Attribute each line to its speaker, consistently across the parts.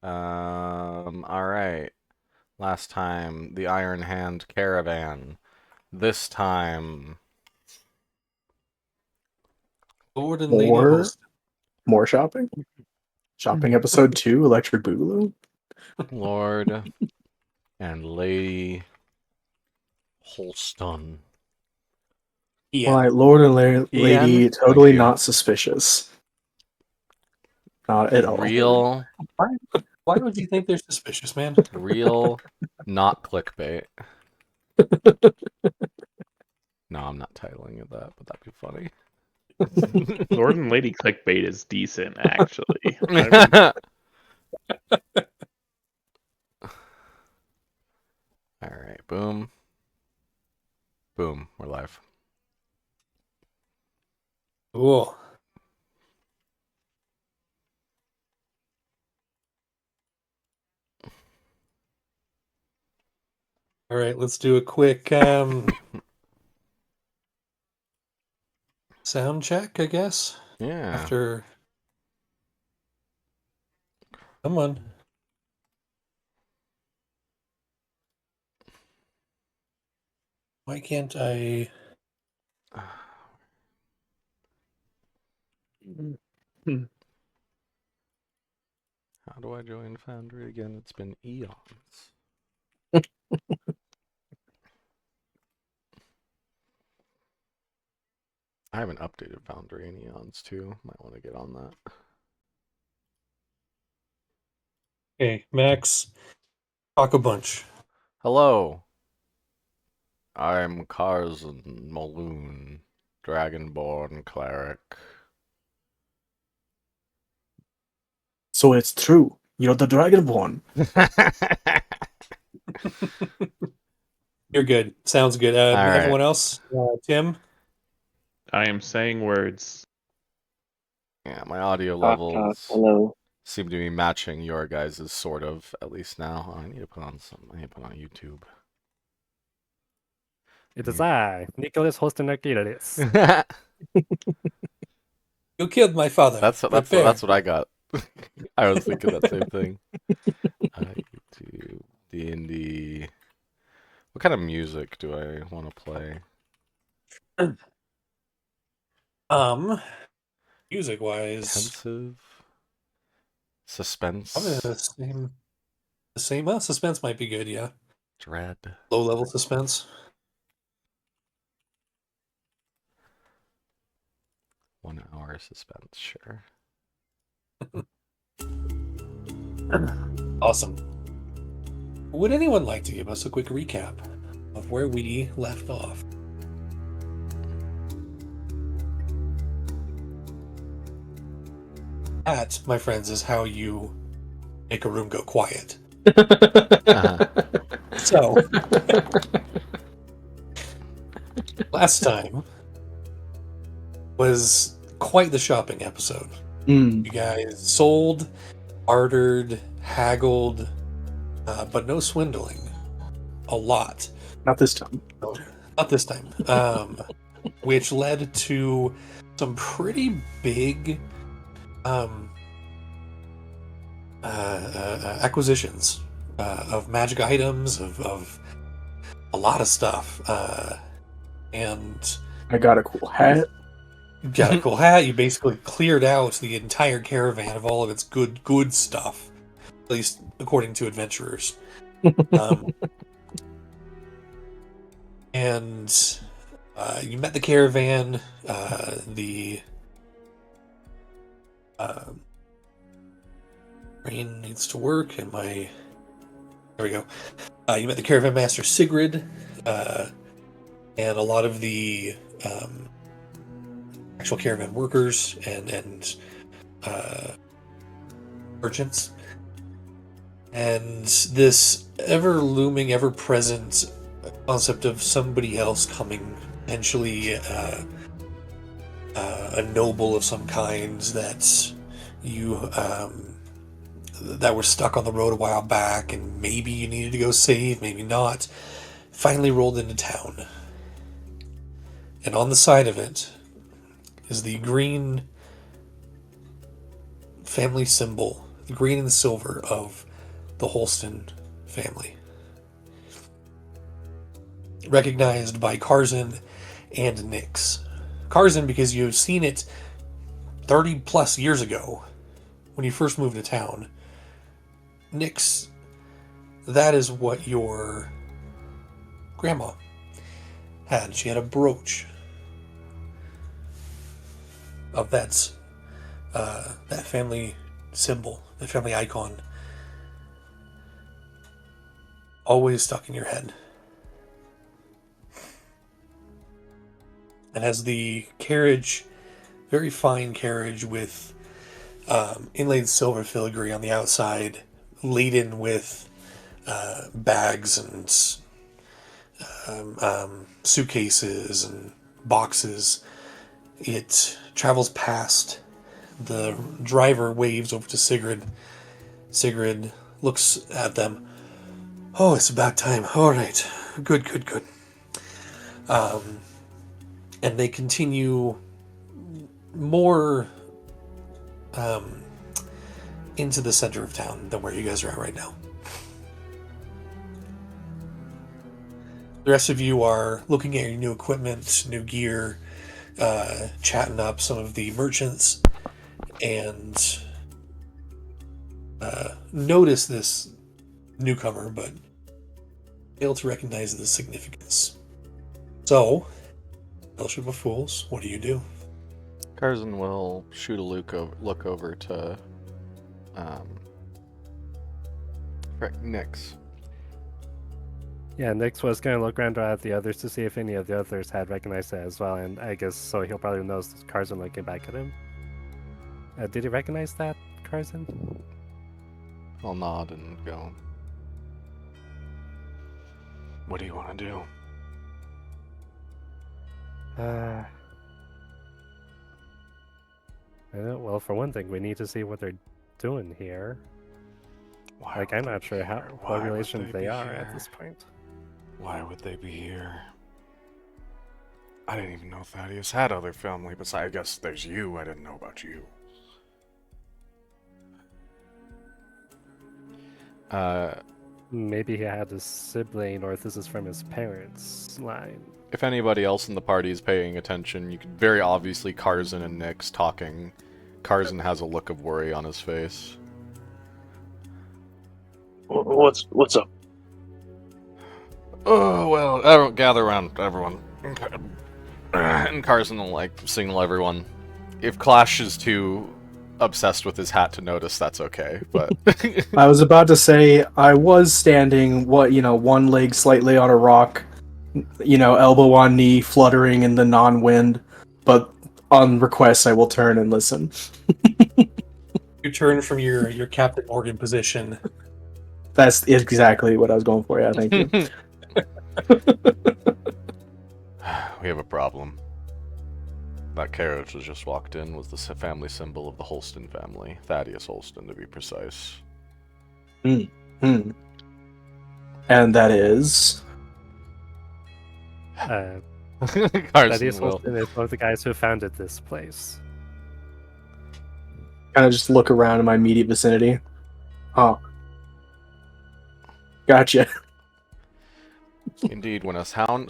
Speaker 1: All right. Last time, the Iron Hand Caravan. This time,
Speaker 2: Lord and Lady
Speaker 3: More
Speaker 2: Holsten.
Speaker 3: more shopping. Shopping episode 2, Electric Boogaloo.
Speaker 1: Lord and Lady Holsten.
Speaker 2: Yeah.
Speaker 3: Right, Lord and
Speaker 1: Ian,
Speaker 3: Lady,
Speaker 1: thank
Speaker 3: totally
Speaker 1: you.
Speaker 3: not suspicious. Not at all.
Speaker 1: Real,
Speaker 2: Why would you think they're suspicious, man?
Speaker 1: real, not clickbait. No, I'm not titling it that, but that'd be funny.
Speaker 4: Lord and Lady clickbait is decent, actually.
Speaker 1: All right, boom. Boom, we're live.
Speaker 2: Cool. All right, let's do a quick sound check, I guess.
Speaker 1: Yeah.
Speaker 2: After. Come on. Why can't I?
Speaker 1: How do I join Foundry again? It's been eons. I haven't updated Foundry in eons too. Might want to get on that.
Speaker 2: Okay, Max. Talk a bunch.
Speaker 1: Hello. I'm Karzan Maloon, Dragonborn Cleric.
Speaker 3: So it's true. You're the Dragonborn.
Speaker 2: You're good. Sounds good.
Speaker 1: right.
Speaker 2: Everyone else? Tim?
Speaker 4: I am saying words.
Speaker 1: Yeah, my audio
Speaker 5: Talk,
Speaker 1: levels
Speaker 5: hello.
Speaker 1: seem to be matching your guys' sort of, at least now. I need to put on some. I need to put on YouTube.
Speaker 6: It is I, Nicholas Holsten Arcadius.
Speaker 2: You killed my father.
Speaker 1: That's
Speaker 2: Prepare.
Speaker 1: what I got. I was thinking that same thing. YouTube, D&D. What kind of music do I want to play?
Speaker 2: Music wise,
Speaker 1: Pensive, suspense,
Speaker 2: probably the same. The same. Suspense might be good. Yeah,
Speaker 1: dread.
Speaker 2: low level suspense.
Speaker 1: 1 hour suspense, sure.
Speaker 2: Awesome. Would anyone like to give us a quick recap of where we left off? That, my friends, is how you make a room go quiet. So, last time was quite the shopping episode. You guys sold, bartered, haggled, but no swindling. A lot.
Speaker 3: Not this time.
Speaker 2: Not this time. Which led to some pretty big acquisitions of magic items, of a lot of stuff. And
Speaker 3: I got a cool hat.
Speaker 2: you got a cool hat. You basically cleared out the entire caravan of all of its good stuff, at least according to adventurers. And you met the caravan. Brain needs to work, and there we go. You met the caravan master Sigrid, and a lot of the actual caravan workers and merchants. And this ever-looming, ever-present concept of somebody else coming, potentially a noble of some kind that you that were stuck on the road a while back, and maybe you needed to go save, maybe not, finally rolled into town. And on the side of it is the green family symbol, green and silver of the Holsten family. Recognized by Karzan and Nyx. Karzan, because you've seen it 30 plus years ago when you first moved to town. Nyx, that is what your grandma had. She had a brooch of that family symbol, that family icon, always stuck in your head. And as the carriage, very fine carriage with inlaid silver filigree on the outside, laden with bags and suitcases and boxes, it travels past. The driver waves over to Sigrid. Sigrid looks at them. Oh, it's about time. All right. Good, good, good. And they continue more into the center of town than where you guys are at right now. The rest of you are looking at your new equipment, new gear, chatting up some of the merchants, and notice this newcomer, but fail to recognize the significance. So, Fellowship of Fools, what do you do?
Speaker 1: Karzan will shoot a look over to Nyx.
Speaker 6: Yeah, Nyx was going to look around at the others to see if any of the others had recognized it as well, and I guess so he'll probably notice Karzan looking back at him. Did he recognize that, Karzan?
Speaker 1: I'll nod and go. What do you want to do?
Speaker 6: Well, for one thing, we need to see what they're doing here.
Speaker 1: Why
Speaker 6: Like,
Speaker 1: would
Speaker 6: I'm
Speaker 1: they
Speaker 6: not
Speaker 1: be
Speaker 6: sure
Speaker 1: here?
Speaker 6: what
Speaker 1: Why would
Speaker 6: relation
Speaker 1: they
Speaker 6: they
Speaker 1: be
Speaker 6: are at
Speaker 1: here?
Speaker 6: this point.
Speaker 1: Why would they be here? I didn't even know Thaddeus had other family besides, I guess there's you. I didn't know about you.
Speaker 6: Maybe he had a sibling, or this is from his parents' line.
Speaker 1: If anybody else in the party is paying attention, you can very obviously Karzan and Nyx talking. Karzan has a look of worry on his face.
Speaker 5: What's up?
Speaker 1: Oh, well, everyone, gather around, everyone. And Karzan will, like, signal everyone. If Clash is too obsessed with his hat to notice, that's okay, but...
Speaker 3: I was about to say I was standing, one leg slightly on a rock, elbow on knee, fluttering in the non-wind, but on request I will turn and listen.
Speaker 2: You turn from your Captain Morgan position.
Speaker 3: That's exactly what I was going for, yeah, thank you.
Speaker 1: We have a problem. That carriage that just walked in was the family symbol of the Holsten family. Thaddeus Holsten, to be precise.
Speaker 3: And that is...
Speaker 6: Thaddeus
Speaker 1: Karzan will.
Speaker 6: Holsten is one of the guys who founded this place.
Speaker 3: kind of just look around in my immediate vicinity. Oh. Gotcha.
Speaker 1: Indeed, when a town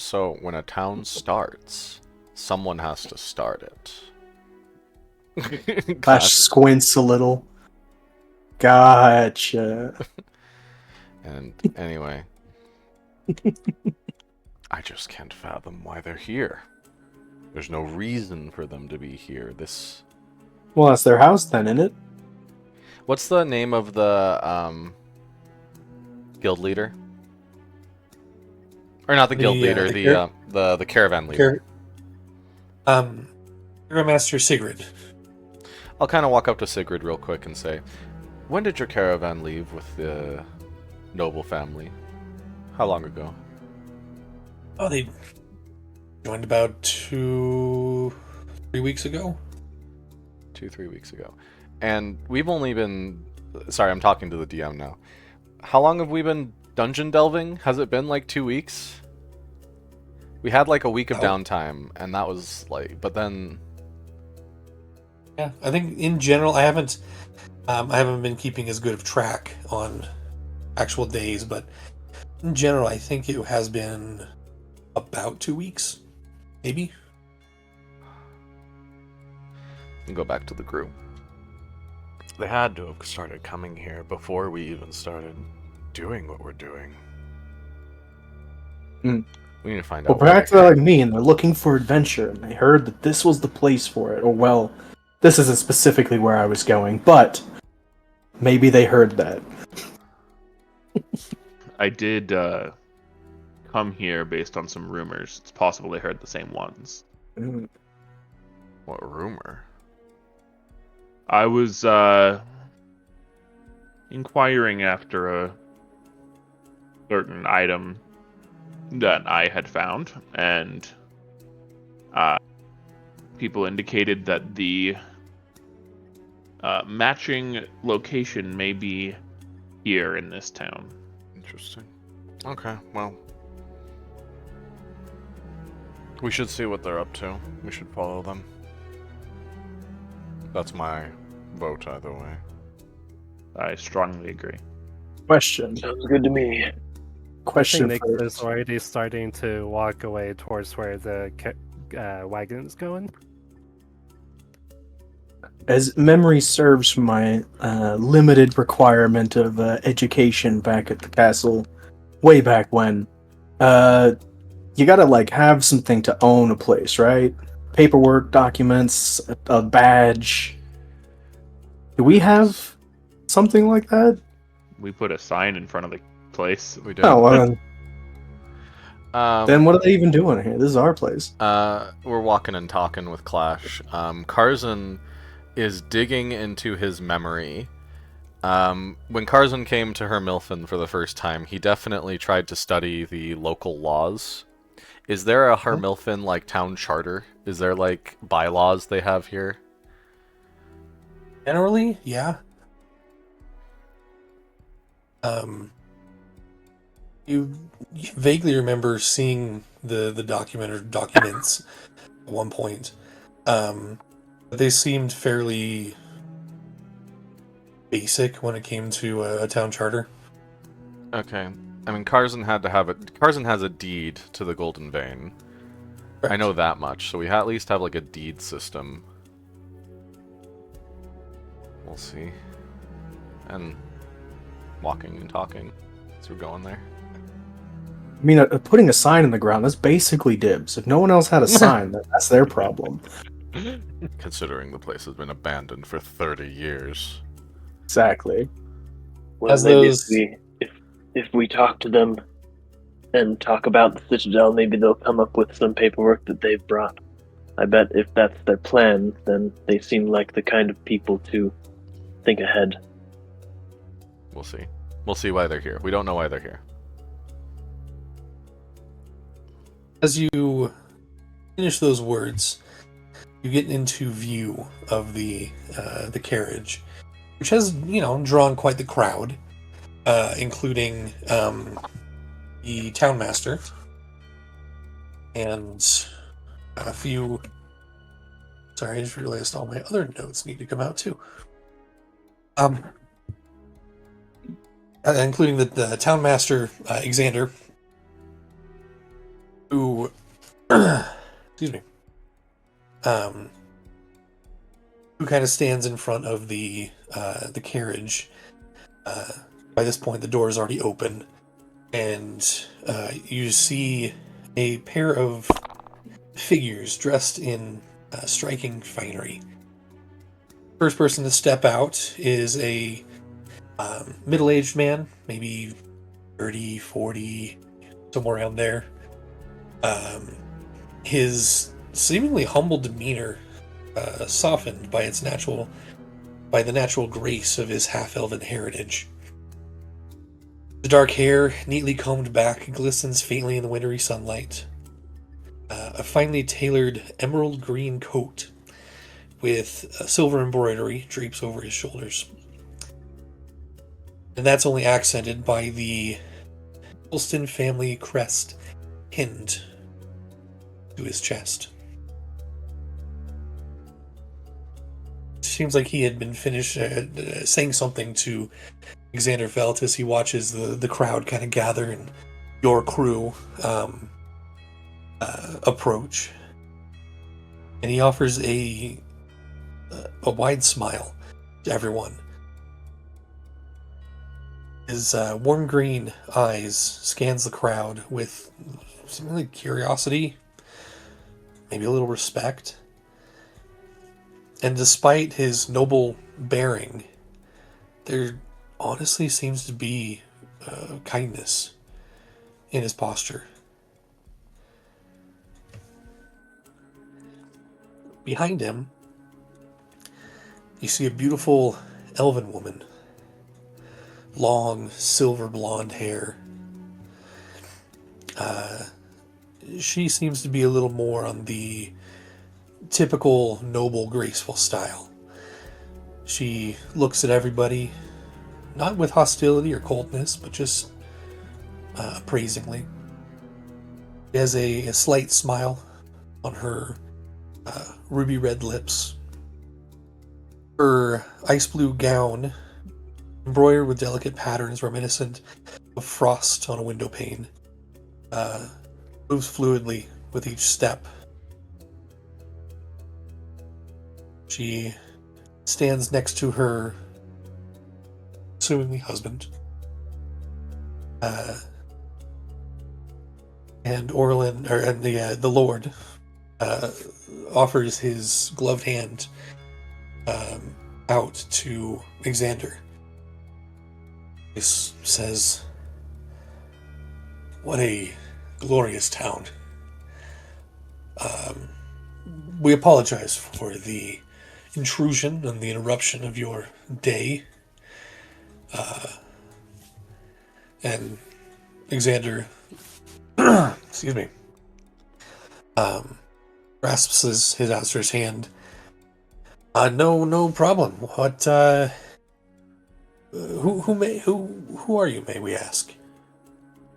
Speaker 1: starts, someone has to start it.
Speaker 3: Clash squints a little. Gotcha.
Speaker 1: And anyway, I just can't fathom why they're here. There's no reason for them to be here.
Speaker 3: Well, that's their house then, isn't it?
Speaker 1: What's the name of the guild leader? Or not the guild leader, the caravan leader.
Speaker 2: Master Sigrid.
Speaker 1: I'll kind of walk up to Sigrid real quick and say, when did your caravan leave with the noble family? How long ago?
Speaker 2: Oh, they joined about 2-3 weeks ago.
Speaker 1: 2-3 weeks ago. And we've only been... Sorry, I'm talking to the DM now. How long have we been dungeon delving? Has it been like 2 weeks? We had like a week of downtime, and that was like... But then...
Speaker 2: Yeah, I think in general, I haven't I haven't been keeping as good of track on actual days, but in general, I think it has been about 2 weeks, maybe.
Speaker 1: And go back to the group. They had to have started coming here before we even started doing what we're doing.
Speaker 3: Hmm.
Speaker 1: We need to find
Speaker 3: Well,
Speaker 1: out. why
Speaker 3: perhaps
Speaker 1: they're
Speaker 3: they're
Speaker 1: here.
Speaker 3: like me and they're looking for adventure, and they heard that this was the place for it. Or, well, this isn't specifically where I was going, but maybe they heard that.
Speaker 4: I did come here based on some rumors. It's possible they heard the same ones.
Speaker 3: Mm.
Speaker 1: What rumor?
Speaker 4: I was inquiring after a certain item that I had found, and people indicated that the matching location may be here in this town.
Speaker 1: Interesting. Okay, well. We should see what they're up to. We should follow them. That's my vote, either way.
Speaker 4: I strongly agree.
Speaker 3: Question.
Speaker 5: Sounds good to me.
Speaker 6: I think
Speaker 3: Question
Speaker 6: Nick is
Speaker 3: first.
Speaker 6: already starting to walk away towards where the wagon's going.
Speaker 3: As memory serves from my limited requirement of education back at the castle, way back when, you gotta like have something to own a place, right? Paperwork, documents, a badge. Do we have something like that?
Speaker 4: We put a sign in front of the place.
Speaker 1: We did.
Speaker 3: Oh, well, then
Speaker 1: Then
Speaker 3: what are they even doing here? This is our place.
Speaker 1: we're walking and talking with Clash. Karzan is digging into his memory. When Karzan came to Hermilfen for the first time, he definitely tried to study the local laws. Is there a Hermilfen like town charter? Is there like bylaws they have here?
Speaker 2: Generally, yeah. You vaguely remember seeing the document or documents at one point. But they seemed fairly basic when it came to a town charter.
Speaker 1: Okay. I mean, Karzan had to have it. Karzan has a deed to the Golden Vein. I know that much, so we at least have like a deed system. We'll see. And walking and talking as we're going there.
Speaker 3: I mean, putting a sign in the ground, that's basically dibs. If no one else had a sign, that's their problem.
Speaker 1: Considering the place has been abandoned for 30 years.
Speaker 3: Exactly.
Speaker 5: Well,
Speaker 2: As
Speaker 5: maybe
Speaker 2: those-
Speaker 5: if we talk to them and talk about the Citadel, maybe they'll come up with some paperwork that they've brought. I bet if that's their plan, then they seem like the kind of people to think ahead.
Speaker 1: We'll see. We'll see why they're here. We don't know why they're here.
Speaker 2: As you finish those words, you get into view of the carriage, which has drawn quite the crowd, including the townmaster and a few. Sorry, I just realized all my other notes need to come out too. Including the townmaster Xander, who, excuse me, who kind of stands in front of the carriage. By this point, the door is already open, and you see a pair of figures dressed in striking finery. First person to step out is a middle-aged man, maybe 30, 40, somewhere around there. His seemingly humble demeanor softened by the natural grace of his half-elven heritage. The dark hair, neatly combed back, glistens faintly in the wintry sunlight. A finely tailored emerald green coat with silver embroidery drapes over his shoulders. And that's only accented by the Holsten family crest pinned to his chest. seems like he had been saying something to Xander Felt as he watches the crowd kind of gather and your crew approach. And he offers a wide smile to everyone. His warm green eyes scans the crowd with something like curiosity, maybe a little respect. And despite his noble bearing, there honestly seems to be kindness in his posture. Behind him, you see a beautiful elven woman. Long, silver blonde hair. She seems to be a little more on the typical noble, graceful style. She looks at everybody, not with hostility or coldness, but just appraisingly. She has a slight smile on her ruby red lips. Her ice blue gown, embroidered with delicate patterns reminiscent of frost on a window pane, moves fluidly with each step. She stands next to her assumingly husband, and the Lord offers his gloved hand out to Xander. He says, "What a glorious town. We apologize for the intrusion and the interruption of your day." And Xander, excuse me, grasps his outsider's hand. No problem. What? Who are you? May we ask?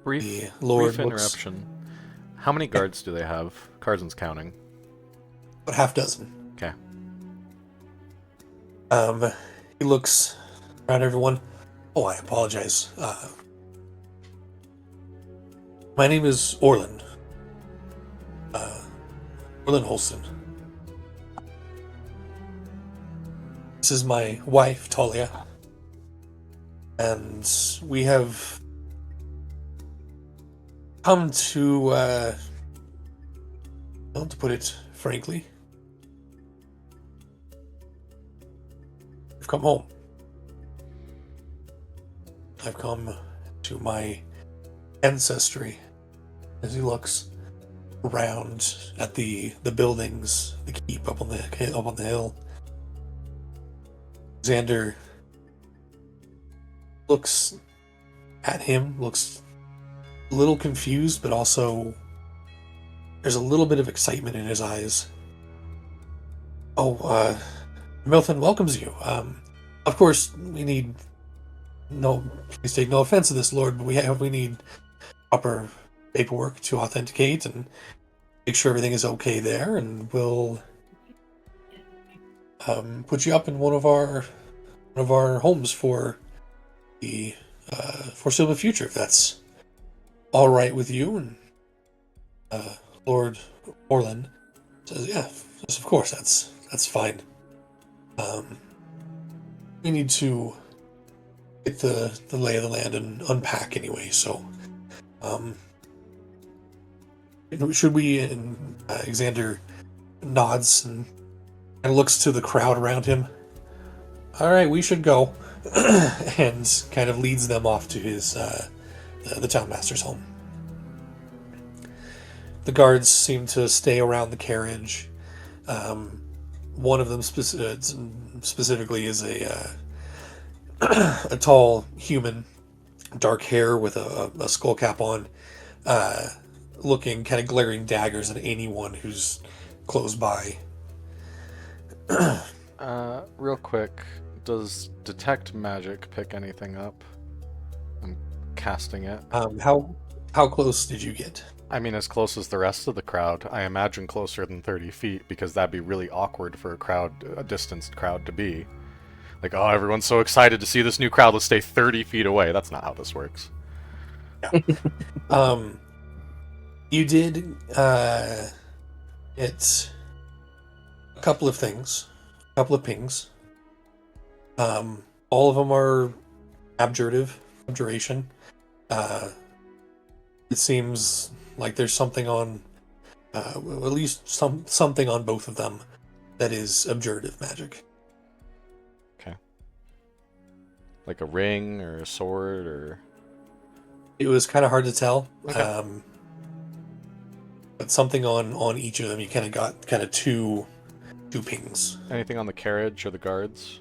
Speaker 2: The Lord
Speaker 1: Brief
Speaker 2: looks
Speaker 1: interruption. How many guards do they have? Carson's counting.
Speaker 2: about half dozen.
Speaker 1: Okay.
Speaker 2: He looks around everyone. Oh, I apologize. My name is Orlin. Orlin Holsten. This is my wife, Talia. And we have come to put it frankly, I've come home. I've come to my ancestry. As he looks around at the buildings, the keep up on the hill, Xander looks at him, looks a little confused, but also there's a little bit of excitement in his eyes. Oh, Milton welcomes you. Of course, we need please take no offense to this, Lord, but we need proper paperwork to authenticate and make sure everything is okay there, and we'll put you up in one of our homes for the foreseeable future, if that's all right with you. And Lord Orlin says, "Yeah, yes, of course, that's fine. We need to get the lay of the land and unpack anyway, so should we?" And Xander nods and looks to the crowd around him. "All right, we should go," and kind of leads them off to his the townmaster's home. The guards seem to stay around the carriage. One of them specifically is a tall human, dark hair with a skull cap on, looking kind of glaring daggers at anyone who's close by.
Speaker 1: Real quick, does detect magic pick anything up? I'm casting it.
Speaker 2: How close did you get?
Speaker 1: I mean, as close as the rest of the crowd. I imagine closer than 30 feet, because that'd be really awkward for a distanced crowd to be. Like, oh, everyone's so excited to see this new crowd, let's stay 30 feet away. That's not how this works.
Speaker 2: You did it's a couple of things, a couple of pings. All of them are abjuration. It seems like there's something on, at least something on both of them that is abjurative magic.
Speaker 1: Okay. Like a ring or a sword or...
Speaker 2: It was kind of hard to tell.
Speaker 1: Okay.
Speaker 2: But something on each of them, you kind of got two pings.
Speaker 1: Anything on the carriage or the guards?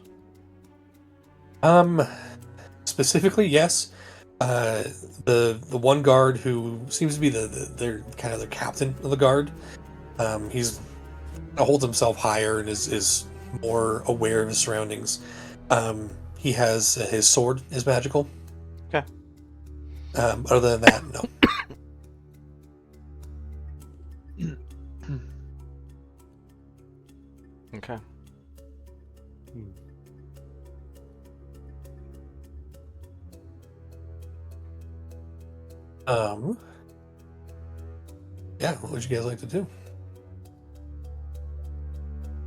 Speaker 2: Specifically, yes. The one guard who seems to be their kind of the captain of the guard. He's holds himself higher and is more aware of his surroundings. He has his sword is magical.
Speaker 1: Okay.
Speaker 2: Other than that, no.
Speaker 1: Okay.
Speaker 2: Yeah, what would you guys like to do?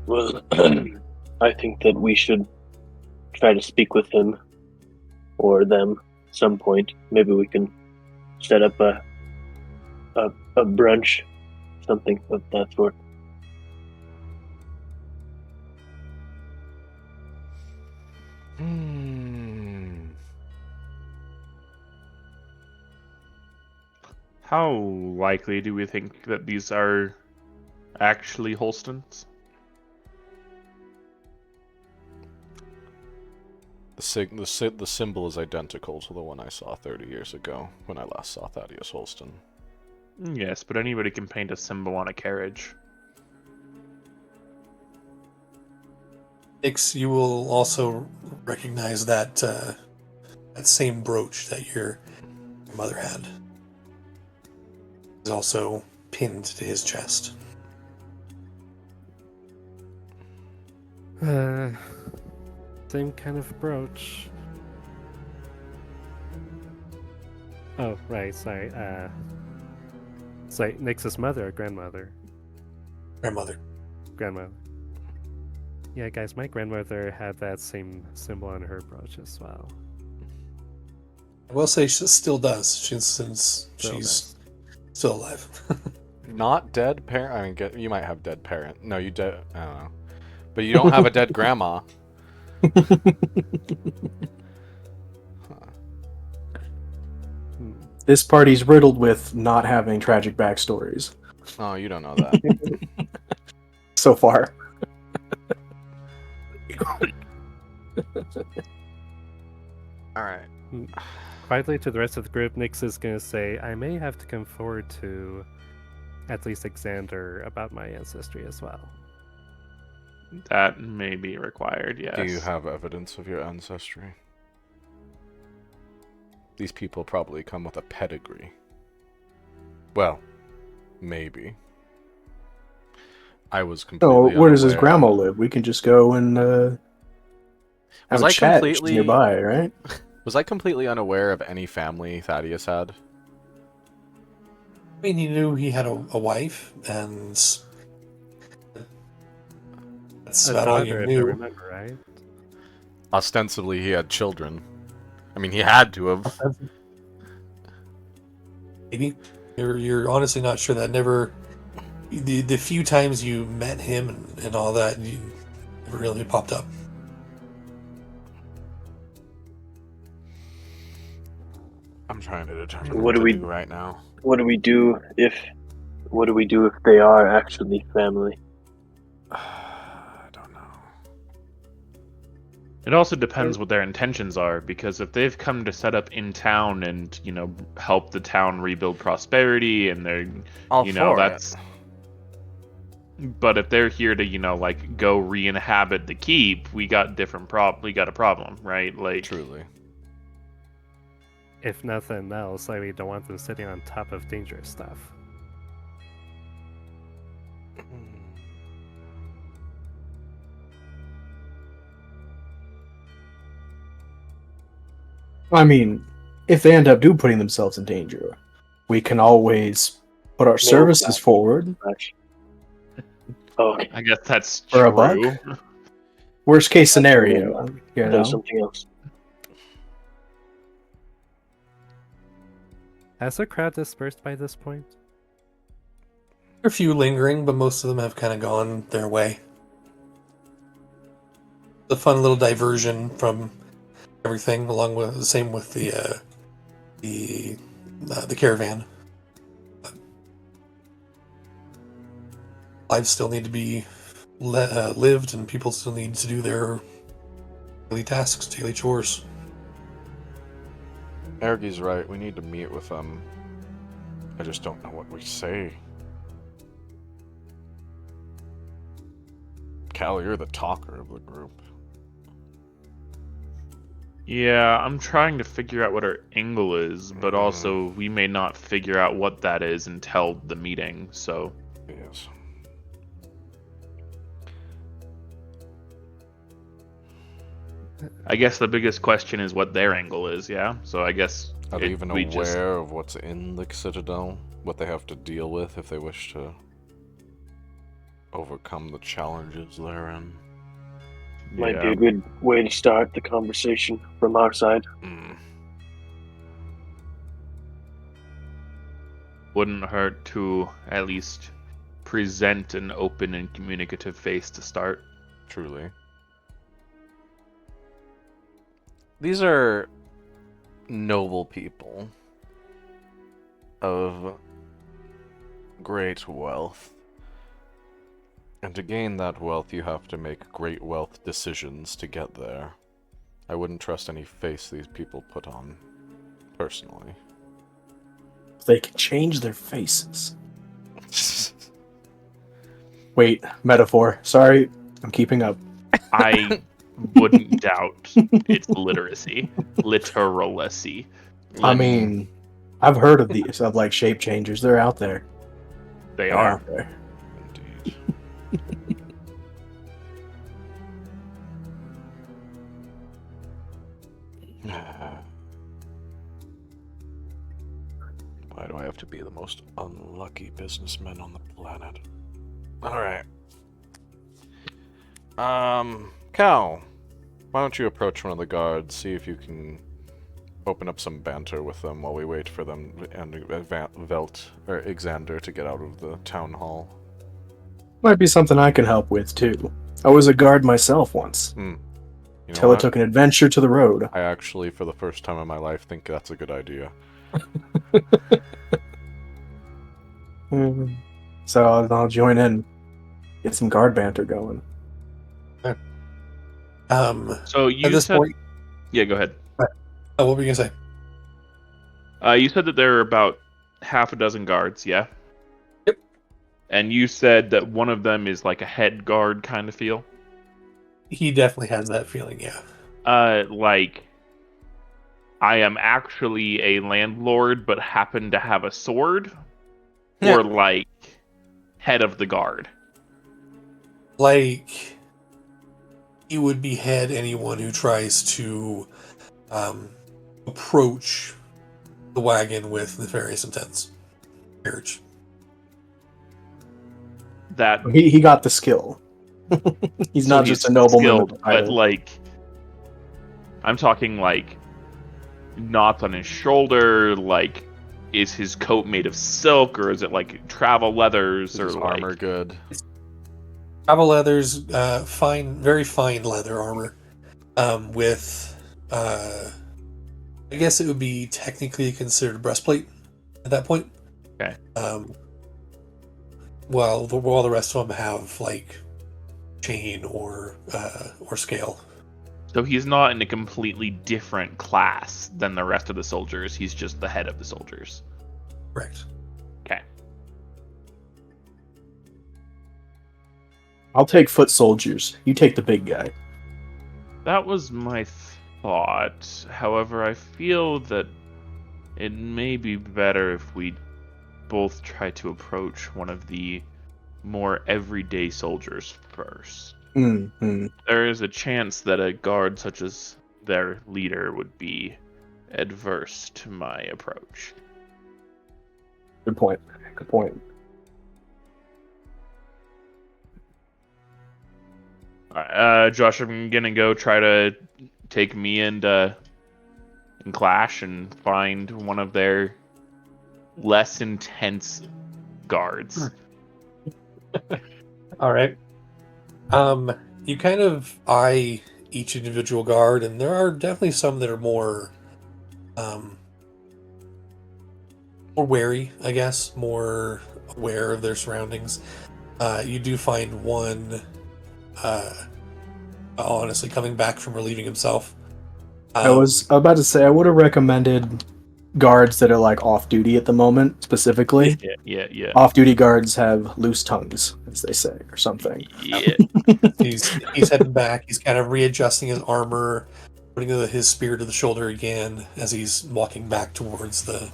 Speaker 5: Well, I think that we should try to speak with him or them at some point. Maybe we can set up a brunch, something of that sort.
Speaker 4: How likely do we think that these are actually Holstens?
Speaker 1: The symbol is identical to the one I saw 30 years ago when I last saw Thaddeus Holsten.
Speaker 4: Yes, but anybody can paint a symbol on a carriage.
Speaker 2: Ix, you will also recognize that that same brooch that your mother had is also pinned to his chest.
Speaker 6: Same kind of brooch. Oh, right, sorry. Sorry, Nyx's mother or grandmother?
Speaker 2: Grandmother.
Speaker 6: Grandmother. Yeah, guys, my grandmother had that same symbol on her brooch as well.
Speaker 2: I will say she still does, since
Speaker 6: Still
Speaker 2: she's
Speaker 6: does.
Speaker 2: still alive.
Speaker 1: Not dead parent. I mean, you might have dead parent. No, you dead. I don't know. But you don't have a dead grandma.
Speaker 3: This party's riddled with not having tragic backstories
Speaker 1: Oh, you don't know that.
Speaker 3: so far.
Speaker 1: All right.
Speaker 6: Quietly to the rest of the group, Nyx is going to say, I may have to come forward to at least Xander about my ancestry as well.
Speaker 4: That may be required, yes.
Speaker 1: Do you have evidence of your ancestry? These people probably come with a pedigree. Well, maybe. I was completely
Speaker 3: Oh, where does his
Speaker 1: unaware.
Speaker 3: grandma live? We can just go and have
Speaker 1: Was
Speaker 3: a
Speaker 1: I
Speaker 3: chat
Speaker 1: completely-
Speaker 3: nearby, right?
Speaker 1: Was I completely unaware of any family Thaddeus had?
Speaker 2: I mean, he knew he had a wife, and that's
Speaker 6: A
Speaker 2: about all
Speaker 6: daughter,
Speaker 2: you
Speaker 6: if I
Speaker 2: knew.
Speaker 6: remember, right?
Speaker 1: Ostensibly, he had children. I mean, he had to have.
Speaker 2: Maybe you're honestly not sure. That never the few times you met him and all that, you never really popped up.
Speaker 1: I'm trying to determine
Speaker 5: What do we-
Speaker 1: do right now.
Speaker 5: What do we do if they are actually family?
Speaker 1: I don't know.
Speaker 4: It also depends what their intentions are, because if they've come to set up in town and, help the town rebuild prosperity and they're, that's... But if they're here to, go re-inhabit the keep, we got a problem, right? Like,
Speaker 1: Truly.
Speaker 6: If nothing else, we don't want them sitting on top of dangerous stuff.
Speaker 3: I mean, if they end up putting themselves in danger, we can always put our services forward
Speaker 5: Okay.
Speaker 4: I guess that's
Speaker 3: for
Speaker 4: true.
Speaker 3: a buck. Worst case scenario, you know.
Speaker 5: Something else.
Speaker 6: Has the crowd dispersed by this point?
Speaker 2: There are a few lingering, but most of them have kind of gone their way. The fun little diversion from everything, along with the same with the caravan. Lives still need to be lived, and people still need to do their daily tasks, daily chores.
Speaker 1: Ergy's right. We need to meet with them. I just don't know what we say. Cal, you're the talker of the group.
Speaker 4: Yeah, I'm trying to figure out what our angle is, but also we may not figure out what that is until the meeting, so...
Speaker 1: Yes.
Speaker 4: I guess the biggest question is what their angle is, yeah? So I guess...
Speaker 1: Are they even aware of what's in the Citadel? What they have to deal with if they wish to overcome the challenges therein?
Speaker 5: Might be a good way to start the conversation from our side.
Speaker 4: Wouldn't hurt to at least present an open and communicative face to start.
Speaker 1: Truly. These are noble people of great wealth. And to gain that wealth, you have to make great wealth decisions to get there. I wouldn't trust any face these people put on, personally.
Speaker 3: They can change their faces. Wait, metaphor. Sorry, I'm keeping up.
Speaker 4: I wouldn't doubt its literacy. Literacy.
Speaker 3: I mean, I've heard of these, of like shape changers. They're out there.
Speaker 4: They are.
Speaker 3: Out there.
Speaker 1: Indeed. Why do I have to be the most unlucky businessman on the planet? Alright. Cal, why don't you approach one of the guards, see if you can open up some banter with them while we wait for them and Xander to get out of the town hall.
Speaker 3: Might be something I can help with, too. I was a guard myself once.
Speaker 1: You know
Speaker 3: Till I took an adventure to the road.
Speaker 1: I actually, for the first time in my life, think that's a good idea.
Speaker 3: So I'll join in. Get some guard banter going.
Speaker 4: So you
Speaker 2: at this
Speaker 4: said...
Speaker 2: point...
Speaker 4: Yeah, go ahead.
Speaker 2: Oh, what were you going to say?
Speaker 4: You said that there are about half a dozen guards, yeah?
Speaker 2: Yep.
Speaker 4: And you said that one of them is like a head guard kind of feel?
Speaker 2: He definitely has that feeling, yeah.
Speaker 4: Like, I am actually a landlord, but happen to have a sword?
Speaker 2: Yeah.
Speaker 4: Or like, head of the guard?
Speaker 2: Like, he would behead anyone who tries to approach the wagon with nefarious intents. Carriage.
Speaker 4: That
Speaker 3: He got the skill. He's not just a nobleman
Speaker 4: skilled,
Speaker 3: with a title.
Speaker 4: but like, I'm talking like knots on his shoulder. Like, is his coat made of silk, or is it like travel leathers, or
Speaker 1: Is
Speaker 4: like
Speaker 1: armor good?
Speaker 2: Travel leathers, fine, very fine leather armor, with, I guess it would be technically considered a breastplate at that point.
Speaker 4: Okay.
Speaker 2: While the rest of them have like chain or scale.
Speaker 4: So he's not in a completely different class than the rest of the soldiers. He's just the head of the soldiers.
Speaker 2: Correct.
Speaker 4: Okay.
Speaker 3: I'll take foot soldiers. You take the big guy.
Speaker 4: That was my thought. However, I feel that it may be better if we both try to approach one of the more everyday soldiers first.
Speaker 3: Mm-hmm.
Speaker 4: There is a chance that a guard such as their leader would be adverse to my approach.
Speaker 3: Good point. Good point.
Speaker 4: Josh, I'm gonna go try to take me and Clash and find one of their less intense guards.
Speaker 2: All right. You kind of eye each individual guard, and there are definitely some that are more wary, I guess, more aware of their surroundings. You do find one, honestly, coming back from relieving himself.
Speaker 3: I was about to say I would have recommended guards that are like off duty at the moment, specifically.
Speaker 4: Yeah.
Speaker 3: Off-duty guards have loose tongues, as they say, or something.
Speaker 4: Yeah.
Speaker 2: He's heading back. He's kind of readjusting his armor, putting his spear to the shoulder again as he's walking back towards the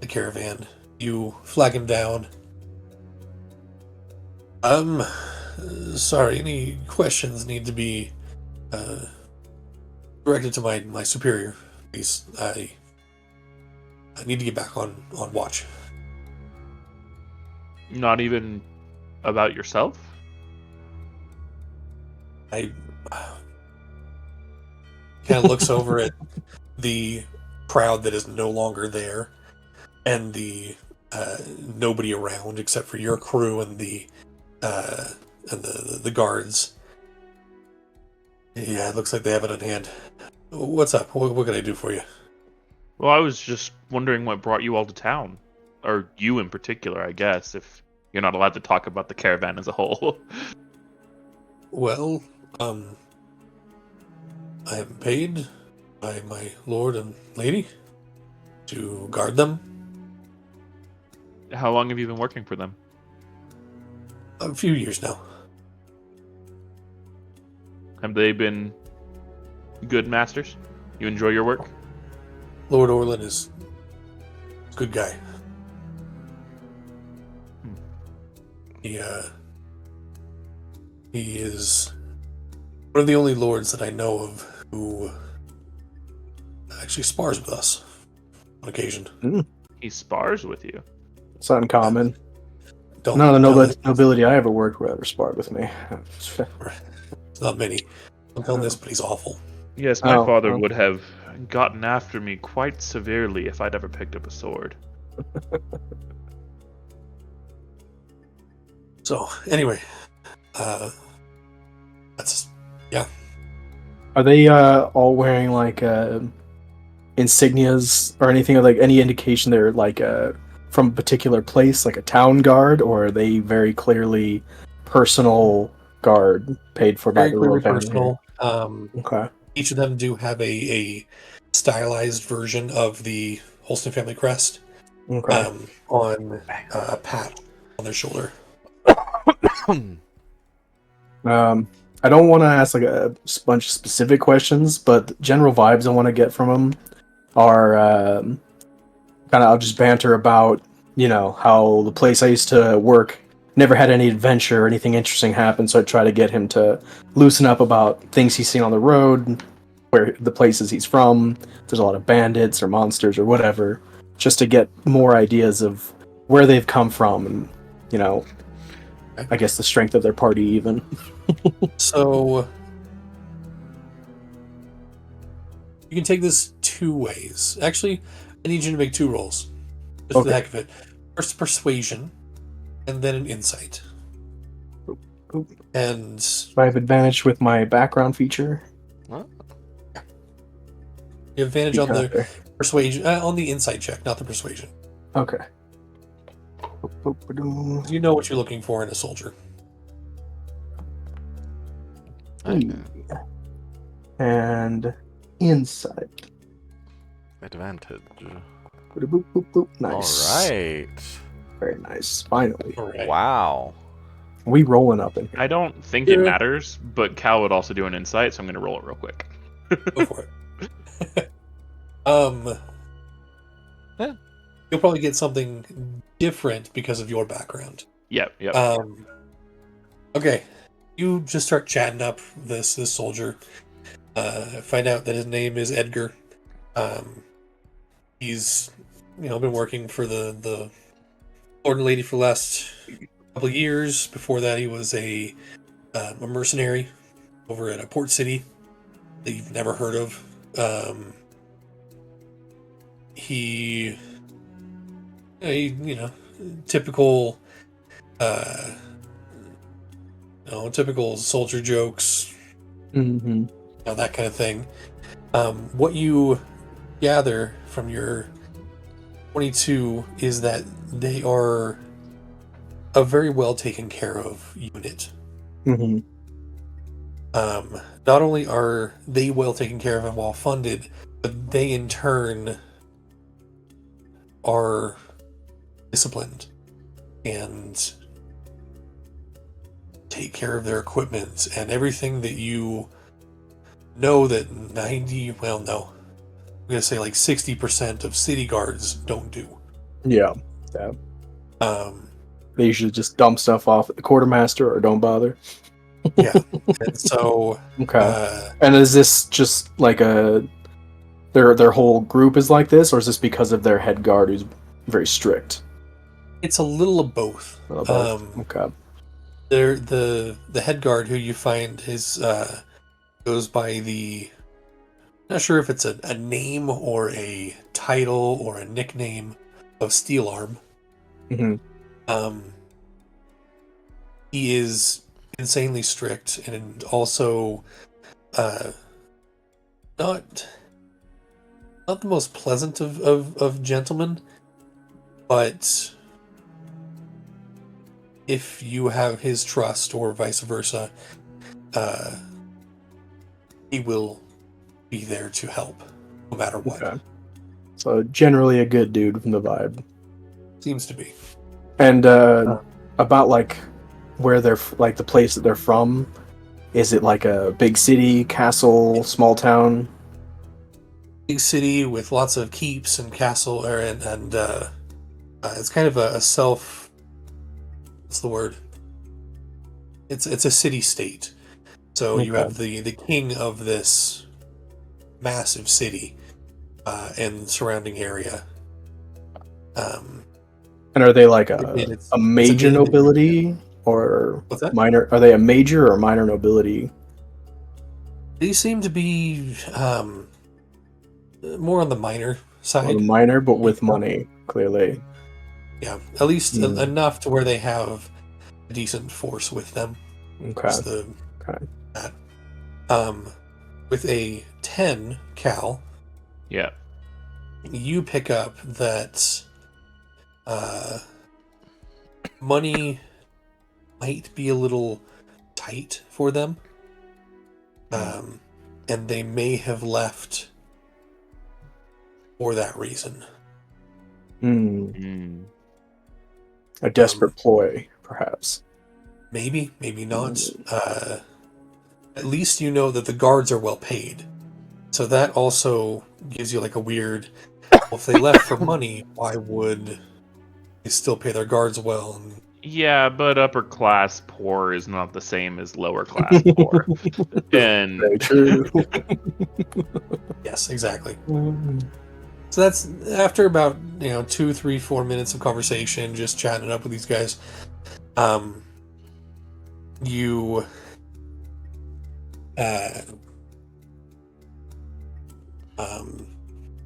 Speaker 2: caravan. You flag him down. Sorry, any questions need to be directed to my superior, please. I need to get back on watch.
Speaker 4: Not even about yourself?
Speaker 2: I kind of looks over at the crowd that is no longer there, and the nobody around except for your crew and the guards. Yeah, it looks like they have it on hand. What's up? What can I do for you?
Speaker 4: Well, I was just wondering what brought you all to town. Or you in particular, I guess, if you're not allowed to talk about the caravan as a whole.
Speaker 2: Well, I am paid by my lord and lady to guard them.
Speaker 4: How long have you been working for them?
Speaker 2: A few years now.
Speaker 4: Have they been good masters? You enjoy your work?
Speaker 2: Lord Orlin is a good guy. He is one of the only lords that I know of who actually spars with us on occasion.
Speaker 4: He spars with you?
Speaker 3: It's uncommon.
Speaker 2: Don't
Speaker 3: None of the nobility I ever worked with ever sparred with me.
Speaker 2: It's not many. Don't tell him this, but he's awful.
Speaker 4: Yes, my father would have gotten after me quite severely if I'd ever picked up a sword.
Speaker 2: So, anyway, yeah.
Speaker 3: Are they all wearing like insignias or anything, or like any indication they're like from a particular place, like a town guard, or are they very clearly personal guard paid for by the royal family?
Speaker 2: Personal.
Speaker 3: Okay.
Speaker 2: Each of them do have a stylized version of the Holsten family crest on a patch on their shoulder.
Speaker 3: I don't want to ask like a bunch of specific questions, but general vibes I want to get from them are kind of, I'll just banter about, how the place I used to work never had any adventure or anything interesting happen, so I try to get him to loosen up about things he's seen on the road, where the places he's from, there's a lot of bandits or monsters or whatever, just to get more ideas of where they've come from and, I guess the strength of their party even.
Speaker 2: So you can take this two ways. Actually, I need you to make 2 rolls. Just for the heck of it. First persuasion, and then an insight. And
Speaker 3: I have advantage with my background feature.
Speaker 2: you have advantage on the persuasion, on the insight check, not the persuasion.
Speaker 3: Okay.
Speaker 2: You know what you're looking for in a soldier.
Speaker 3: And insight.
Speaker 1: Advantage.
Speaker 3: Nice.
Speaker 1: All right.
Speaker 3: Very nice. Finally.
Speaker 2: Right.
Speaker 1: Wow.
Speaker 3: We rolling up in here.
Speaker 4: I don't think it matters, but Cal would also do an insight, so I'm going to roll it real quick.
Speaker 2: Go for it. You'll probably get something different because of your background.
Speaker 4: Yep.
Speaker 2: Okay, you just start chatting up this soldier. Find out that his name is Edgar. He's been working for the Lord and Lady for the last couple of years. Before that, he was a mercenary over at a port city that you've never heard of. He typical, typical soldier jokes,
Speaker 3: Mm-hmm.
Speaker 2: that kind of thing. What you gather from your 22 is that they are a very well taken care of unit.
Speaker 3: Mm-hmm.
Speaker 2: Not only are they well taken care of and well funded, but they in turn are disciplined and take care of their equipment and everything that you know that 90, well, no, I'm going to say like 60% of city guards don't do.
Speaker 3: Yeah. They usually just dump stuff off at the quartermaster or don't bother.
Speaker 2: Yeah. And so...
Speaker 3: Okay. And is this just like their whole group is like this, or is this because of their head guard who's very strict?
Speaker 2: It's a little of both.
Speaker 3: Okay.
Speaker 2: The head guard who you find goes by the... Not sure if it's a name or a title or a nickname of Steel Arm.
Speaker 3: Mm-hmm.
Speaker 2: He is insanely strict and also not the most pleasant of gentlemen, but if you have his trust or vice versa, he will be there to help no matter what.
Speaker 3: Okay. So generally a good dude from the vibe.
Speaker 2: Seems to be.
Speaker 3: And about like where they're like the place that they're from, is it like a big city, castle, small town?
Speaker 2: Big city with lots of keeps and castle, and it's kind of a self. What's the word? It's a city state. So
Speaker 3: Okay.
Speaker 2: you have the king of this massive city and surrounding area.
Speaker 3: And are they like a major
Speaker 2: it's
Speaker 3: nobility or
Speaker 2: What's that?
Speaker 3: minor? Are they a major or minor nobility?
Speaker 2: They seem to be more on the minor side.
Speaker 3: Or minor, but with money, clearly.
Speaker 2: Yeah, at least enough to where they have a decent force with them.
Speaker 3: Okay.
Speaker 2: That. With a 10 cal,
Speaker 4: Yeah.
Speaker 2: you pick up that money might be a little tight for them. And they may have left for that reason.
Speaker 3: A desperate ploy, perhaps.
Speaker 2: Maybe not. At least you know that the guards are well paid. So that also gives you like a weird... Well, if they left for money, why would they still pay their guards well?
Speaker 4: Yeah, but upper class poor is not the same as lower class poor. And
Speaker 3: Very true.
Speaker 2: Yes, exactly. So that's after about 2, 3, 4 minutes of conversation, just chatting it up with these guys. You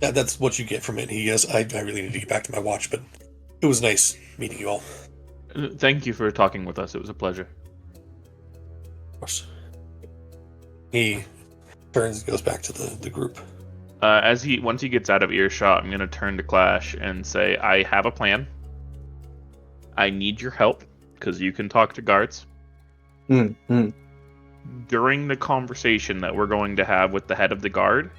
Speaker 2: that's what you get from it. He goes, I really need to get back to my watch, but it was nice meeting you all.
Speaker 4: Thank you for talking with us. It was a pleasure.
Speaker 2: Of course. He turns and goes back to the group.
Speaker 4: Once he gets out of earshot, I'm gonna turn to Clash and say, I have a plan. I need your help, because you can talk to guards. During the conversation that we're going to have with the head of the guard,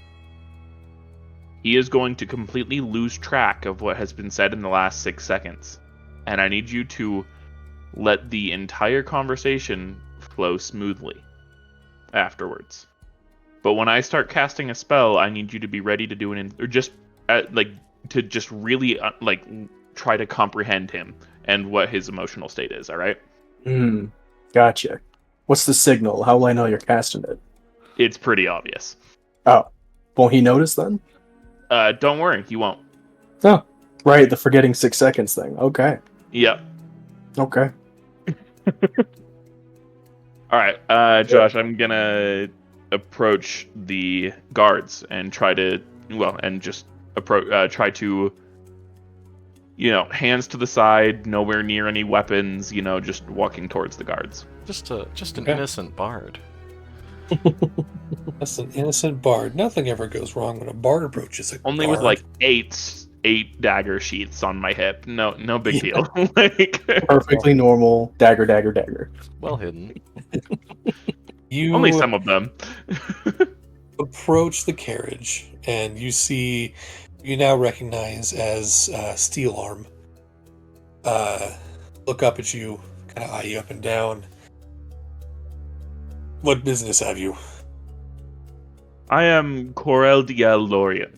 Speaker 4: he is going to completely lose track of what has been said in the last 6 seconds. And I need you to let the entire conversation flow smoothly afterwards. But when I start casting a spell, I need you to be ready to do really try to comprehend him and what his emotional state is. All right?
Speaker 3: Gotcha. What's the signal? How will I know you're casting it?
Speaker 4: It's pretty obvious.
Speaker 3: Oh. Won't he notice then?
Speaker 4: Don't worry, he won't.
Speaker 3: Oh. Right, the forgetting 6 seconds thing. Okay.
Speaker 4: Yep.
Speaker 3: Okay.
Speaker 4: All right, Josh, I'm gonna approach the guards and try to, try to, hands to the side, nowhere near any weapons, just walking towards the guards.
Speaker 1: Just an
Speaker 2: Okay.
Speaker 1: innocent bard.
Speaker 2: That's an innocent bard. Nothing ever goes wrong when a bard approaches a
Speaker 4: Only
Speaker 2: guard.
Speaker 4: with like eight dagger sheaths on my hip. No big deal. Like,
Speaker 3: Perfectly normal. Dagger, dagger, dagger.
Speaker 1: Well hidden.
Speaker 2: You
Speaker 4: only some of them.
Speaker 2: approach the carriage, and you now recognize as Steel Arm. Look up at you, kind of eye you up and down. What business have you?
Speaker 4: I am Corel Diel Lorien,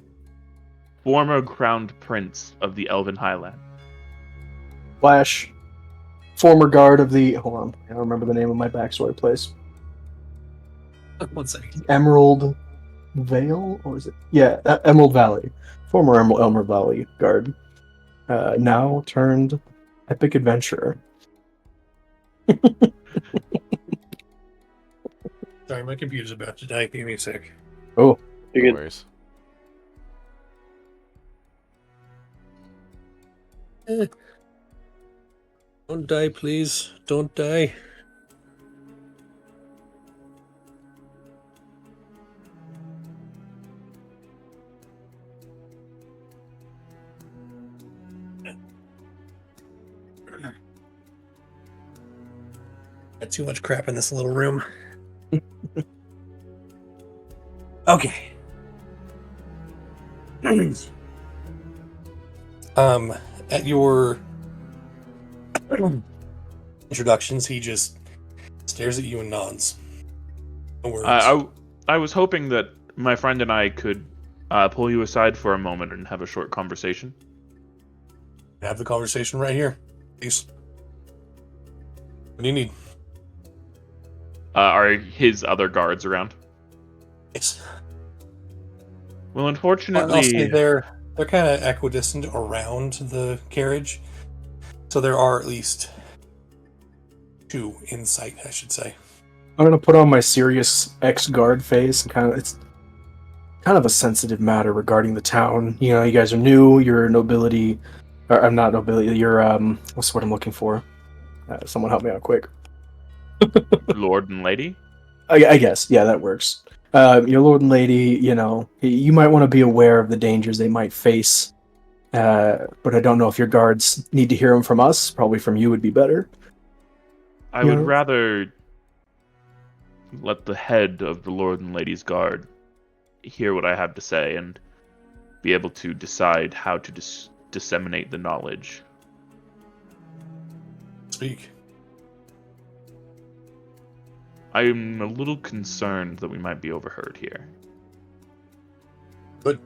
Speaker 4: former crowned prince of the Elven Highland.
Speaker 3: Flash. Former guard of the... Hold on. I don't remember the name of my backstory place.
Speaker 2: 1 second.
Speaker 3: Emerald Vale? Or is it? Yeah, Emerald Valley. Former Emerald Valley guard. Now turned epic adventurer.
Speaker 2: Sorry, my computer's about to die. Give me a sec.
Speaker 3: Oh.
Speaker 1: No
Speaker 5: You're good.
Speaker 1: worries.
Speaker 2: Don't die, please. Don't die. Got too much crap in this little room. Okay. At your introductions, he just stares at you and nods. No words.
Speaker 4: I was hoping that my friend and I could pull you aside for a moment and have a short conversation.
Speaker 2: Have the conversation right here, please. What do you need?
Speaker 4: Are his other guards around?
Speaker 2: Yes.
Speaker 4: Well,
Speaker 2: I'll say
Speaker 4: unfortunately,
Speaker 2: they're kind of equidistant around the carriage, so there are at least 2 in sight, I should say.
Speaker 3: I'm gonna put on my serious ex-guard face and it's kind of a sensitive matter regarding the town. You know, you guys are new, you're nobility, or I'm not nobility, you're what's what I'm looking for? Someone help me out quick.
Speaker 4: Lord and Lady.
Speaker 3: I guess, yeah, that works. Your lord and lady, you might want to be aware of the dangers they might face. But I don't know if your guards need to hear them from us. Probably from you would be better.
Speaker 4: I would rather let the head of the Lord and Lady's Guard hear what I have to say and be able to decide how to disseminate the knowledge.
Speaker 2: Speak.
Speaker 4: I'm a little concerned that we might be overheard here.
Speaker 2: Good.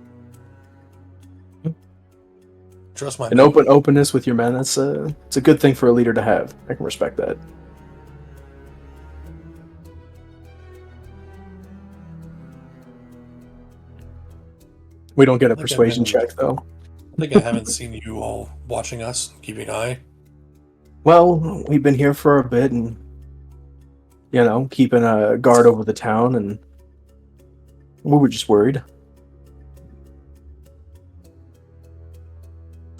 Speaker 2: Trust my
Speaker 3: An openness with your men, it's a good thing for a leader to have. I can respect that. We don't get a persuasion check, though.
Speaker 2: I think I haven't seen you all watching us, keeping an eye.
Speaker 3: Well, we've been here for a bit and, keeping a guard over the town, and we were just worried.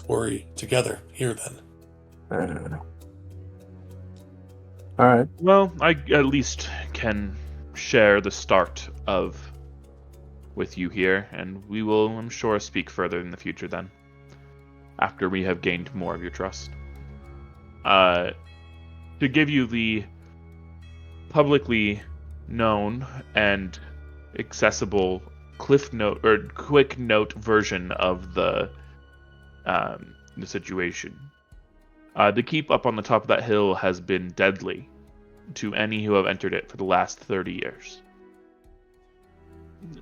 Speaker 2: Worry together here, then.
Speaker 3: I don't know. All right.
Speaker 4: Well, I at least can share the start with you here, and we will, I'm sure, speak further in the future then, after we have gained more of your trust. To give you the publicly known and accessible quick note version of the situation. The keep up on the top of that hill has been deadly to any who have entered it for the last 30 years.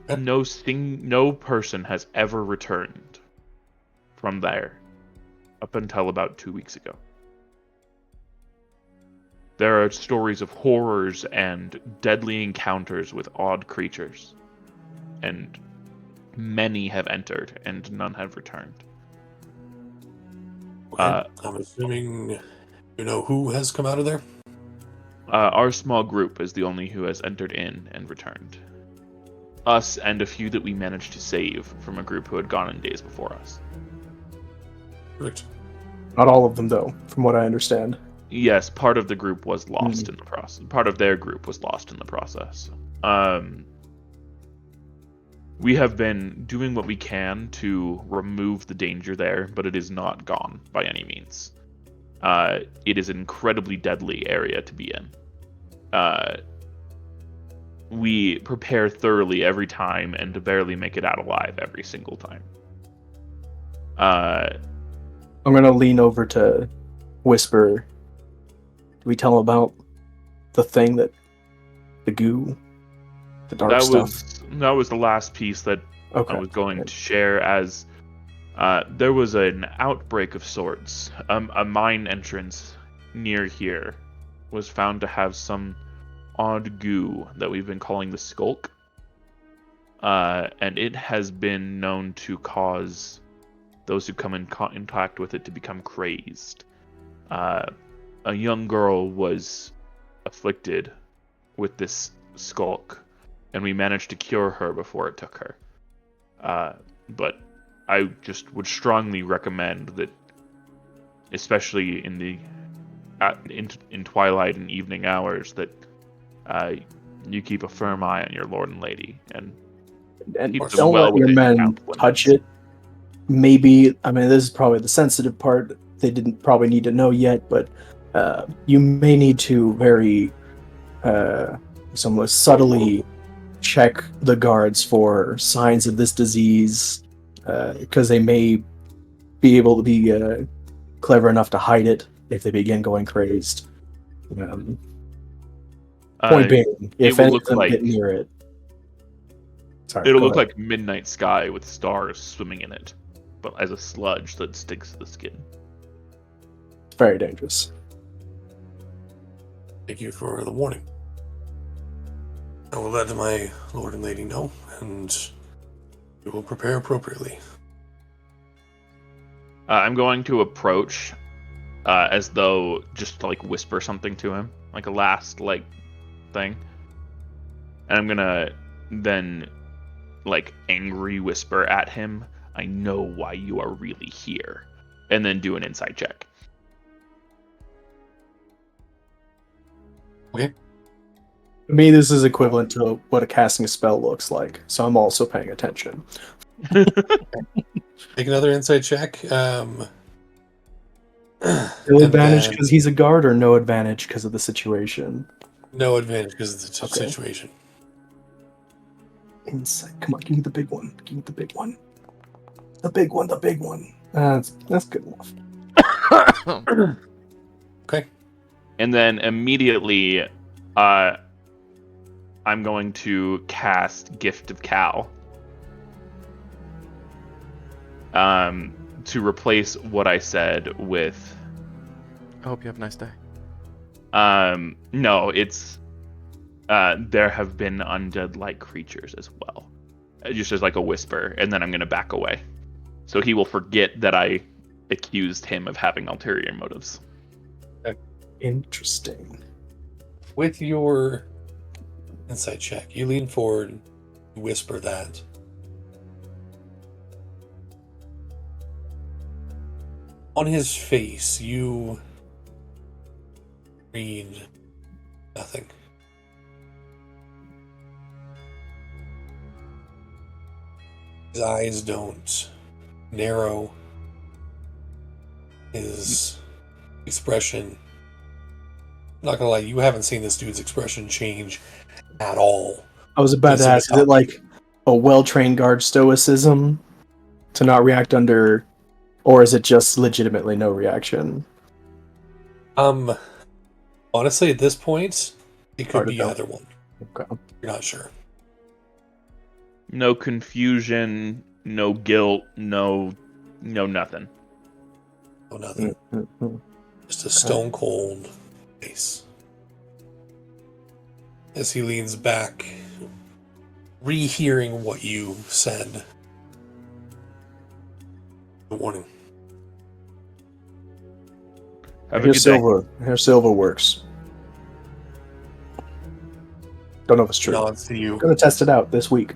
Speaker 4: No person has ever returned from there up until about 2 weeks ago. There are stories of horrors and deadly encounters with odd creatures. And many have entered, and none have returned.
Speaker 2: Okay. I'm assuming you know who has come out of there?
Speaker 4: Our small group is the only who has entered in and returned. Us and a few that we managed to save from a group who had gone in days before us.
Speaker 2: Correct.
Speaker 3: Not all of them, though, from what I understand.
Speaker 4: Yes, part of the group was lost in the process. Part of their group was lost in the process. We have been doing what we can to remove the danger there, but it is not gone by any means. It is an incredibly deadly area to be in. We prepare thoroughly every time and barely make it out alive every single time.
Speaker 3: I'm gonna lean over to whisper. Do we tell him about the thing the goo, the dark stuff?
Speaker 4: That was the last piece that
Speaker 3: Okay.
Speaker 4: I was going to share, as there was an outbreak of sorts. A mine entrance near here was found to have some odd goo that we've been calling the skulk. And it has been known to cause those who come in contact with it to become crazed. A young girl was afflicted with this skulk, and we managed to cure her before it took her. But I just would strongly recommend that, especially in the in twilight and evening hours, that you keep a firm eye on your lord and lady, and keep them
Speaker 3: don't
Speaker 4: well
Speaker 3: let your
Speaker 4: within
Speaker 3: men
Speaker 4: count limits.
Speaker 3: touch it. Maybe, I mean, this is probably the sensitive part they didn't probably need to know yet, but you may need to very somewhat subtly check the guards for signs of this disease, because they may be able to be clever enough to hide it if they begin going crazed. Point being, if any of them get near it,
Speaker 4: it'll look like midnight sky with stars swimming in it, but as a sludge that sticks to the skin.
Speaker 3: It's very dangerous.
Speaker 2: Thank you for the warning. I will let my lord and lady know, and we will prepare appropriately.
Speaker 4: I'm going to approach as though just to whisper something to him, like a last thing, and I'm gonna then angry whisper at him, "I know why you are really here," and then do an insight check.
Speaker 2: Okay.
Speaker 3: To me, this is equivalent to what a casting a spell looks like, so I'm also paying attention.
Speaker 2: Make another insight check.
Speaker 3: No advantage because he's a guard, or no advantage because of the situation?
Speaker 2: No advantage because of the
Speaker 3: Okay.
Speaker 2: situation.
Speaker 3: Insight. Come on, give me the big one. Give me the big one. The big one. The big one. That's good enough.
Speaker 2: Okay.
Speaker 4: And then immediately, I'm going to cast Gift of Cal. To replace what I said with...
Speaker 1: I hope you have a nice day.
Speaker 4: No, it's... there have been undead-like creatures as well. Just as a whisper, and then I'm going to back away. So he will forget that I accused him of having ulterior motives.
Speaker 3: Interesting.
Speaker 2: With your insight check, you lean forward, you whisper that. On his face, you read nothing. His eyes don't narrow. His expression, I'm not gonna lie, you haven't seen this dude's expression change at all.
Speaker 3: I was about to ask, is it like a well-trained guard stoicism to not react under, or is it just legitimately no reaction?
Speaker 2: Honestly, at this point, it could
Speaker 3: Hard to
Speaker 2: be
Speaker 3: tell.
Speaker 2: either one.
Speaker 3: Okay.
Speaker 2: You're not sure.
Speaker 4: No confusion, no guilt, no nothing.
Speaker 2: No, nothing.
Speaker 3: Mm-hmm.
Speaker 2: Just a stone cold face. as he leans back, rehearing what you said. Good morning.
Speaker 4: Have a good day.
Speaker 3: Here's Silver works. Don't know if it's true.
Speaker 2: Nods to you.
Speaker 3: I'm gonna test it out this week.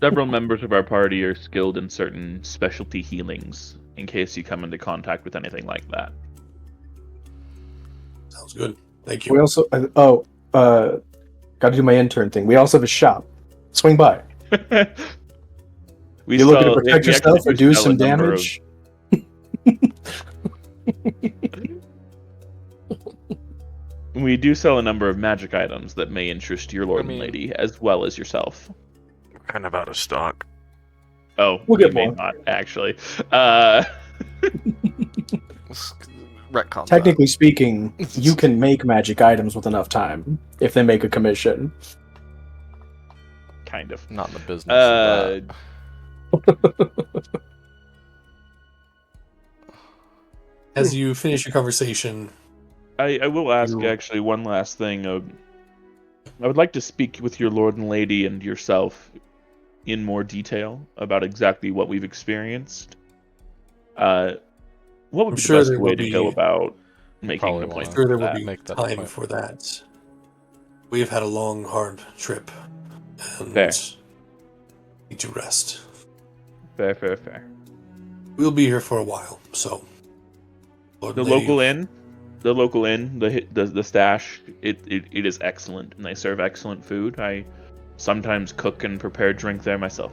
Speaker 4: Several members of our party are skilled in certain specialty healings, in case you come into contact with anything like that.
Speaker 2: Sounds good. Thank
Speaker 3: We
Speaker 2: you.
Speaker 3: also got to do my intern thing. We also have a shop. Swing by.
Speaker 4: You
Speaker 3: looking to protect yourself or do some damage?
Speaker 4: We do sell a number of magic items that may interest your lord and lady, as well as yourself.
Speaker 1: We're kind of out of stock.
Speaker 4: Oh,
Speaker 3: We'll get
Speaker 4: may
Speaker 3: more.
Speaker 4: not, actually.
Speaker 1: Retcon
Speaker 3: Technically speaking, you can make magic items with enough time if they make a commission.
Speaker 4: Kind of.
Speaker 1: Not in the business of that.
Speaker 2: As you finish your conversation,
Speaker 4: I will ask, actually, one last thing. I would like to speak with your lord and lady and yourself in more detail about exactly what we've experienced. What would
Speaker 2: I'm
Speaker 4: be
Speaker 2: sure
Speaker 4: the best
Speaker 2: there
Speaker 4: way
Speaker 2: will
Speaker 4: to
Speaker 2: be-
Speaker 4: go about making
Speaker 1: Probably
Speaker 4: an
Speaker 1: wanna-
Speaker 2: I'm
Speaker 4: appointment?
Speaker 2: sure there
Speaker 4: for
Speaker 2: will
Speaker 4: that?
Speaker 2: be
Speaker 1: Make that
Speaker 2: time
Speaker 1: point.
Speaker 2: for that. We have had a long, hard trip, and
Speaker 4: Fair.
Speaker 2: need to rest.
Speaker 4: Fair.
Speaker 2: We'll be here for a while, so. Lord
Speaker 4: The
Speaker 2: and lady,
Speaker 4: local inn, the stash, it is excellent, and they serve excellent food. I sometimes cook and prepare drink there myself.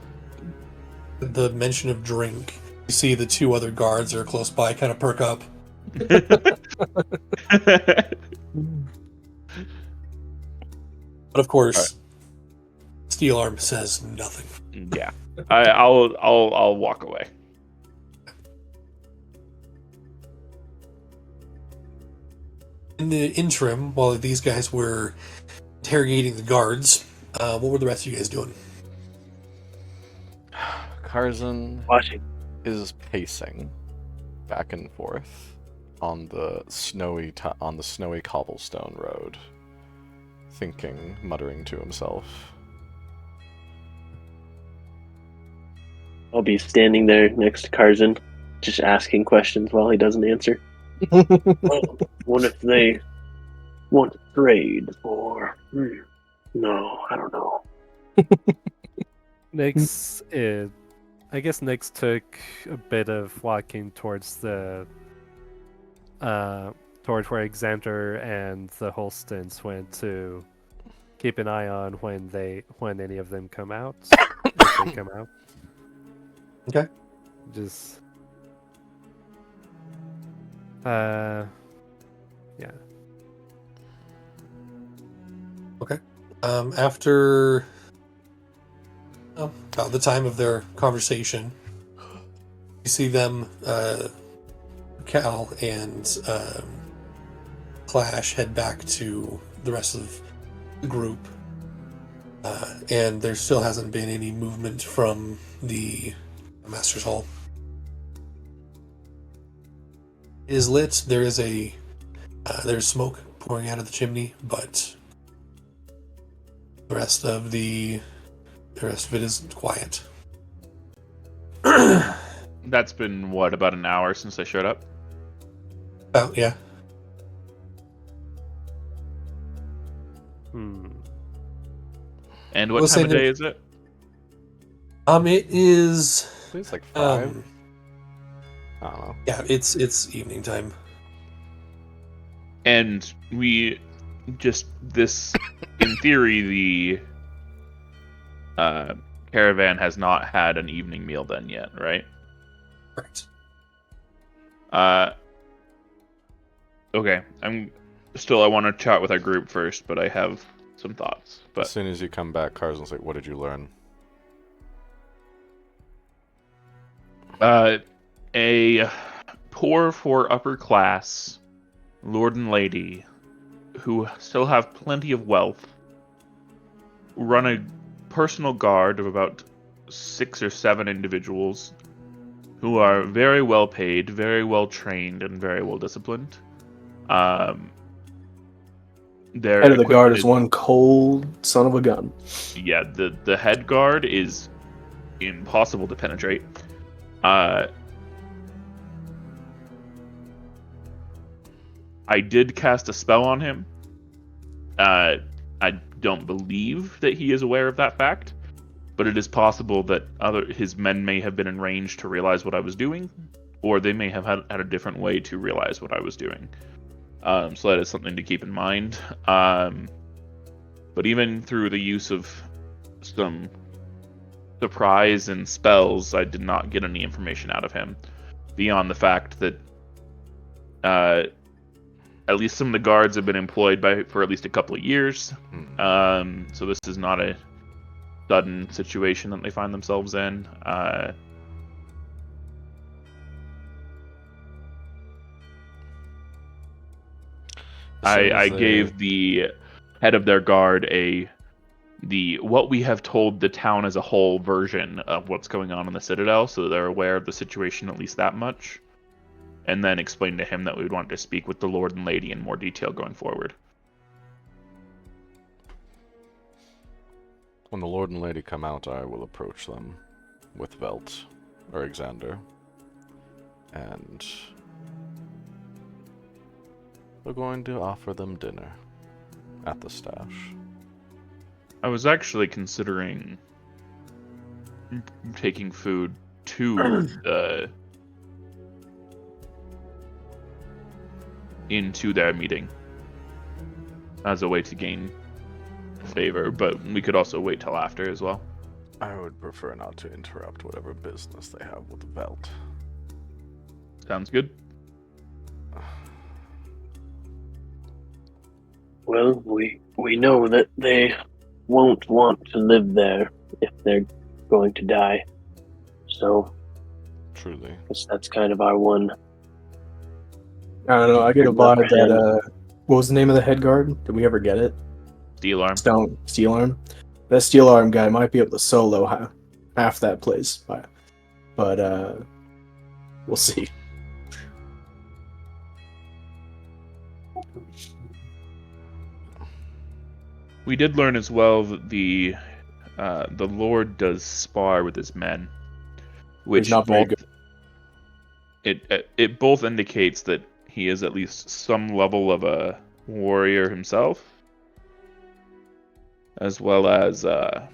Speaker 2: the mention of drink, you see the two other guards that are close by kind of perk up. But of course, Steel Arm says nothing.
Speaker 4: Yeah, I'll walk away.
Speaker 2: In the interim, while these guys were interrogating the guards, what were the rest of you guys doing?
Speaker 1: Karzan
Speaker 5: Watching.
Speaker 1: is pacing back and forth on the snowy cobblestone road, thinking, muttering to himself.
Speaker 5: I'll be standing there next to Karzan, just asking questions while he doesn't answer. Well, what if they want to trade or... No, I don't know.
Speaker 6: Nyx, I guess Nyx took a bit of walking towards the towards where Xander and the Holstens went to keep an eye on when any of them come out. If they come out.
Speaker 2: Okay.
Speaker 6: Just yeah.
Speaker 2: After about the time of their conversation, you see them, Cal and Clash head back to the rest of the group, and there still hasn't been any movement from the Master's Hall. It is lit. There is there's smoke pouring out of the chimney, but the rest of it is quiet.
Speaker 4: That's been what, about an hour since I showed up?
Speaker 2: Oh yeah.
Speaker 4: And what
Speaker 2: We'll
Speaker 4: time
Speaker 2: say
Speaker 4: of day
Speaker 2: that-
Speaker 4: is it?
Speaker 2: It is.
Speaker 1: I think it's like 5.
Speaker 2: Um,
Speaker 1: I don't know.
Speaker 2: yeah, it's evening time.
Speaker 4: And we just in theory, the caravan has not had an evening meal then yet, right?
Speaker 2: Correct.
Speaker 4: Okay. I want to chat with our group first, but I have some thoughts.
Speaker 1: As
Speaker 4: But
Speaker 1: soon as you come back, Karzan's like, "What did you learn?"
Speaker 4: a poor for upper class lord and lady who still have plenty of wealth run a personal guard of about 6 or 7 individuals who are very well paid, very well trained, and very well disciplined.
Speaker 3: Head of the guard is one cold son of a gun.
Speaker 4: Yeah, the head guard is impossible to penetrate. I did cast a spell on him. I don't believe that he is aware of that fact, but it is possible that his men may have been in range to realize what I was doing, or they may have had a different way to realize what I was doing. So that is something to keep in mind. But even through the use of some surprise and spells, I did not get any information out of him beyond the fact that at least some of the guards have been employed for at least a couple of years. So this is not a sudden situation that they find themselves in. I gave the head of their guard what we have told the town as a whole version of what's going on in the Citadel, so that they're aware of the situation at least that much, and then explained to him that we would want to speak with the Lord and Lady in more detail going forward.
Speaker 1: When the Lord and Lady come out, I will approach them with Velt or Xander, and we're going to offer them dinner at the stash.
Speaker 4: I was actually considering taking food to into their meeting as a way to gain favor, but we could also wait till after as well.
Speaker 1: I would prefer not to interrupt whatever business they have with the Velt.
Speaker 4: Sounds good.
Speaker 5: Well, we know that they won't want to live there if they're going to die. So,
Speaker 1: Truly.
Speaker 5: that's kind of our one.
Speaker 3: I don't know. I get a vibe that. What was the name of the head guard? Did we ever get it?
Speaker 4: Steel arm.
Speaker 3: Steel arm. That steel arm guy might be able to solo half that place, but we'll see.
Speaker 4: We did learn as well that the Lord does spar with his men, which
Speaker 3: not very good.
Speaker 4: It both indicates that he is at least some level of a warrior himself, as well as wow.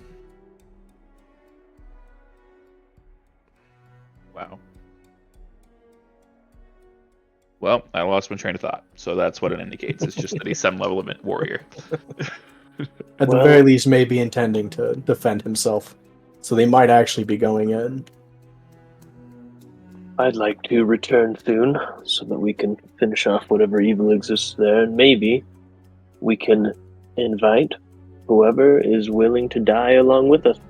Speaker 4: Well, I lost my train of thought, so that's what it indicates. It's just that he's some level of a warrior.
Speaker 3: At the very least, may be intending to defend himself, so they might actually be going in.
Speaker 5: I'd like to return soon, so that we can finish off whatever evil exists there, and maybe we can invite whoever is willing to die along with us.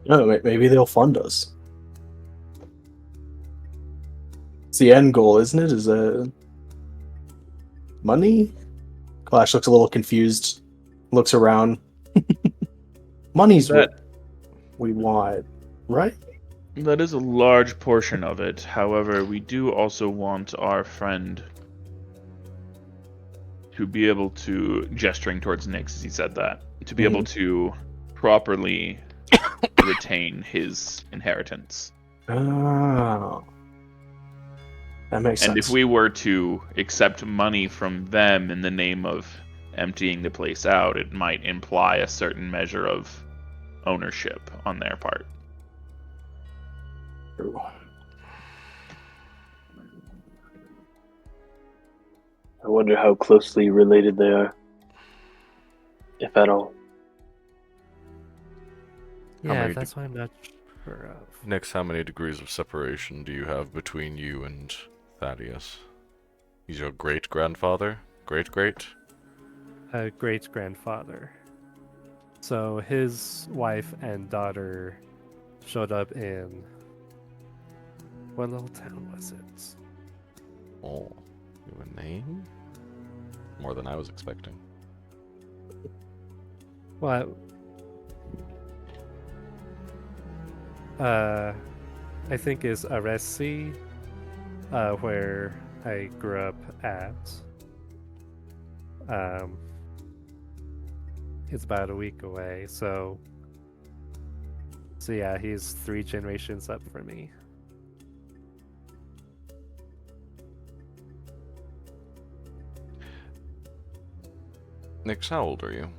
Speaker 3: No, maybe they'll fund us. It's the end goal, isn't it? Is money? Clash looks a little confused. Looks around. Money's what we want, right?
Speaker 4: That is a large portion of it. However, we do also want our friend to be able to, gesturing towards Nyx as he said that, to be able to properly retain his inheritance.
Speaker 3: Oh. That makes sense.
Speaker 4: And if we were to accept money from them in the name of emptying the place out, it might imply a certain measure of ownership on their part.
Speaker 5: I wonder how closely related they are, if at all.
Speaker 6: Yeah, that's why I'm not sure of.
Speaker 1: Nyx, how many degrees of separation do you have between you and Thaddeus? He's your great-grandfather? Great-great?
Speaker 6: Great-grandfather. So his wife and daughter showed up in... What little town was it?
Speaker 1: Oh, you have a name? More than I was expecting.
Speaker 6: What? I think is Aresi, where I grew up at. It's about a week away, so yeah, he's 3 generations up for me.
Speaker 1: Nix, how old are you?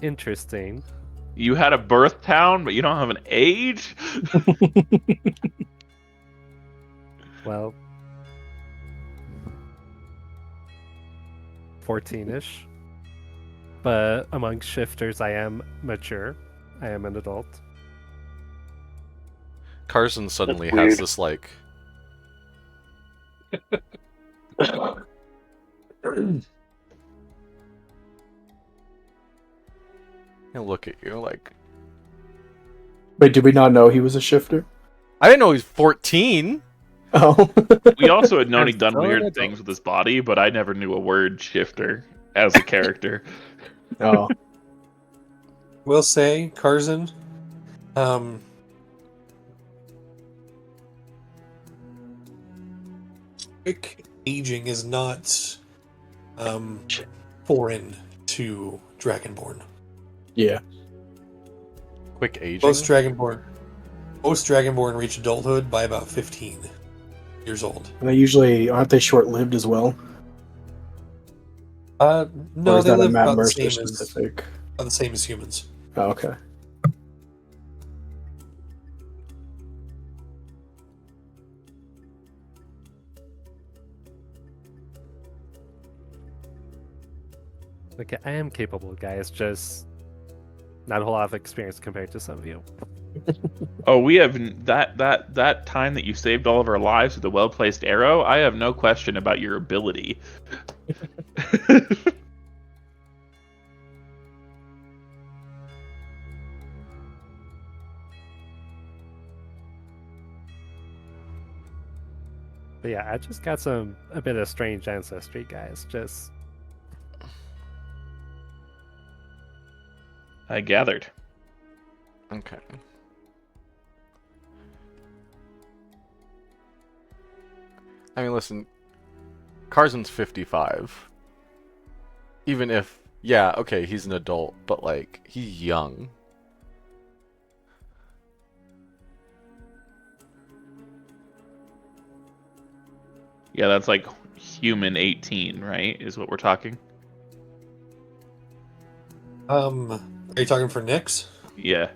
Speaker 6: Interesting.
Speaker 4: You had a birth town, but you don't have an age?
Speaker 6: Well, 14-ish. But among shifters, I am mature. I am an adult.
Speaker 1: Carson suddenly
Speaker 5: That's
Speaker 1: has
Speaker 5: weird.
Speaker 1: this, like... He'll look at you like...
Speaker 3: Wait, did we not know he was a shifter?
Speaker 1: I didn't know he was 14!
Speaker 3: Oh.
Speaker 4: We also had known
Speaker 6: I'm
Speaker 4: he'd done
Speaker 6: still an
Speaker 4: weird
Speaker 6: adult.
Speaker 4: things with his body, but I never knew a word shifter as a character.
Speaker 3: Oh.
Speaker 2: Will say, Carson, quick aging is not foreign to Dragonborn.
Speaker 3: Yeah.
Speaker 1: Quick aging?
Speaker 2: Most Dragonborn reach adulthood by about 15 years old.
Speaker 3: And aren't they short-lived as well? Or
Speaker 2: No,
Speaker 3: is
Speaker 2: they
Speaker 3: that a
Speaker 2: live
Speaker 3: Matt
Speaker 2: about the
Speaker 3: Mercer
Speaker 2: same
Speaker 3: specific?
Speaker 2: as humans.
Speaker 3: Oh, okay.
Speaker 6: Okay, I am capable, guys. Just not a whole lot of experience compared to some of you.
Speaker 4: Oh, we have that time that you saved all of our lives with a well-placed arrow. I have no question about your ability.
Speaker 6: But yeah, I just got a bit of strange ancestry, guys. Just
Speaker 4: I gathered.
Speaker 1: Okay. I mean, listen, Carson's 55. Even if, yeah, okay, he's an adult, but, like, he's young.
Speaker 4: Yeah, that's like human 18, right? Is what we're talking.
Speaker 2: Are you talking for Nyx?
Speaker 4: Yeah.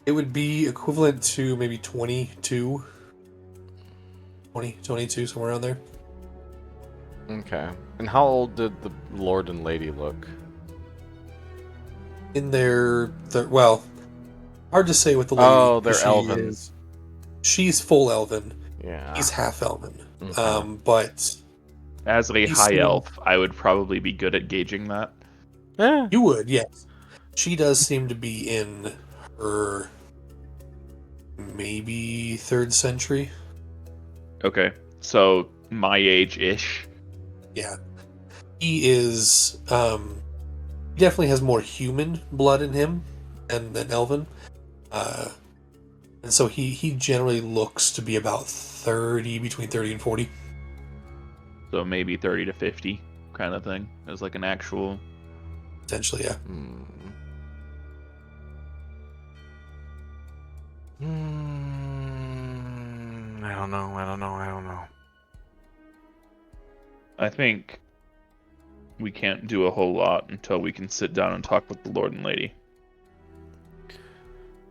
Speaker 2: It would be equivalent to maybe 22, somewhere around there.
Speaker 1: Okay. And how old did the Lord and Lady look?
Speaker 2: In their well, hard to say with the lady.
Speaker 1: Oh, they're
Speaker 2: she
Speaker 1: elven.
Speaker 2: She's full elven.
Speaker 1: Yeah.
Speaker 2: He's half elven.
Speaker 1: Okay.
Speaker 2: But
Speaker 4: As a
Speaker 2: He's
Speaker 4: high
Speaker 2: seen-
Speaker 4: elf, I would probably be good at gauging that.
Speaker 1: Yeah.
Speaker 2: you would, yes. She does seem to be in her maybe 3rd century.
Speaker 4: Okay. So my age-ish.
Speaker 2: Yeah. He is he definitely has more human blood in him than elven. And so he generally looks to be about 30, between 30 and 40.
Speaker 4: So maybe 30 to 50 kind of thing. As like an actual...
Speaker 2: Potentially, yeah.
Speaker 1: I don't know.
Speaker 4: I think we can't do a whole lot until we can sit down and talk with the Lord and Lady.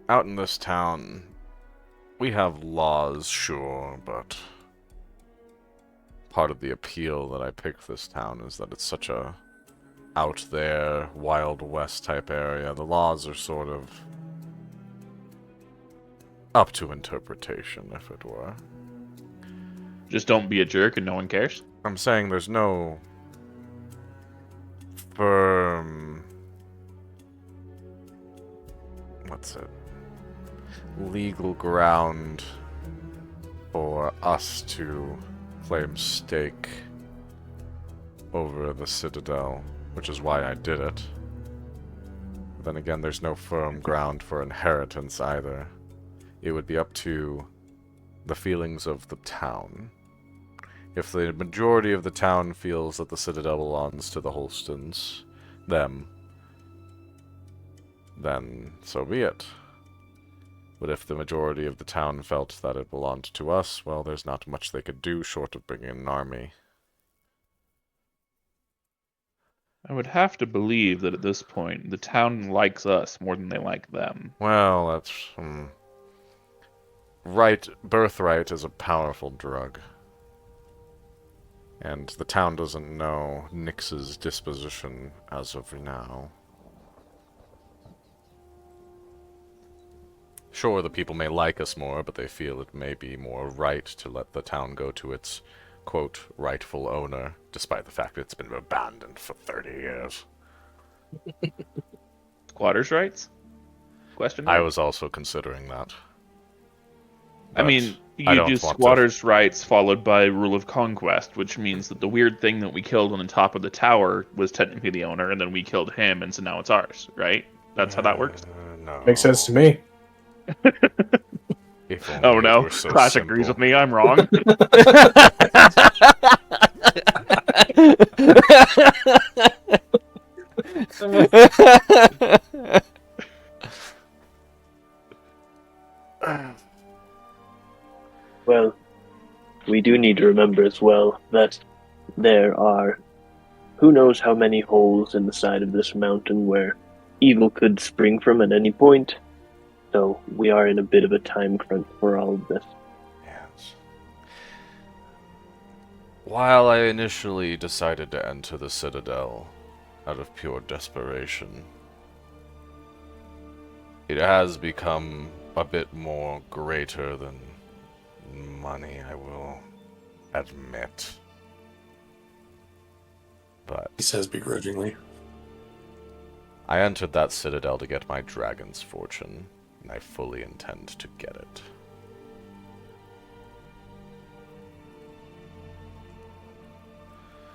Speaker 1: Out in this town, we have laws, sure, but part of the appeal that I picked this town is that it's such a out there, Wild West type area. The laws are sort of up to interpretation, if it were.
Speaker 4: Just don't be a jerk and no one cares.
Speaker 1: I'm saying there's no firm... what's it? Legal ground for us to claim stake over the Citadel which is why I did it. But then again, there's no firm ground for inheritance either. It would be up to the feelings of the town. If the majority of the town feels that the Citadel belongs to the Holstens, then so be it. But if the majority of the town felt that it belonged to us, well, there's not much they could do short of bringing an army.
Speaker 4: I would have to believe that at this point, the town likes us more than they like them.
Speaker 1: Well, that's... Birthright is a powerful drug. And the town doesn't know Nyx's disposition as of now. Sure, the people may like us more, but they feel it may be more right to let the town go to its, quote, rightful owner, despite the fact that it's been abandoned for 30 years.
Speaker 4: Squatters' rights? Question mark?
Speaker 1: I was also considering that.
Speaker 4: I mean, you do squatters' rights followed by rule of conquest, which means that the weird thing that we killed on the top of the tower was technically the owner, and then we killed him, and so now it's ours, right? That's how that works?
Speaker 1: No.
Speaker 3: Makes sense to me.
Speaker 1: If only
Speaker 4: Oh
Speaker 1: it
Speaker 4: no,
Speaker 1: were so
Speaker 4: Clash
Speaker 1: simple.
Speaker 4: agrees with me, I'm wrong.
Speaker 5: Well, we do need to remember as well that there are who knows how many holes in the side of this mountain where evil could spring from at any point. So we are in a bit of a time crunch for all of this.
Speaker 1: Yes. While I initially decided to enter the Citadel out of pure desperation, it has become a bit more greater than money, I will admit. But
Speaker 2: He says begrudgingly.
Speaker 1: I entered that Citadel to get my dragon's fortune, and I fully intend to get it.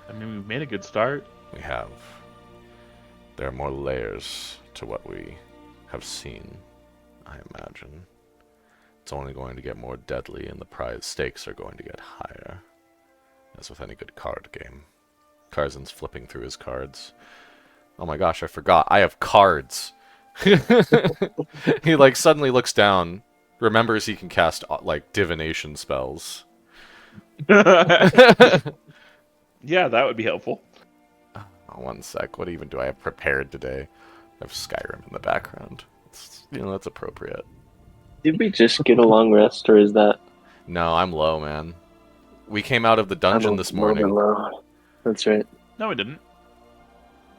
Speaker 4: I mean, we've made a good start.
Speaker 1: We have. There are more layers to what we have seen, I imagine. It's only going to get more deadly, and the prize stakes are going to get higher. As with any good card game. Carson's flipping through his cards. Oh my gosh, I forgot. I have cards! He, like, suddenly looks down, remembers he can cast, like, divination spells.
Speaker 4: Yeah, that would be helpful.
Speaker 1: Oh, one sec. What even do I have prepared today? I have Skyrim in the background. That's appropriate.
Speaker 5: Did we just get a long rest, or is that...
Speaker 1: No, I'm low, man. We came out of the dungeon this morning.
Speaker 5: Low. That's right.
Speaker 4: No, we didn't.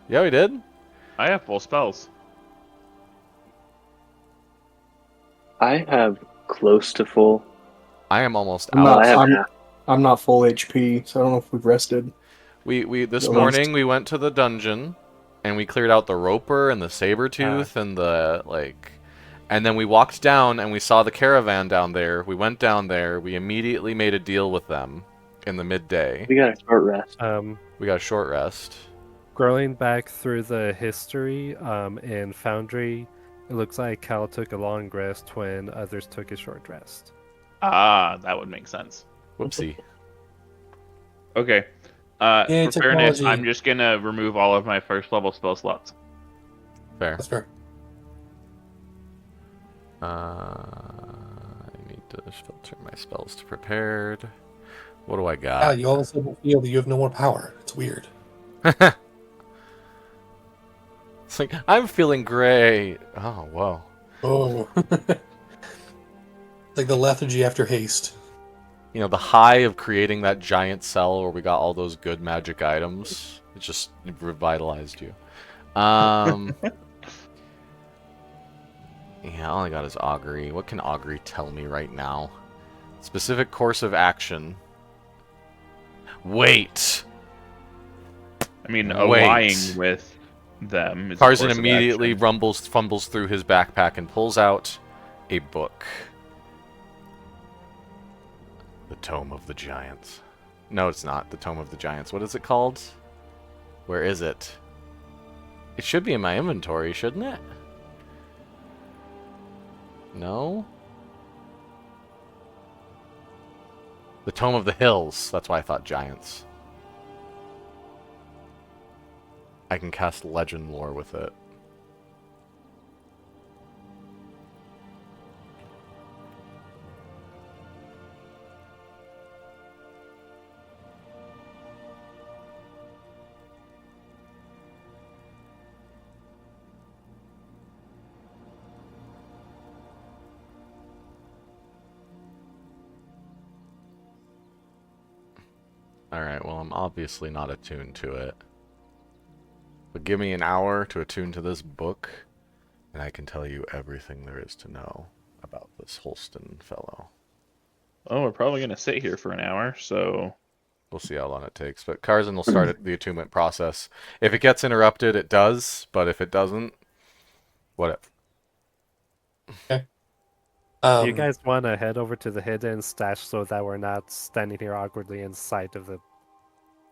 Speaker 1: Yeah, we did.
Speaker 4: I have full spells.
Speaker 5: I have close to full.
Speaker 1: I am almost
Speaker 3: I'm
Speaker 1: out.
Speaker 3: not, I'm not full HP, so I don't know if we've rested.
Speaker 1: We this
Speaker 3: At
Speaker 1: morning
Speaker 3: least.
Speaker 1: we went to the dungeon and we cleared out the roper and the saber-tooth and the and then we walked down and we saw the caravan down there. We went down there. We immediately made a deal with them in the midday.
Speaker 5: We got a short rest.
Speaker 1: We got a short rest.
Speaker 6: Scrolling back through the history in Foundry, it looks like Cal took a long rest when others took a short rest.
Speaker 4: Ah, that would make sense.
Speaker 1: Whoopsie.
Speaker 4: Okay.
Speaker 2: Yeah,
Speaker 4: For fairness,
Speaker 2: technology.
Speaker 4: I'm just gonna remove all of my first level spell slots.
Speaker 1: Fair.
Speaker 2: That's fair.
Speaker 1: I need to filter my spells to prepared. What do I got?
Speaker 2: Yeah, you all of a sudden feel that you have no more power. It's weird.
Speaker 1: It's like, I'm feeling great. Oh, whoa.
Speaker 2: Oh. Like the lethargy after haste.
Speaker 1: You know, the high of creating that giant cell where we got all those good magic items. It just revitalized you. Yeah, all I got is augury. What can augury tell me right now? Specific course of action. Wait!
Speaker 4: I mean,
Speaker 1: Wait.
Speaker 4: allying with them. Is a
Speaker 1: Tarzan
Speaker 4: course of
Speaker 1: immediately
Speaker 4: action.
Speaker 1: fumbles through his backpack and pulls out a book. The Tome of the Giants. No, it's not the Tome of the Giants. What is it called? Where is it? It should be in my inventory, shouldn't it? No? The Tome of the Hills. That's why I thought giants. I can cast legend lore with it. Alright, well, I'm obviously not attuned to it. But give me an hour to attune to this book, and I can tell you everything there is to know about this Holsten fellow.
Speaker 4: Oh, we're probably going to sit here for an hour, so...
Speaker 1: We'll see how long it takes. But Karzan will start the attunement process. If it gets interrupted, it does. But if it doesn't, whatever.
Speaker 2: Okay.
Speaker 6: Do you guys want to head over to the hidden stash so that we're not standing here awkwardly in sight of the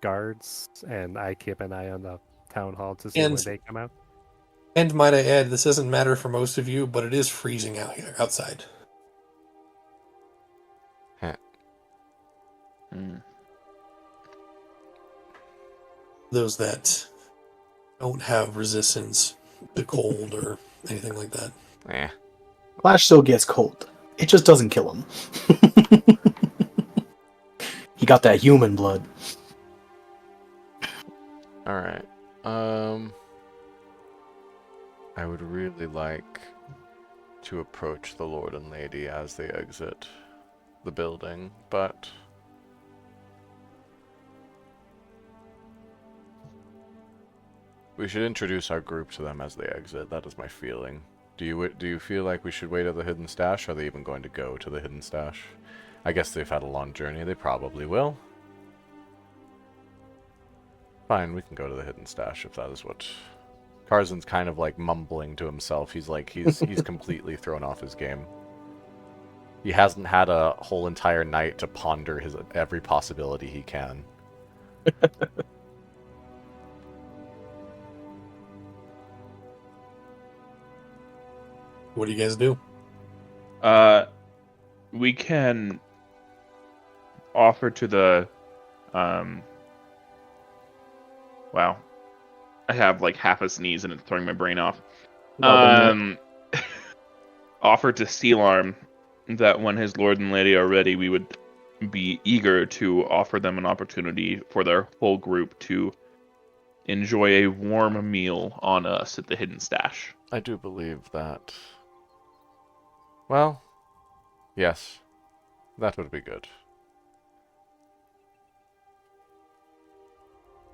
Speaker 6: guards, and I keep an eye on the town hall to see when they come out?
Speaker 2: And might I add, this doesn't matter for most of you, but it is freezing out here outside. Those that don't have resistance to cold or anything like that.
Speaker 3: Flash still gets cold. It just doesn't kill him. He got that human blood.
Speaker 1: Alright. I would really like to approach the Lord and Lady as they exit the building, but... we should introduce our group to them as they exit. That is my feeling. Do you feel like we should wait at the hidden stash? Are they even going to go to the hidden stash? I guess they've had a long journey. They probably will. Fine, we can go to the hidden stash if that is what... Karzan's kind of like mumbling to himself. He's like, he's completely thrown off his game. He hasn't had a whole entire night to ponder his every possibility he can.
Speaker 2: What do you guys do?
Speaker 4: We can offer to the, wow. I have like half a sneeze and it's throwing my brain off. Offer to Steel Arm that when his lord and lady are ready, we would be eager to offer them an opportunity for their whole group to enjoy a warm meal on us at the hidden stash.
Speaker 1: I do believe that. Well, yes, that would be good.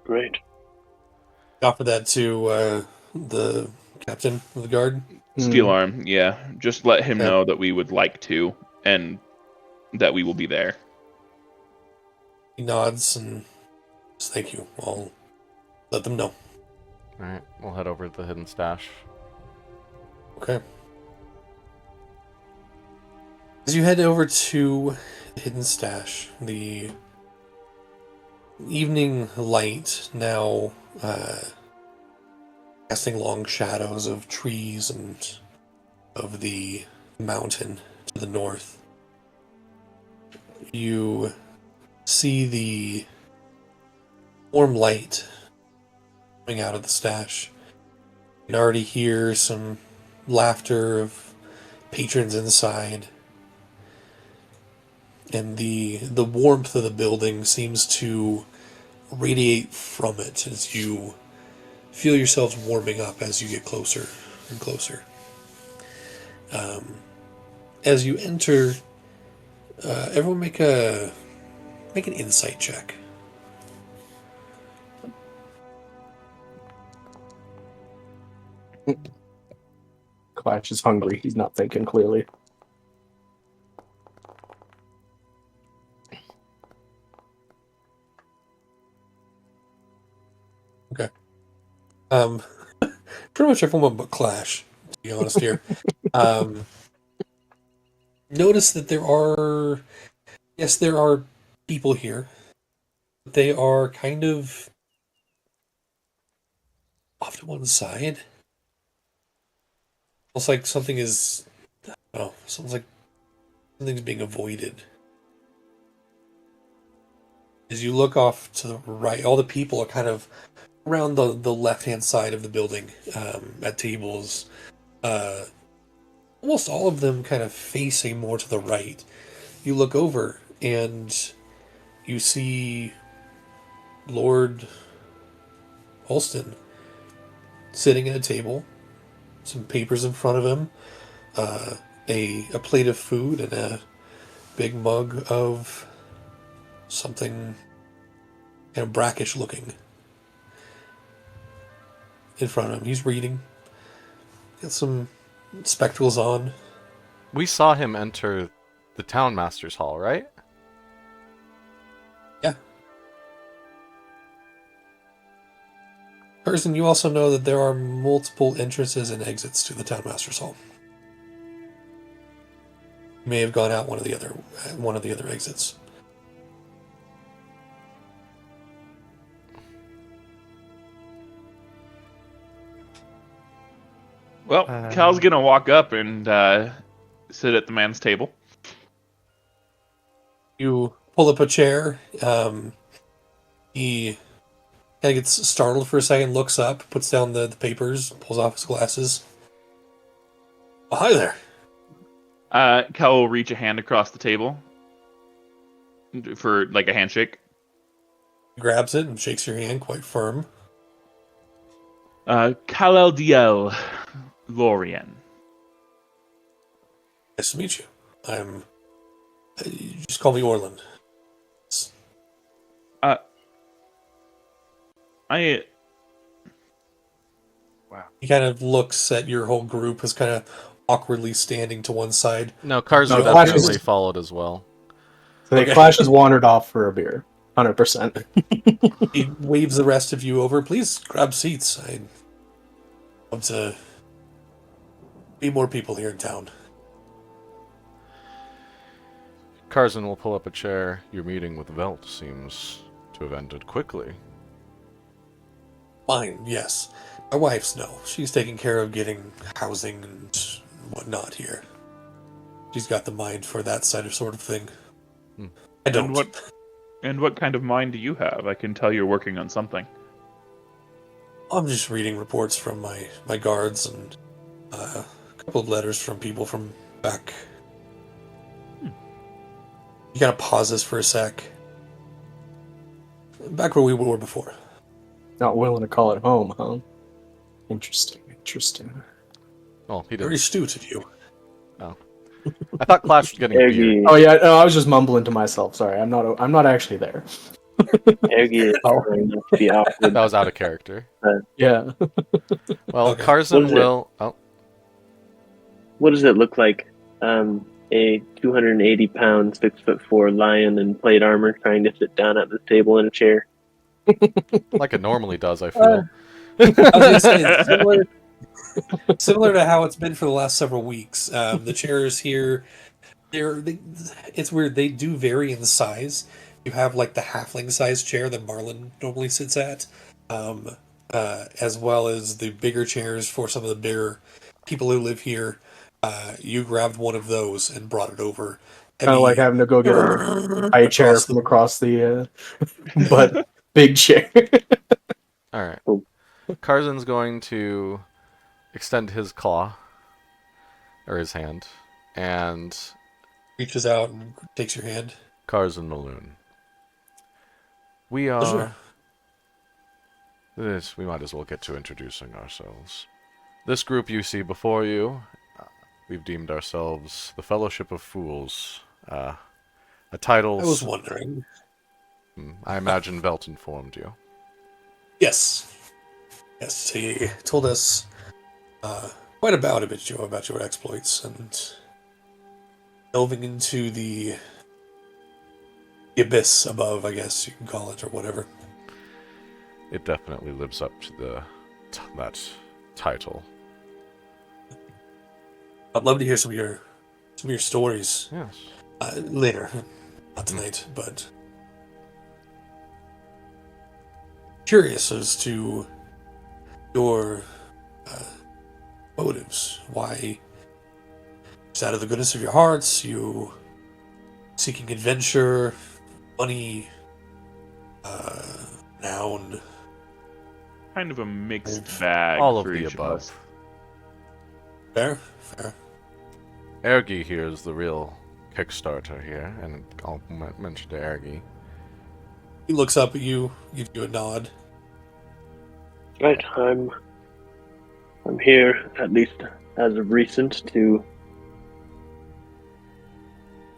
Speaker 5: Great.
Speaker 2: Offer that to the captain of the guard?
Speaker 4: Steel Arm, yeah. Just let him know that we would like to, and that we will be there.
Speaker 2: He nods and says, thank you. I'll let them know.
Speaker 1: Alright, we'll head over to the hidden stash.
Speaker 2: Okay. As you head over to the hidden stash, the evening light now casting long shadows of trees and of the mountain to the north. You see the warm light coming out of the stash. You can already hear some laughter of patrons inside. And the warmth of the building seems to radiate from it as you feel yourselves warming up as you get closer and closer. As you enter, everyone make an insight check.
Speaker 3: Clash is hungry. He's not thinking clearly.
Speaker 2: Okay. Pretty much everyone but Clash, to be honest here. Notice that there are people here. They are kind of off to one side. Almost like something is... Oh, sounds like something's being avoided. As you look off to the right, all the people are kind of around the left-hand side of the building, at tables. Almost all of them kind of facing more to the right. You look over and you see Lord Holsten sitting at a table, some papers in front of him, a plate of food and a big mug of something kind of brackish looking in front of him. He's reading. Got some spectacles on.
Speaker 1: We saw him enter the town master's hall, right?
Speaker 2: Yeah. Carson, you also know that there are multiple entrances and exits to the town master's hall. You may have gone out one of the other exits.
Speaker 4: Well, Cal's gonna walk up and sit at the man's table.
Speaker 2: You pull up a chair. He kind of gets startled for a second, looks up, puts down the papers, pulls off his glasses. Oh, hi there.
Speaker 4: Cal will reach a hand across the table for like a handshake.
Speaker 2: He grabs it and shakes your hand quite firm.
Speaker 4: Kal El Lorien.
Speaker 2: Nice to meet you. You just call me Orland.
Speaker 4: Wow.
Speaker 2: He kind of looks at your whole group as kind of awkwardly standing to one side.
Speaker 1: No, Carson
Speaker 3: No,
Speaker 1: definitely
Speaker 3: Clash is-
Speaker 1: followed as well.
Speaker 3: So the Clash has wandered off for a beer. 100%.
Speaker 2: He waves the rest of you over. Please grab seats. I'd love to be more people here in town.
Speaker 1: Carson will pull up a chair. Your meeting with Velt seems to have ended quickly.
Speaker 2: Mine, yes. My wife's no. She's taking care of getting housing and whatnot here. She's got the mind for that sort of thing. I don't.
Speaker 4: And what kind of mind do you have? I can tell you're working on something.
Speaker 2: I'm just reading reports from my guards and a couple of letters from people from back. He kind of pauses for a sec. Back where we were before.
Speaker 3: Not willing to call it home, huh? Interesting.
Speaker 1: Oh, he
Speaker 2: Very
Speaker 1: did.
Speaker 2: astute of you.
Speaker 1: Oh, I thought Clash was getting a beer.
Speaker 5: Ergi,
Speaker 3: Oh yeah, no, I was just mumbling to myself. Sorry, I'm not actually there.
Speaker 5: Ergi is
Speaker 3: Oh.
Speaker 5: trying not to be awkward.
Speaker 1: That was out of character.
Speaker 3: Yeah.
Speaker 1: Well,
Speaker 2: Okay.
Speaker 1: Carson
Speaker 5: What is it?
Speaker 1: will. Oh,
Speaker 5: What does it look like? A 280-pound, 6'4" lion in plate armor trying to sit down at the table in a chair.
Speaker 1: like it normally does, I feel.
Speaker 2: I was gonna say, it's similar to how it's been for the last several weeks. The chairs here, it's weird. They do vary in size. You have like the halfling size chair that Marlin normally sits at, as well as the bigger chairs for some of the bigger people who live here. You grabbed one of those and brought it over.
Speaker 3: Kind of like having to go get a high chair
Speaker 2: across
Speaker 3: from across the but big chair.
Speaker 1: All right.
Speaker 5: Cool.
Speaker 1: Carson's going to extend his claw or his hand, and
Speaker 2: reaches out and takes your hand.
Speaker 1: Carson Maloon. We are.
Speaker 2: Pleasure.
Speaker 1: This. We might as well get to introducing ourselves. This group you see before you, we've deemed ourselves the Fellowship of Fools. A title.
Speaker 2: I was wondering.
Speaker 1: I imagine Velt informed you.
Speaker 2: Yes. Yes, he told us quite about your exploits and delving into the abyss above, I guess you can call it, or whatever.
Speaker 1: It definitely lives up to that title.
Speaker 2: I'd love to hear some of your stories
Speaker 1: Yes.
Speaker 2: later, not tonight, but curious as to your motives. Why, just out of the goodness of your hearts, you seeking adventure, money, renown.
Speaker 4: Kind of a mixed bag
Speaker 1: All of
Speaker 4: for
Speaker 1: the
Speaker 4: each of
Speaker 1: above.
Speaker 4: us.
Speaker 2: Fair, fair.
Speaker 1: Ergi here is the real Kickstarter here, and I'll mention to Ergi.
Speaker 2: He looks up at you, gives you a nod.
Speaker 5: Right, I'm here, at least as of recent, to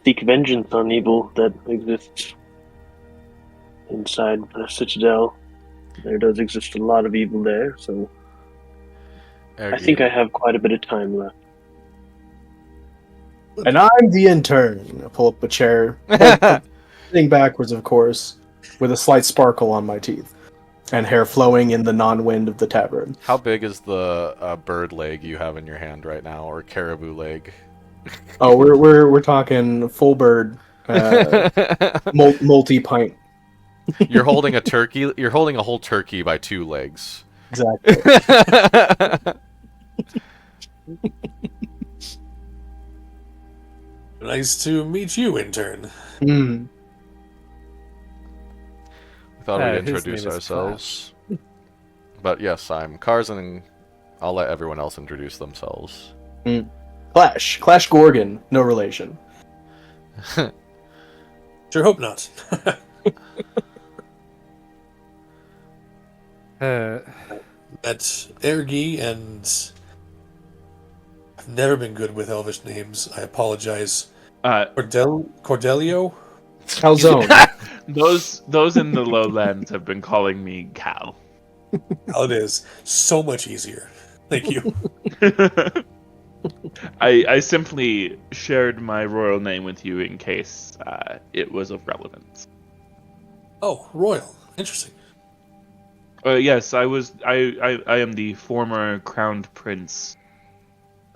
Speaker 5: seek vengeance on evil that exists inside the Citadel. There does exist a lot of evil there, so I think I have quite a bit of time left.
Speaker 3: And I'm the intern. I pull up a chair, sitting backwards, of course, with a slight sparkle on my teeth, and hair flowing in the non-wind of the tavern.
Speaker 1: How big is the bird leg you have in your hand right now, or caribou leg?
Speaker 3: Oh, we're talking full bird, multi-pint.
Speaker 1: You're holding a turkey. You're holding a whole turkey by two legs.
Speaker 3: Exactly.
Speaker 2: Nice to meet you, intern.
Speaker 3: Mm.
Speaker 1: We thought we'd
Speaker 6: His name
Speaker 1: introduce
Speaker 6: is
Speaker 1: ourselves. But yes, I'm Karzan, and I'll let everyone else introduce themselves.
Speaker 3: Clash Gorgon, no relation.
Speaker 2: Sure hope not. Met Ergi, and I've never been good with Elvish names. I apologize. Cordelio?
Speaker 3: Calzone.
Speaker 4: Those in the lowlands have been calling me Cal.
Speaker 2: How it is. So much easier. Thank you.
Speaker 4: I simply shared my royal name with you in case it was of relevance.
Speaker 2: Oh, royal. Interesting.
Speaker 4: Yes, I am the former crowned prince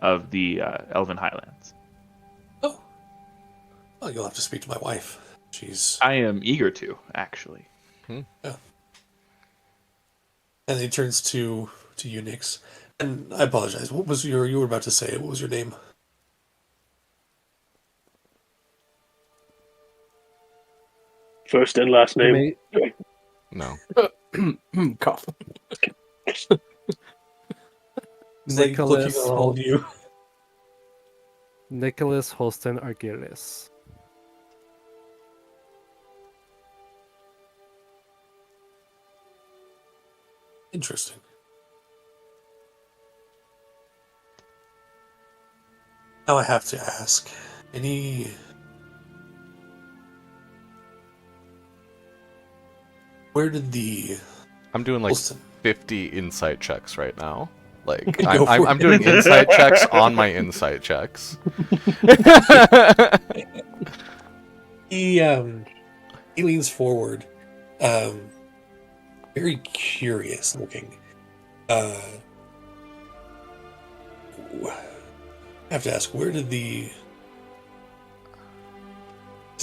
Speaker 4: of the Elven Highlands.
Speaker 2: Oh. Well, you'll have to speak to my wife. She's...
Speaker 4: I am eager to, actually.
Speaker 2: Yeah. And he turns to you, Nix. And I apologize. What was you were about to say? What was your name?
Speaker 5: First and last name.
Speaker 1: No.
Speaker 3: Cough.
Speaker 2: It's like looking
Speaker 6: Nicholas
Speaker 2: at all of you.
Speaker 6: Nicholas Holsten Argyris.
Speaker 2: Interesting. Now I have to ask, where did the
Speaker 1: I'm doing like
Speaker 2: Holsten
Speaker 1: 50 insight checks right now. Like
Speaker 2: Go for
Speaker 1: I'm
Speaker 2: it.
Speaker 1: doing insight checks on my insight checks.
Speaker 2: he leans forward, very curious looking. I have to ask, where did is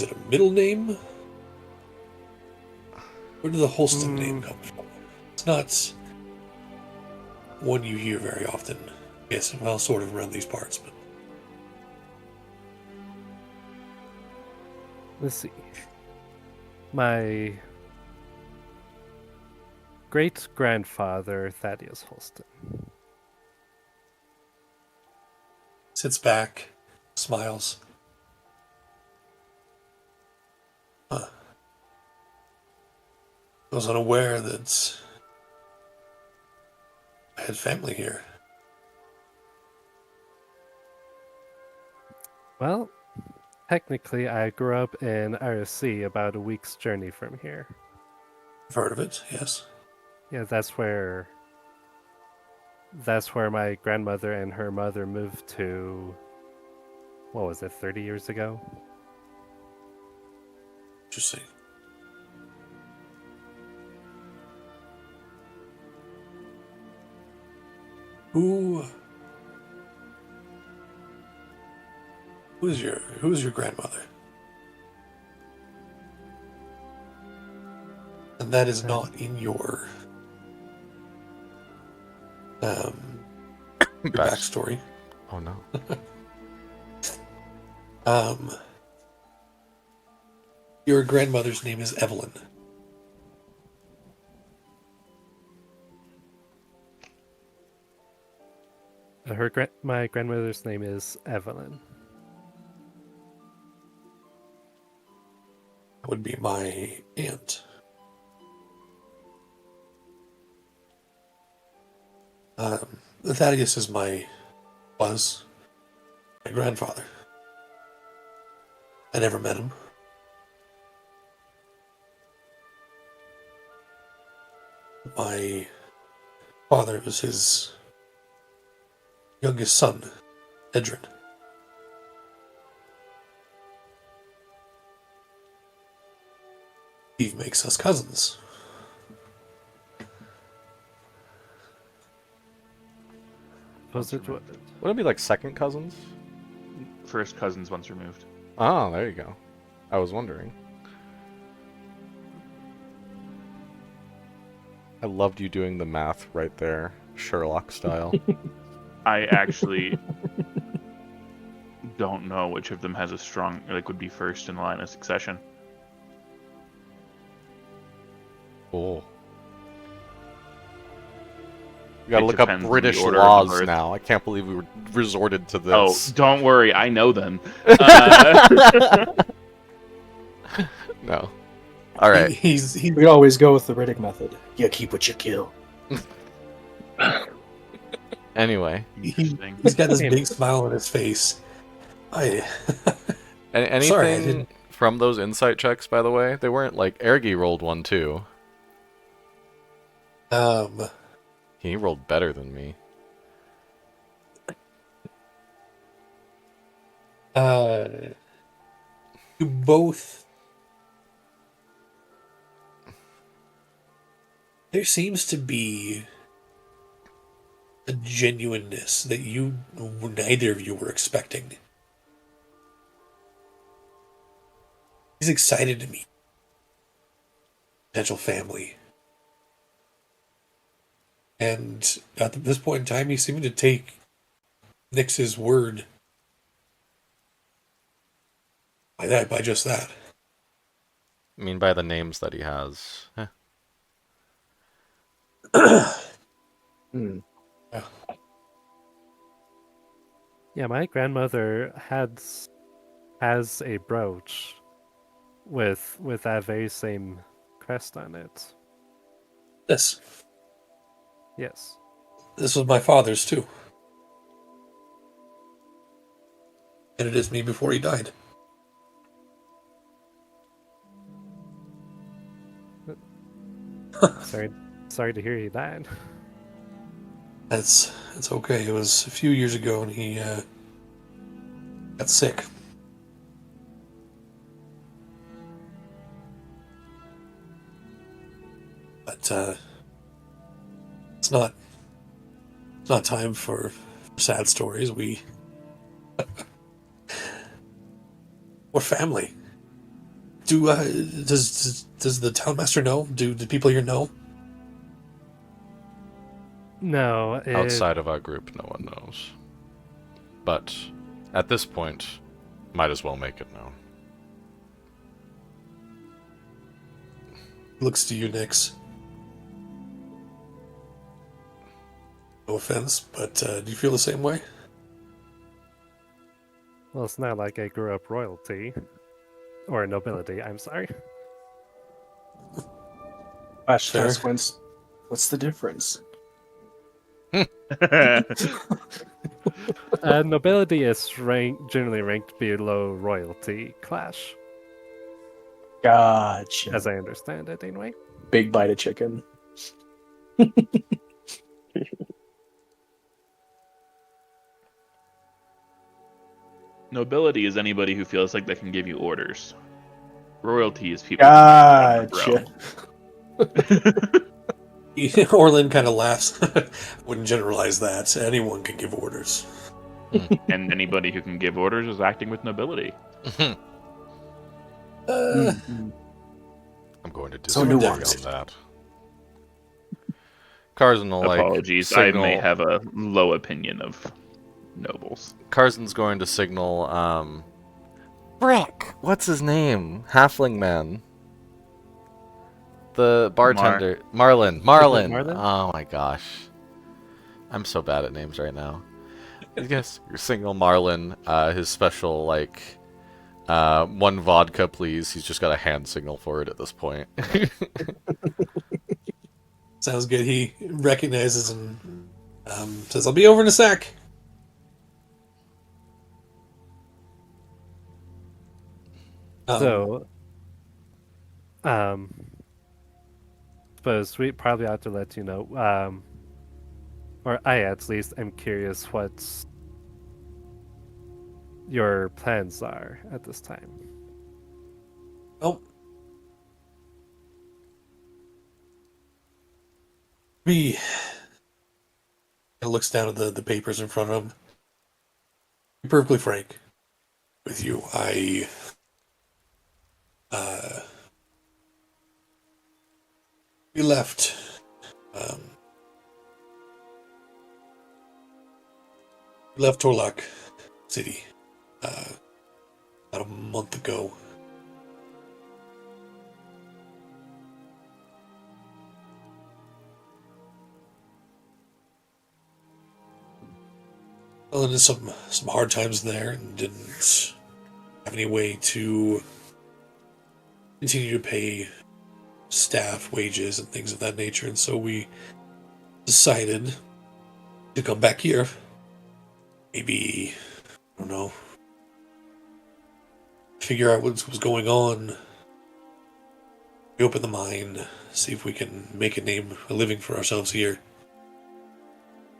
Speaker 2: it a middle name? Where did the Holsten name come from? It's not one you hear very often. Yes, well, sort of around these parts, but
Speaker 6: Let's see. My great-grandfather, Thaddeus Holsten.
Speaker 2: sits back, smiles. Huh. I was unaware that I had family here.
Speaker 6: Well, technically, I grew up in RSC, about a week's journey from here.
Speaker 2: I've heard of it, yes.
Speaker 6: Yeah, that's where my grandmother and her mother moved to. What was it, 30 years ago?
Speaker 2: Interesting. Who is your grandmother? And that is not in your your backstory.
Speaker 1: Oh no.
Speaker 2: Your grandmother's name is Evelyn.
Speaker 6: My grandmother's name is Evelyn.
Speaker 2: That would be my aunt. Thaddeus was my grandfather. I never met him. My father was his youngest son, Edrin. Steve makes us cousins.
Speaker 1: Wouldn't it be like second cousins?
Speaker 4: First cousins once removed.
Speaker 1: Oh, there you go. I was wondering. I loved you doing the math right there, Sherlock style.
Speaker 4: I actually don't know which of them has a strong, would be first in the line of succession.
Speaker 1: Cool. We gotta
Speaker 4: It
Speaker 1: look up
Speaker 4: depends on the
Speaker 1: British
Speaker 4: order of
Speaker 1: laws
Speaker 4: birth.
Speaker 1: now. I can't believe we resorted to
Speaker 4: Oh,
Speaker 1: this.
Speaker 4: don't worry, I know them.
Speaker 1: No. All right.
Speaker 3: We always go with the Riddick method. You keep what you kill.
Speaker 1: Anyway.
Speaker 2: He's got this big smile on his face.
Speaker 1: Anything
Speaker 2: Sorry,
Speaker 1: from those insight checks, by the way? They weren't like Ergi rolled one too. He rolled better than me.
Speaker 2: You both. There seems to be a genuineness that neither of you were expecting. He's excited to meet potential family. And at this point in time, he seemed to take Nix's word by just that.
Speaker 1: I mean, by the names that he has.
Speaker 6: Yeah, my grandmother has a brooch with that very same crest on it.
Speaker 2: This
Speaker 6: Yes.
Speaker 2: was my father's too. And it is me before he died.
Speaker 6: Sorry to hear he died.
Speaker 2: It's okay. It was a few years ago, and he got sick. But it's not time for sad stories. We're family. Does the townmaster know? Do people here know?
Speaker 6: No.
Speaker 1: Outside of our group, no one knows. But at this point, might as well make it known.
Speaker 2: Looks to you, Nix. No offense, but do you feel the same way?
Speaker 6: Well, it's not like I grew up royalty. Or nobility, I'm sorry.
Speaker 3: Consequence. What's the difference?
Speaker 6: Nobility is generally ranked below royalty clash.
Speaker 3: Gotcha.
Speaker 6: As I understand it, anyway.
Speaker 3: Big bite of chicken.
Speaker 4: Nobility is anybody who feels like they can give you orders. Royalty is people
Speaker 3: Gotcha.
Speaker 2: Orlin kind of laughs. Wouldn't generalize that. Anyone can give orders.
Speaker 4: And anybody who can give orders is acting with nobility.
Speaker 1: I'm going to
Speaker 3: So
Speaker 1: disagree on
Speaker 3: nuanced.
Speaker 1: that. Carson will
Speaker 4: Apologies,
Speaker 1: like signal.
Speaker 4: I may have a low opinion of nobles.
Speaker 1: Carson's going to signal. Brick. What's his name? Halfling man. The bartender. Marlin. Marlin. Oh my gosh. I'm so bad at names right now. Yes, your signal Marlin. His special like. 1 vodka, please. He's just got a hand signal for it at this point.
Speaker 2: Sounds good. He recognizes and says, "I'll be over in a sec."
Speaker 6: So, suppose we probably ought to let you know, or I at least am curious what your plans are at this time.
Speaker 2: Well, he looks down at the papers in front of him. To be perfectly frank with you, we left Torlock City about a month ago. Fell into some hard times there and didn't have any way to continue to pay staff wages and things of that nature, and so we decided to come back here. Maybe, I don't know, figure out what was going on, reopen the mine, see if we can make a living for ourselves here.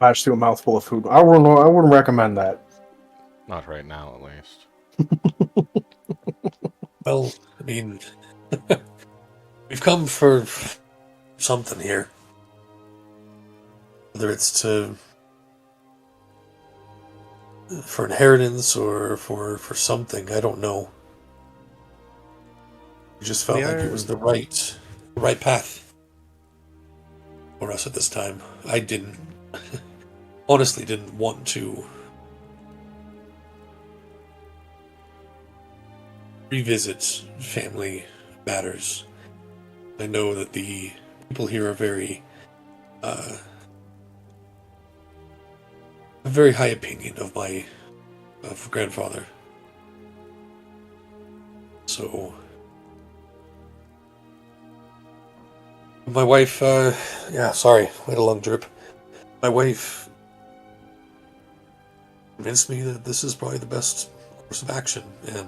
Speaker 3: Match to a mouthful of food. I wouldn't recommend that.
Speaker 1: Not right now, at least.
Speaker 2: Well, I mean, we've come for something here. Whether it's for inheritance or for something, I don't know. We just felt like it was the right path for us at this time. I honestly didn't want to revisit family matters. I know that the people here are very a very high opinion of my grandfather. So my wife, sorry, I had a long drip. My wife convinced me that this is probably the best course of action, and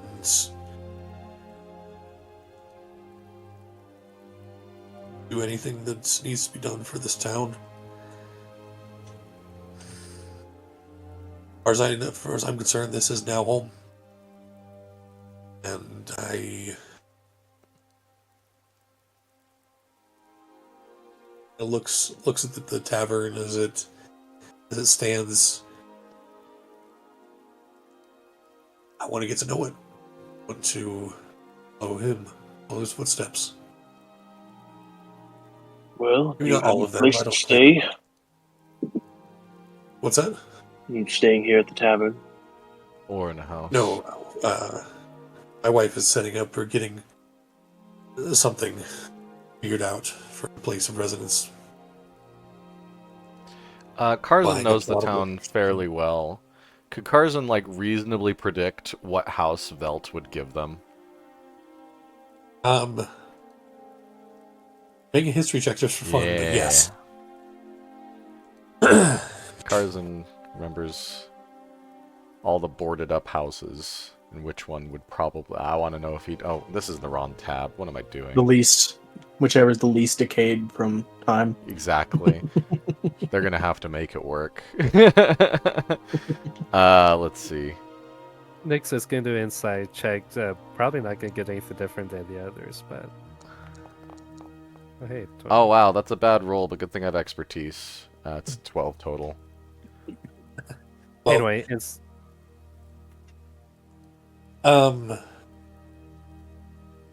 Speaker 2: do anything that needs to be done for this town. As far as I'm concerned, this is now home, and I looks at the tavern as it stands. I want to get to know it. I want to follow his footsteps.
Speaker 5: Well,
Speaker 2: Maybe
Speaker 5: you
Speaker 2: not
Speaker 5: have
Speaker 2: all
Speaker 5: a
Speaker 2: of them.
Speaker 5: place
Speaker 2: I
Speaker 5: to
Speaker 2: don't
Speaker 5: stay.
Speaker 2: What's that?
Speaker 5: You staying here at the tavern?
Speaker 1: Or in a house.
Speaker 2: No, my wife is setting up or getting something figured out for a place of residence.
Speaker 1: Karzan knows the town fairly well. Could Karzan reasonably predict what house Velt would give them?
Speaker 2: Make a history check just for fun, but yes.
Speaker 1: Karzan remembers all the boarded up houses, and which one would probably... I want to know if he'd... Oh, this is the wrong tab. What am I doing?
Speaker 3: The least... Whichever is the least decayed from time.
Speaker 1: Exactly. They're going to have to make it work. Let's see.
Speaker 6: Nyx is going to do insight check. Probably not going to get anything different than the others, but... Oh, hey, 20.
Speaker 1: Oh, wow, that's a bad roll, but good thing I have expertise. It's 12 total.
Speaker 2: Well,
Speaker 6: anyway, it's...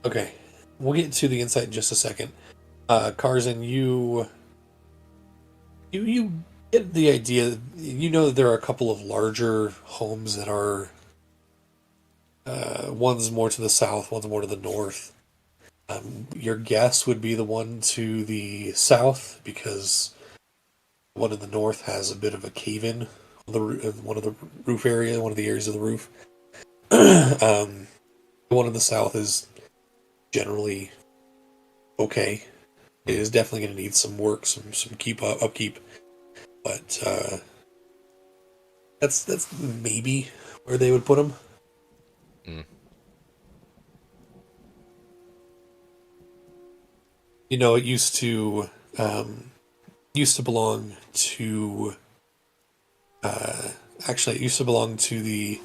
Speaker 2: Okay. We'll get to the insight in just a second. Karzan, you You get the idea. You know that there are a couple of larger homes that are one's more to the south, one's more to the north. Your guess would be the one to the south because one in the north has a bit of a cave-in on one of the roof area, one of the areas of the roof. The one in the south is generally okay. It is definitely going to need some work, some upkeep, but that's maybe where they would put them.
Speaker 1: Mm.
Speaker 2: You know, it used to belong to actually it used to belong to the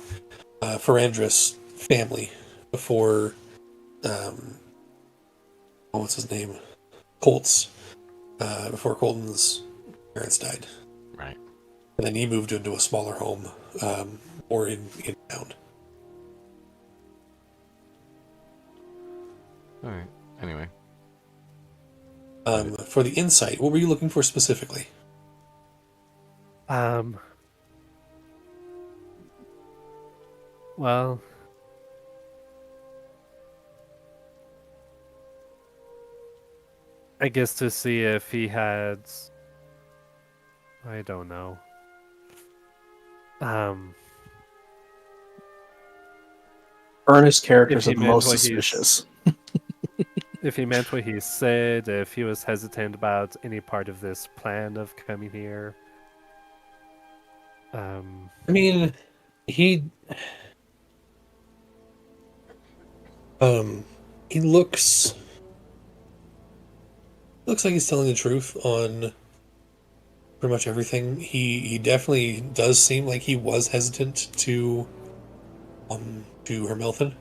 Speaker 2: Ferandris family before what's his name? Colt's before Colton's parents died.
Speaker 1: Right.
Speaker 2: And then he moved into a smaller home or in town.
Speaker 1: Alright. Anyway.
Speaker 2: For the insight, what were you looking for specifically?
Speaker 6: Well, I guess to see if he had, I don't know.
Speaker 3: Ernest characters
Speaker 6: If
Speaker 3: are
Speaker 6: he
Speaker 3: the
Speaker 6: meant
Speaker 3: most
Speaker 6: what
Speaker 3: suspicious.
Speaker 6: if he meant what he said, if he was hesitant about any part of this plan of coming here.
Speaker 2: I mean, he looks like he's telling the truth on pretty much everything. He definitely does seem like he was hesitant to Hermelthen.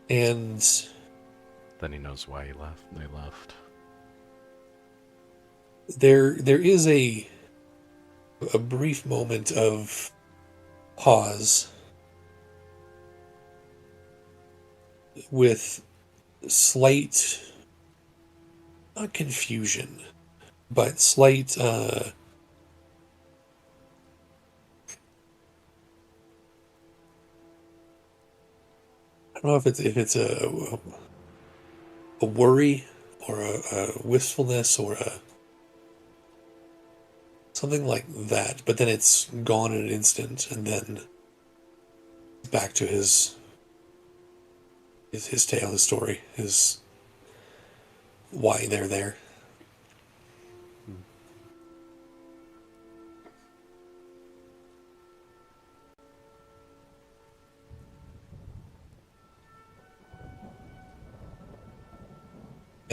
Speaker 2: And
Speaker 1: Then he knows why he left. They left.
Speaker 2: there is a brief moment of pause with slight, not confusion, but slight I don't know if it's a worry or a wistfulness or a something like that, but then it's gone in an instant, and then back to his tale, his story, his why they're there.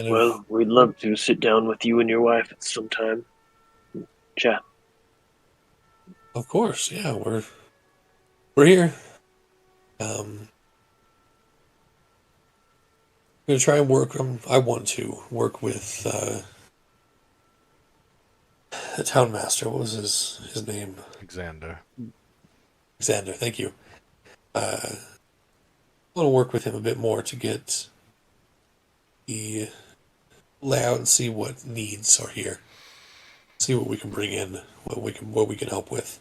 Speaker 5: Well, we'd love to sit down with you and your wife at some time. Chat.
Speaker 2: Of course, yeah, we're here. I'm gonna try and work. I want to work with the town master. What was his name?
Speaker 1: Xander.
Speaker 2: Xander. Thank you. I want to work with him a bit more to get the layout and see what needs are here. See what we can bring in, what we can help with.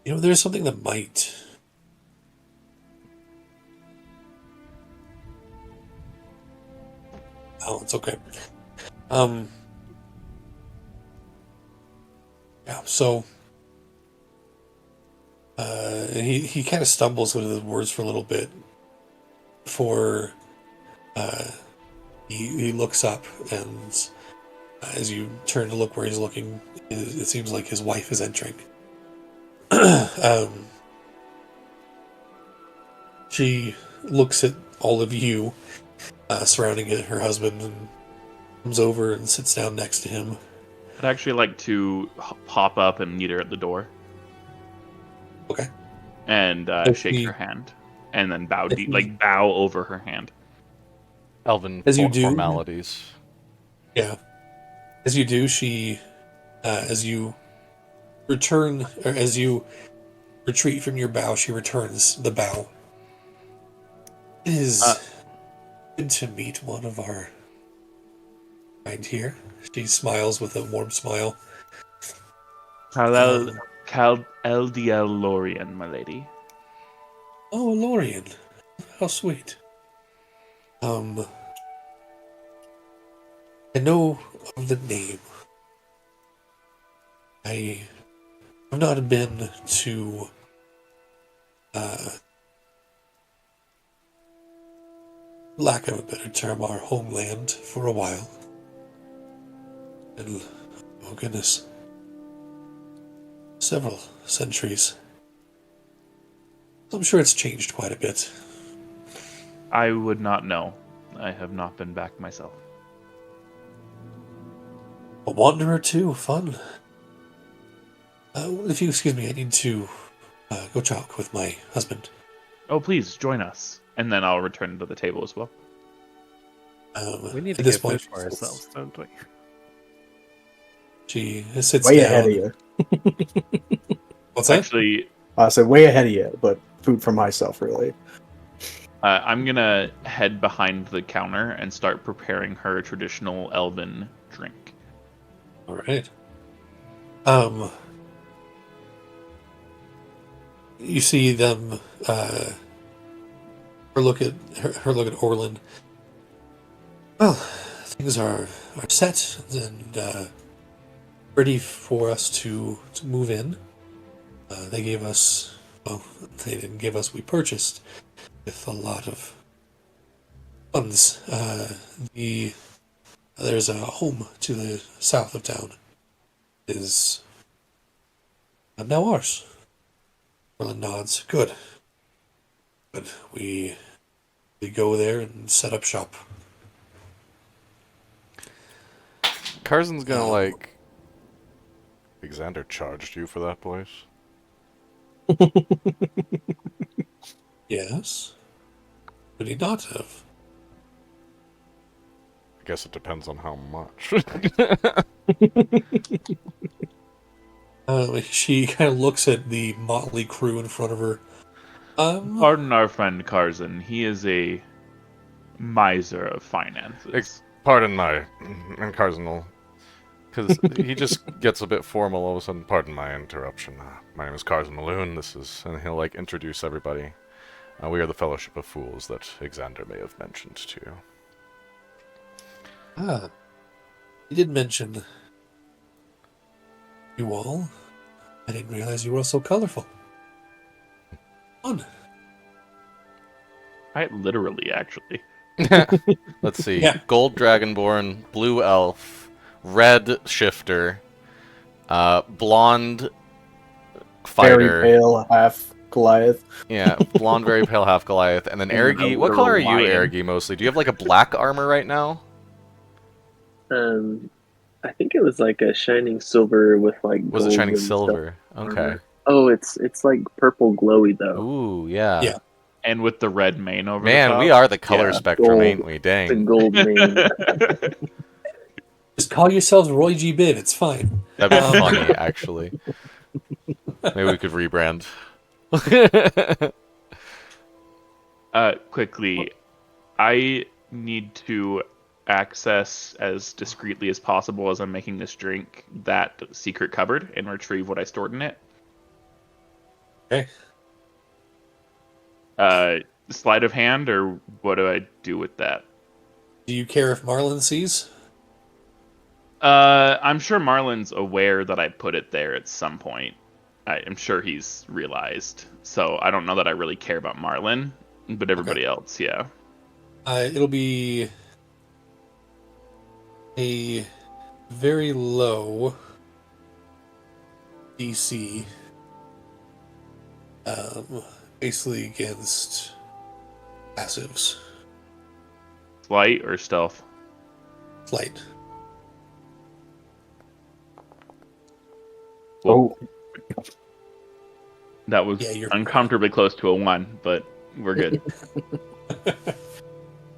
Speaker 2: You know, there's something that might. Oh, it's okay. Yeah, so he kind of stumbles with his words for a little bit before he looks up, and as you turn to look where he's looking, it seems like his wife is entering. She looks at all of you surrounding her husband, and comes over and sits down next to him.
Speaker 4: I'd actually like to pop up and meet her at the door.
Speaker 2: Okay.
Speaker 4: And shake her hand, and then bow over her hand.
Speaker 1: Elven
Speaker 2: As you do.
Speaker 1: formalities.
Speaker 2: Yeah. As you do, she As you return, or as you retreat from your bow, she returns the bow. It is good to meet one of our kind here. She smiles with a warm smile.
Speaker 4: Cal LDL Lorien, my lady.
Speaker 2: Oh, Lorien. How sweet. I know of the name. I have not been to lack of a better term, our homeland for a while. And oh goodness, several centuries. I'm sure it's changed quite a bit.
Speaker 4: I would not know. I have not been back myself.
Speaker 2: A wanderer too, fun. If you excuse me, I need to go talk with my husband.
Speaker 4: Oh, please join us, and then I'll return to the table as well.
Speaker 6: We need to
Speaker 2: at this
Speaker 6: get
Speaker 2: point,
Speaker 6: food for ourselves, don't we?
Speaker 2: She sits
Speaker 3: Way
Speaker 2: down.
Speaker 3: ahead of you.
Speaker 2: What's that?
Speaker 4: Actually,
Speaker 3: I said way ahead of you, but food for myself, really.
Speaker 4: I'm gonna head behind the counter and start preparing her a traditional elven drink.
Speaker 2: All right. You see them. Her look at Orlin. Well, things are set and ready for us to move in. They gave us. Well, they didn't give us. We purchased with a lot of funds. There's a home to the south of town. Is now ours. Orlin nods. Good. But we go there and set up shop.
Speaker 1: Carson's gonna like. Xander charged you for that place?
Speaker 2: Yes. Would he not have?
Speaker 1: I guess it depends on how much.
Speaker 2: She kind of looks at the motley crew in front of her.
Speaker 4: Pardon our friend Carson. He is a miser of finances.
Speaker 1: Pardon my... And Carson will... Because he just gets a bit formal all of a sudden. Pardon my interruption. My name is Carson Maloon. This is... And he'll, like, introduce everybody. We are the Fellowship of Fools that Xander may have mentioned to you.
Speaker 2: He did mention you all. I didn't realize you were all so colorful. Fun.
Speaker 4: Quite literally, actually.
Speaker 1: Let's see.
Speaker 2: Yeah.
Speaker 1: Gold Dragonborn, Blue Elf, Red Shifter, Blonde Fighter.
Speaker 3: Very pale, half Goliath.
Speaker 1: Yeah, blonde, very pale, half Goliath. And then Ergi. What color are you, Ergi, mostly? Do you have, like, a black armor right now?
Speaker 5: I think it was like a shining silver with like.
Speaker 1: Was it
Speaker 5: gold
Speaker 1: shining
Speaker 5: and
Speaker 1: silver?
Speaker 5: stuff.
Speaker 1: Okay.
Speaker 5: Oh, it's like purple glowy though.
Speaker 1: Ooh, yeah.
Speaker 2: Yeah.
Speaker 4: And with the red mane over the
Speaker 1: Man,
Speaker 4: top.
Speaker 1: we are the color
Speaker 5: Yeah,
Speaker 1: spectrum,
Speaker 5: gold.
Speaker 1: ain't we?
Speaker 5: The
Speaker 1: Dang.
Speaker 5: gold mane.
Speaker 2: Just call yourselves Roy G. Biv. It's fine.
Speaker 1: That'd be funny, actually. Maybe we could rebrand.
Speaker 4: Quickly, I need to access as discreetly as possible as I'm making this drink that secret cupboard and retrieve what I stored in it.
Speaker 2: Okay.
Speaker 4: Sleight of hand, or what do I do with that?
Speaker 2: Do you care if Marlin sees?
Speaker 4: I'm sure Marlin's aware that I put it there at some point. I'm sure he's realized. So I don't know that I really care about Marlin, but everybody else, yeah.
Speaker 2: It'll be a very low DC. Basically against passives.
Speaker 4: Flight or stealth?
Speaker 2: Flight.
Speaker 3: Oh,
Speaker 4: That was
Speaker 2: Yeah, you're
Speaker 4: uncomfortably close to a 1, but we're good.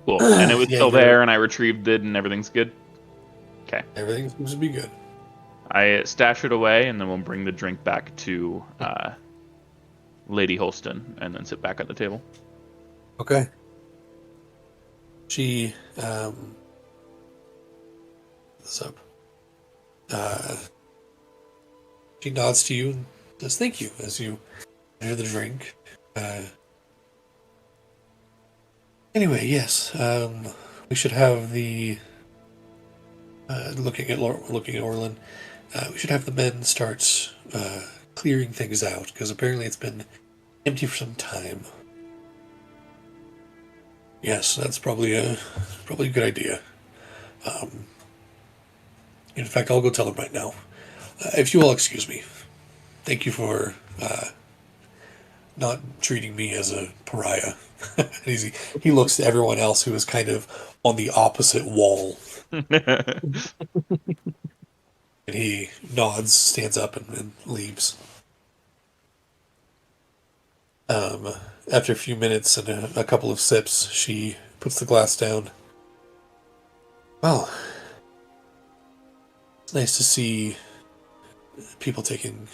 Speaker 4: Cool. And it was
Speaker 2: Yeah,
Speaker 4: still
Speaker 2: you're-
Speaker 4: there, and I retrieved it, and everything's good? Okay.
Speaker 2: Everything seems to be good.
Speaker 4: I stash it away, and then we'll bring the drink back to Lady Holsten, and then sit back at the table.
Speaker 2: Okay. She this up. She nods to you and says thank you as you enter the drink. Anyway, yes. We should have the looking at Orlin. We should have the men start clearing things out because apparently it's been empty for some time. Yes, that's probably a good idea. In fact, I'll go tell him right now. If you all excuse me, thank you for not treating me as a pariah. He looks to everyone else who is kind of on the opposite wall. And he nods, stands up, and leaves. After a few minutes and a couple of sips, she puts the glass down. Well, it's nice to see people taking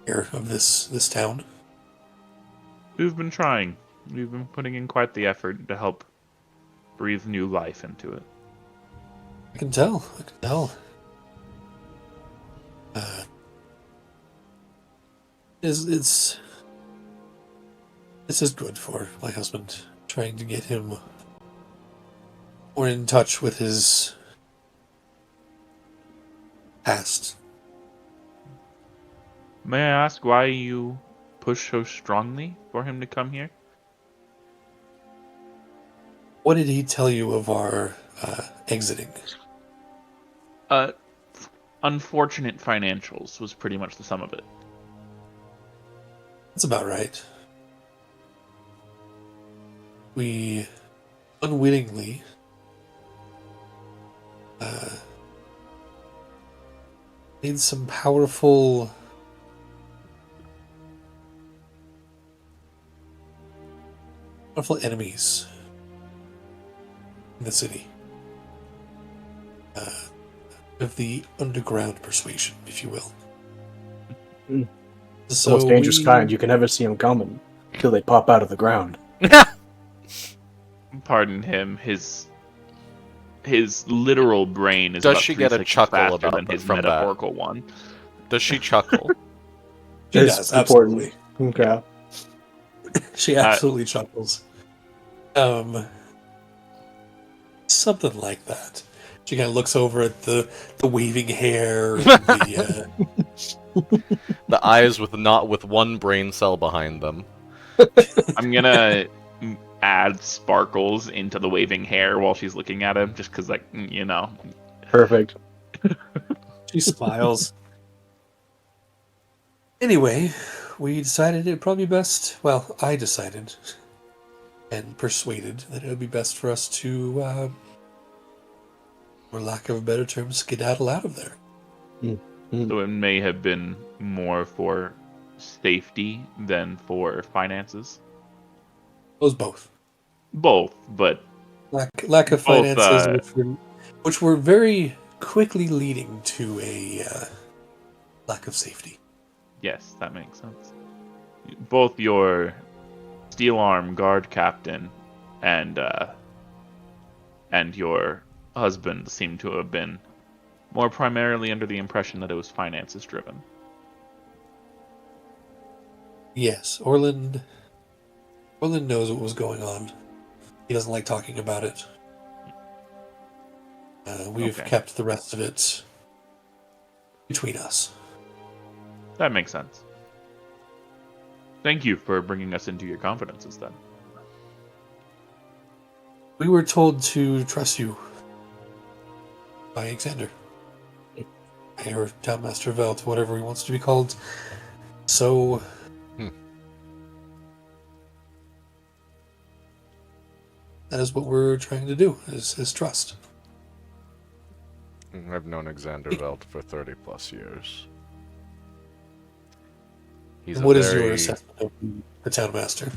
Speaker 2: care of this town.
Speaker 4: We've been trying. We've been putting in quite the effort to help breathe new life into it.
Speaker 2: I can tell. This is good for my husband. Trying to get him more in touch with his past.
Speaker 4: May I ask why you push so strongly for him to come here?
Speaker 2: What did he tell you of our exiting?
Speaker 4: Unfortunate financials was pretty much the sum of it.
Speaker 2: That's about right. We unwittingly made some powerful enemies in the city. Of the underground persuasion, if you will.
Speaker 3: It's the most dangerous kind. You can never see them coming until they pop out of the ground.
Speaker 4: Pardon him. His literal brain is.
Speaker 1: Does
Speaker 4: about
Speaker 1: she
Speaker 4: 3
Speaker 1: get a
Speaker 4: seconds
Speaker 1: chuckle
Speaker 4: faster
Speaker 1: about
Speaker 4: than his
Speaker 1: from that?
Speaker 4: metaphorical one?
Speaker 1: Does she chuckle?
Speaker 2: She does, absolutely.
Speaker 3: Okay.
Speaker 2: She absolutely chuckles. Something like that. She kind of looks over at the waving hair, and
Speaker 1: The eyes with one brain cell behind them.
Speaker 4: I'm gonna add sparkles into the waving hair while she's looking at him, just because,
Speaker 3: Perfect.
Speaker 2: she smiles. Anyway, we decided it would probably be best. Well, I decided and persuaded that it would be best for us to, for lack of a better term, skedaddle out of there.
Speaker 4: So it may have been more for safety than for finances.
Speaker 2: It was both.
Speaker 4: Both, but
Speaker 2: Lack of finances, which were very quickly leading to a lack of safety.
Speaker 4: yes, that makes sense. Both your steel arm guard captain and your husband seem to have been more primarily under the impression that it was finances driven.
Speaker 2: Yes, Orland knows what was going on. He doesn't like talking about it. We've kept the rest of it between us.
Speaker 4: That makes sense. Thank you for bringing us into your confidences, then.
Speaker 2: We were told to trust you by Alexander. Or Townmaster Velt, whatever he wants to be called. So... that is what we're trying to do, is trust.
Speaker 1: I've known Alexander Velt for 30 plus years.
Speaker 2: What is your assessment of the Townmaster?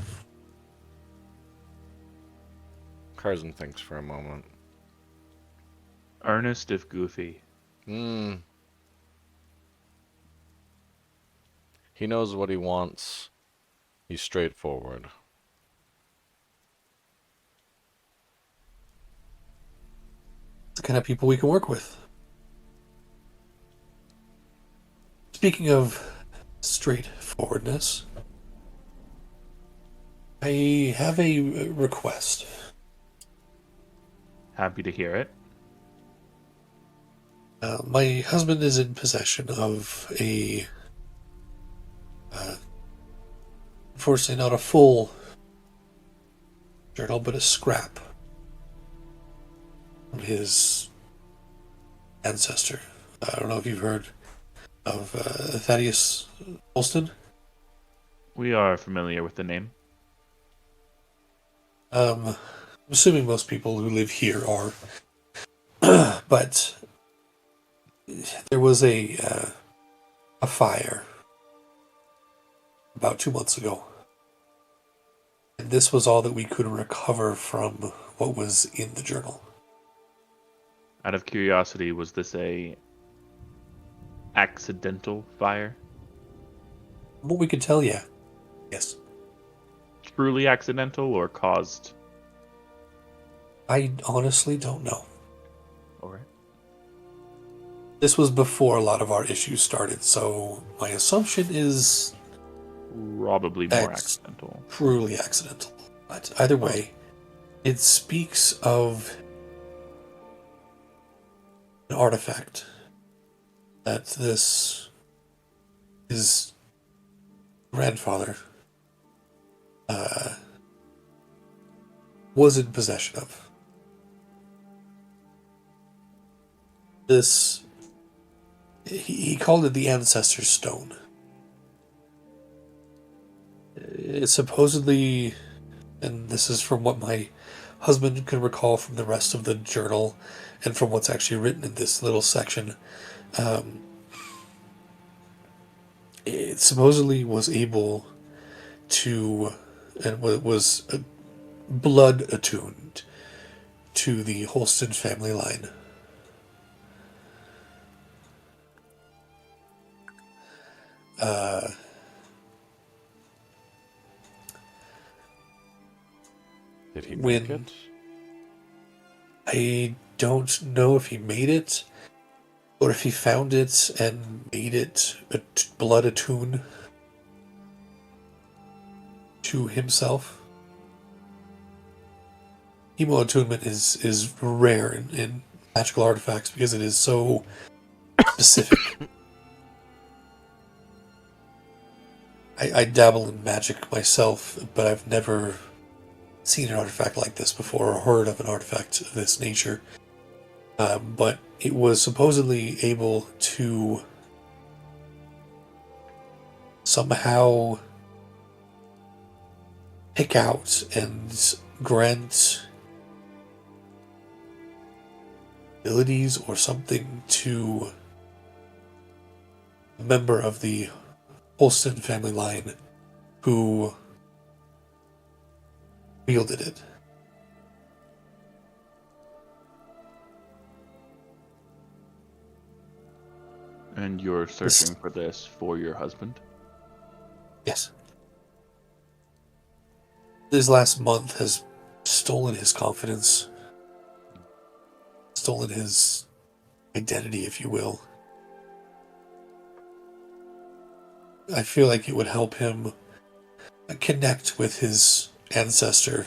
Speaker 1: Carson thinks for a moment.
Speaker 4: Earnest if goofy.
Speaker 1: Hmm. He knows what he wants. He's straightforward.
Speaker 2: The kind of people we can work with. Speaking of straightforwardness, I have a request.
Speaker 4: Happy to hear it.
Speaker 2: My husband is in possession of a, unfortunately not a full journal, but a scrap from his ancestor. I don't know if you've heard of Thaddeus Holsten.
Speaker 4: We are familiar with the name.
Speaker 2: I'm assuming most people who live here are, but there was a fire about 2 months ago, and this was all that we could recover from what was in the journal.
Speaker 4: Out of curiosity, was this a accidental fire?
Speaker 2: From what we could tell, yeah. Yes.
Speaker 4: Truly accidental or caused?
Speaker 2: I honestly don't know.
Speaker 4: Alright.
Speaker 2: This was before a lot of our issues started, so my assumption is
Speaker 4: Probably more accidental.
Speaker 2: truly accidental. But either way, it speaks of an artifact that his grandfather was in possession of. This, he called it the Ancestor Stone. It's supposedly, and this is from what my husband can recall from the rest of the journal and from what's actually written in this little section, it supposedly was able to, and was blood attuned to the Holsten family line.
Speaker 1: Did he make
Speaker 2: When
Speaker 1: it?
Speaker 2: I don't know if he made it or if he found it and made it blood attune to himself. Hemo attunement is rare in magical artifacts because it is so specific. I dabble in magic myself, but I've never seen an artifact like this before or heard of an artifact of this nature. But it was supposedly able to somehow pick out and grant abilities or something to a member of the Holsten family line who wielded it.
Speaker 4: And you're searching for this for your husband?
Speaker 2: Yes. This last month has stolen his confidence, stolen his identity, if you will. I feel like it would help him connect with his ancestor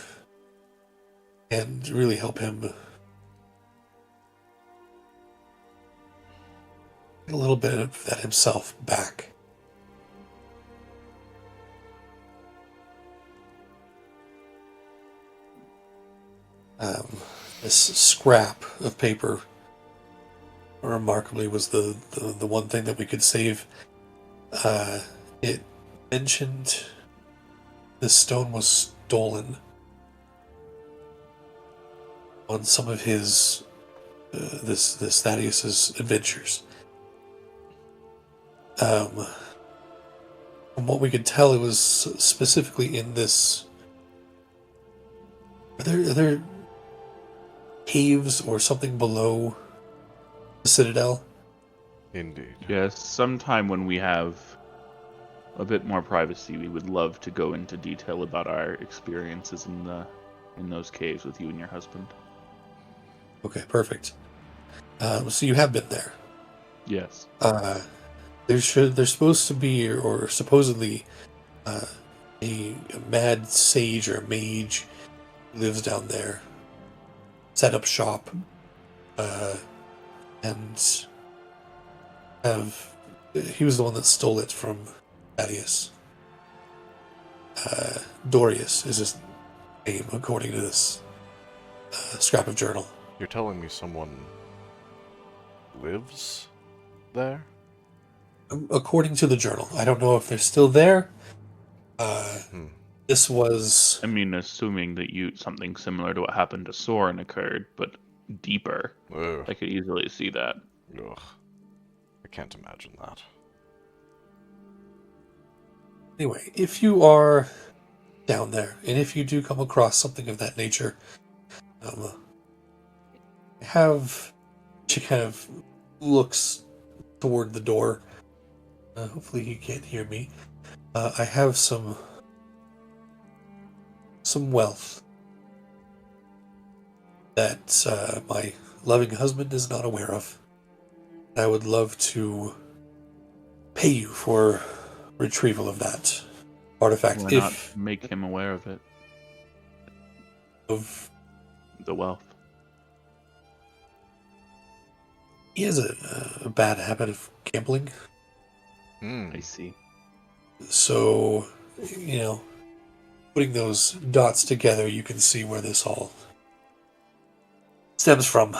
Speaker 2: and really help him get a little bit of that himself back. This scrap of paper remarkably was the one thing that we could save. It mentioned this stone was stolen on some of his this Thaddeus's adventures. From what we could tell, it was specifically in this. Are there caves or something below the Citadel?
Speaker 1: Indeed.
Speaker 4: Yes, sometime when we have a bit more privacy, we would love to go into detail about our experiences in those caves with you and your husband.
Speaker 2: Okay, perfect. So you have been there.
Speaker 4: Yes.
Speaker 2: There's supposed to be, or supposedly, a mad sage or a mage who lives down there. Set up shop, and he was the one that stole it from Thaddeus. Dorius is his name, according to this scrap of journal.
Speaker 1: You're telling me someone lives there?
Speaker 2: According to the journal. I don't know if they're still there. This was...
Speaker 4: I mean, assuming that something similar to what happened to Soren occurred, but deeper.
Speaker 1: Ugh.
Speaker 4: I could easily see that.
Speaker 1: Ugh. I can't imagine that.
Speaker 2: Anyway, if you are down there, and if you do come across something of that nature, she kind of looks toward the door. Hopefully he can't hear me. I have some wealth that my loving husband is not aware of. I would love to pay you for retrieval of that artifact.
Speaker 4: Why not make him aware of it?
Speaker 2: Of
Speaker 4: the wealth.
Speaker 2: He has a bad habit of gambling.
Speaker 4: I see.
Speaker 2: So, putting those dots together, you can see where this all stems from.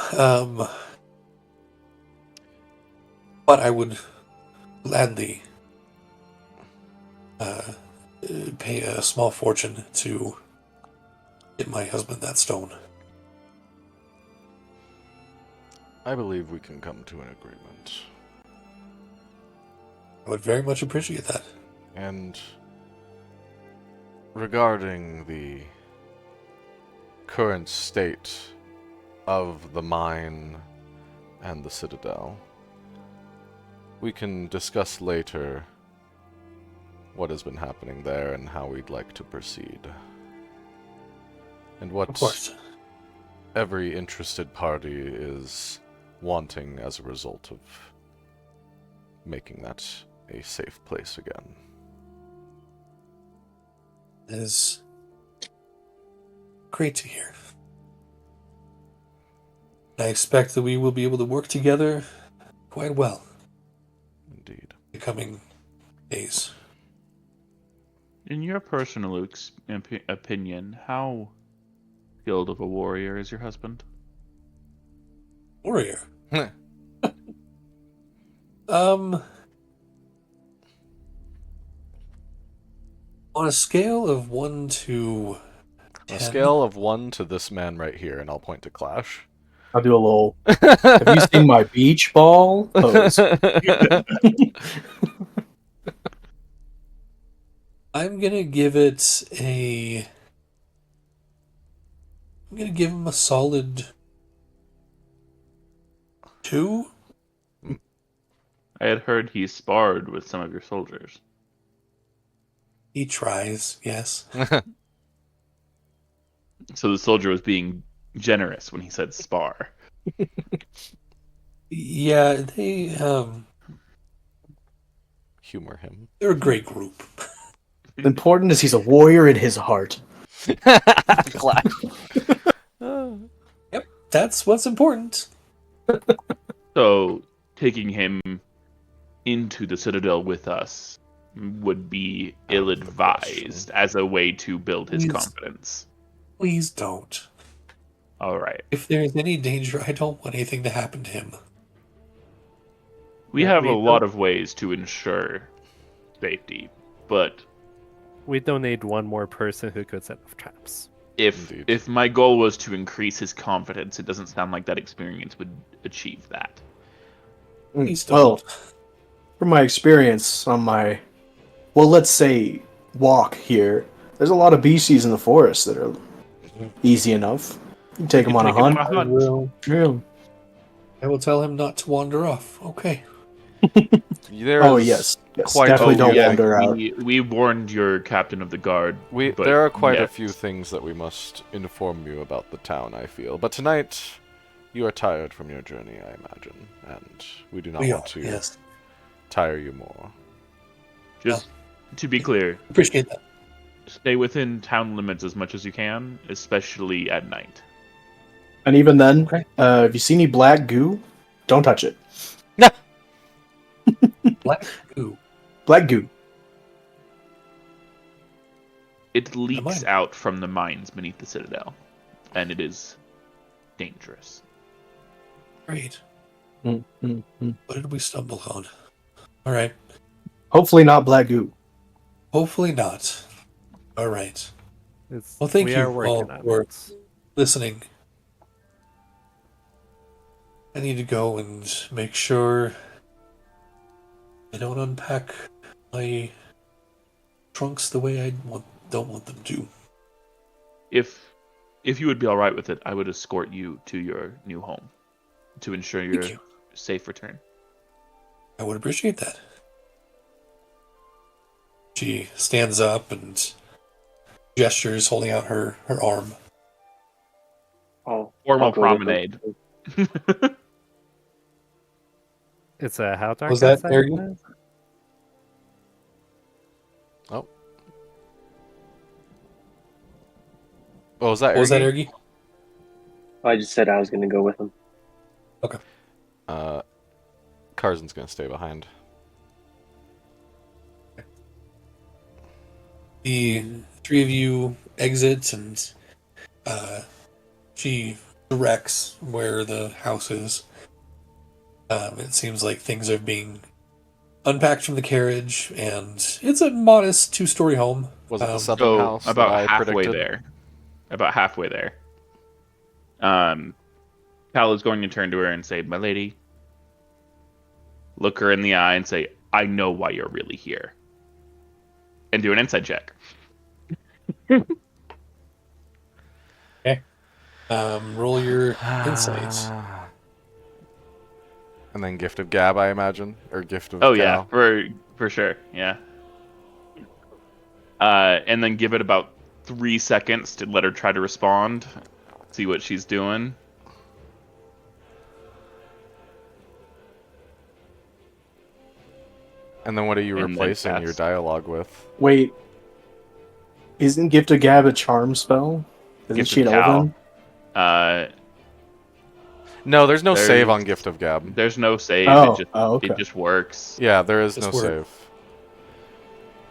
Speaker 2: But I would gladly pay a small fortune to get my husband that stone.
Speaker 1: I believe we can come to an agreement.
Speaker 2: I would very much appreciate that.
Speaker 1: And regarding the current state of the mine and the Citadel, we can discuss later what has been happening there and how we'd like to proceed. And
Speaker 2: Of
Speaker 1: what
Speaker 2: course.
Speaker 1: every interested party is wanting as a result of making that a safe place again.
Speaker 2: It is great to hear. I expect that we will be able to work together quite well
Speaker 1: Indeed.
Speaker 2: in the coming days.
Speaker 4: In your personal opinion, how skilled of a warrior is your husband?
Speaker 2: Warrior. On a scale of 1 to 10,
Speaker 1: On a scale of 1 to this man right here, and I'll point to Clash.
Speaker 3: I'll do a little. Have you seen my beach ball pose?
Speaker 2: I'm gonna give it a... I'm gonna give him a solid 2.
Speaker 4: I had heard he sparred with some of your soldiers.
Speaker 2: He tries, yes.
Speaker 4: So the soldier was being generous when he said spar.
Speaker 2: Yeah, they,
Speaker 1: Humor him.
Speaker 2: they're a great group.
Speaker 3: Important is he's a warrior in his heart.
Speaker 1: Clash.
Speaker 2: Yep, that's what's important.
Speaker 4: So taking him into the Citadel with us would be ill-advised as a way to build his
Speaker 2: Please.
Speaker 4: confidence.
Speaker 2: Please don't.
Speaker 4: All right.
Speaker 2: If there is any danger, I don't want anything to happen to him.
Speaker 4: We have a lot of ways to ensure safety, but
Speaker 6: We don't need one more person who could set off traps.
Speaker 1: Indeed.
Speaker 4: if my goal was to increase his confidence, it doesn't sound like that experience would achieve that.
Speaker 2: Please
Speaker 3: Well,
Speaker 2: don't.
Speaker 3: from my experience on my, well, let's say walk here, there's a lot of beasties in the forest that are easy enough. You can take them on a hunt.
Speaker 2: I will.
Speaker 3: Yeah.
Speaker 2: I will tell him not to wander off. Okay.
Speaker 1: There's
Speaker 3: yes,
Speaker 1: quite
Speaker 3: definitely
Speaker 1: a
Speaker 3: don't
Speaker 1: few
Speaker 3: wander out.
Speaker 4: We warned your captain of the guard. But
Speaker 1: there are quite a
Speaker 4: yes.
Speaker 1: few things that we must inform you about the town, I feel. But tonight, you are tired from your journey, I imagine, and we do not want to
Speaker 2: Yes.
Speaker 1: tire you more.
Speaker 4: Just to be clear,
Speaker 2: Appreciate that.
Speaker 4: stay within town limits as much as you can, especially at night.
Speaker 3: And even then,
Speaker 2: Okay.
Speaker 3: if you see any black goo, don't touch it.
Speaker 2: Black goo.
Speaker 3: Black goo.
Speaker 4: It leaks
Speaker 2: mind.
Speaker 4: out from the mines beneath the citadel, and it is dangerous.
Speaker 2: Great.
Speaker 3: Mm.
Speaker 2: What did we stumble on? All right.
Speaker 3: Hopefully not black goo.
Speaker 2: Hopefully not. All right.
Speaker 6: It's,
Speaker 2: Well, thank
Speaker 6: we
Speaker 2: you
Speaker 6: are working
Speaker 2: all
Speaker 6: on
Speaker 2: for
Speaker 6: it.
Speaker 2: listening. I need to go and make sure I don't unpack my trunks the way I don't want them to.
Speaker 4: If you would be all right with it, I would escort you to your new home to ensure your
Speaker 2: Thank you.
Speaker 4: safe return.
Speaker 2: I would appreciate that. She stands up and gestures, holding out her arm.
Speaker 5: I'll
Speaker 4: Formal
Speaker 5: go with
Speaker 4: promenade.
Speaker 5: them.
Speaker 6: It's a how dark
Speaker 2: Was that
Speaker 6: outside?
Speaker 2: Ergy?
Speaker 6: Now?
Speaker 1: Oh, was that
Speaker 2: What was that,
Speaker 1: Ergy?
Speaker 2: Ergy?
Speaker 5: I just said I was going to go with them.
Speaker 1: Carson's gonna stay behind.
Speaker 2: The three of you exit, and she directs where the house is. It seems like things are being unpacked from the carriage, and it's a modest 2-story home.
Speaker 1: Was it the southern
Speaker 4: So
Speaker 1: house
Speaker 4: about
Speaker 1: that I
Speaker 4: halfway
Speaker 1: predicted?
Speaker 4: there. About halfway there. Cal is going to turn to her and say, "My lady," look her in the eye and say, "I know why you're really here." And do an insight check.
Speaker 2: Roll your insights.
Speaker 1: And then Gift of Gab, I imagine, or Gift of
Speaker 4: Oh
Speaker 1: Cal.
Speaker 4: yeah, for sure, yeah. And then give it about 3 seconds to let her try to respond, see what she's doing.
Speaker 1: And then what are you
Speaker 4: And then
Speaker 1: replacing
Speaker 4: pass.
Speaker 1: your dialogue with?
Speaker 3: Wait. Isn't Gift of Gab a charm spell? Isn't
Speaker 4: Gift
Speaker 3: she
Speaker 4: of
Speaker 3: an
Speaker 4: Cal.
Speaker 3: elven?
Speaker 1: No, there's no save
Speaker 4: There's-
Speaker 1: on Gift of Gab.
Speaker 4: There's no save.
Speaker 3: Okay.
Speaker 4: It just works.
Speaker 1: Yeah, there is
Speaker 2: Just
Speaker 1: no
Speaker 2: word.
Speaker 1: save.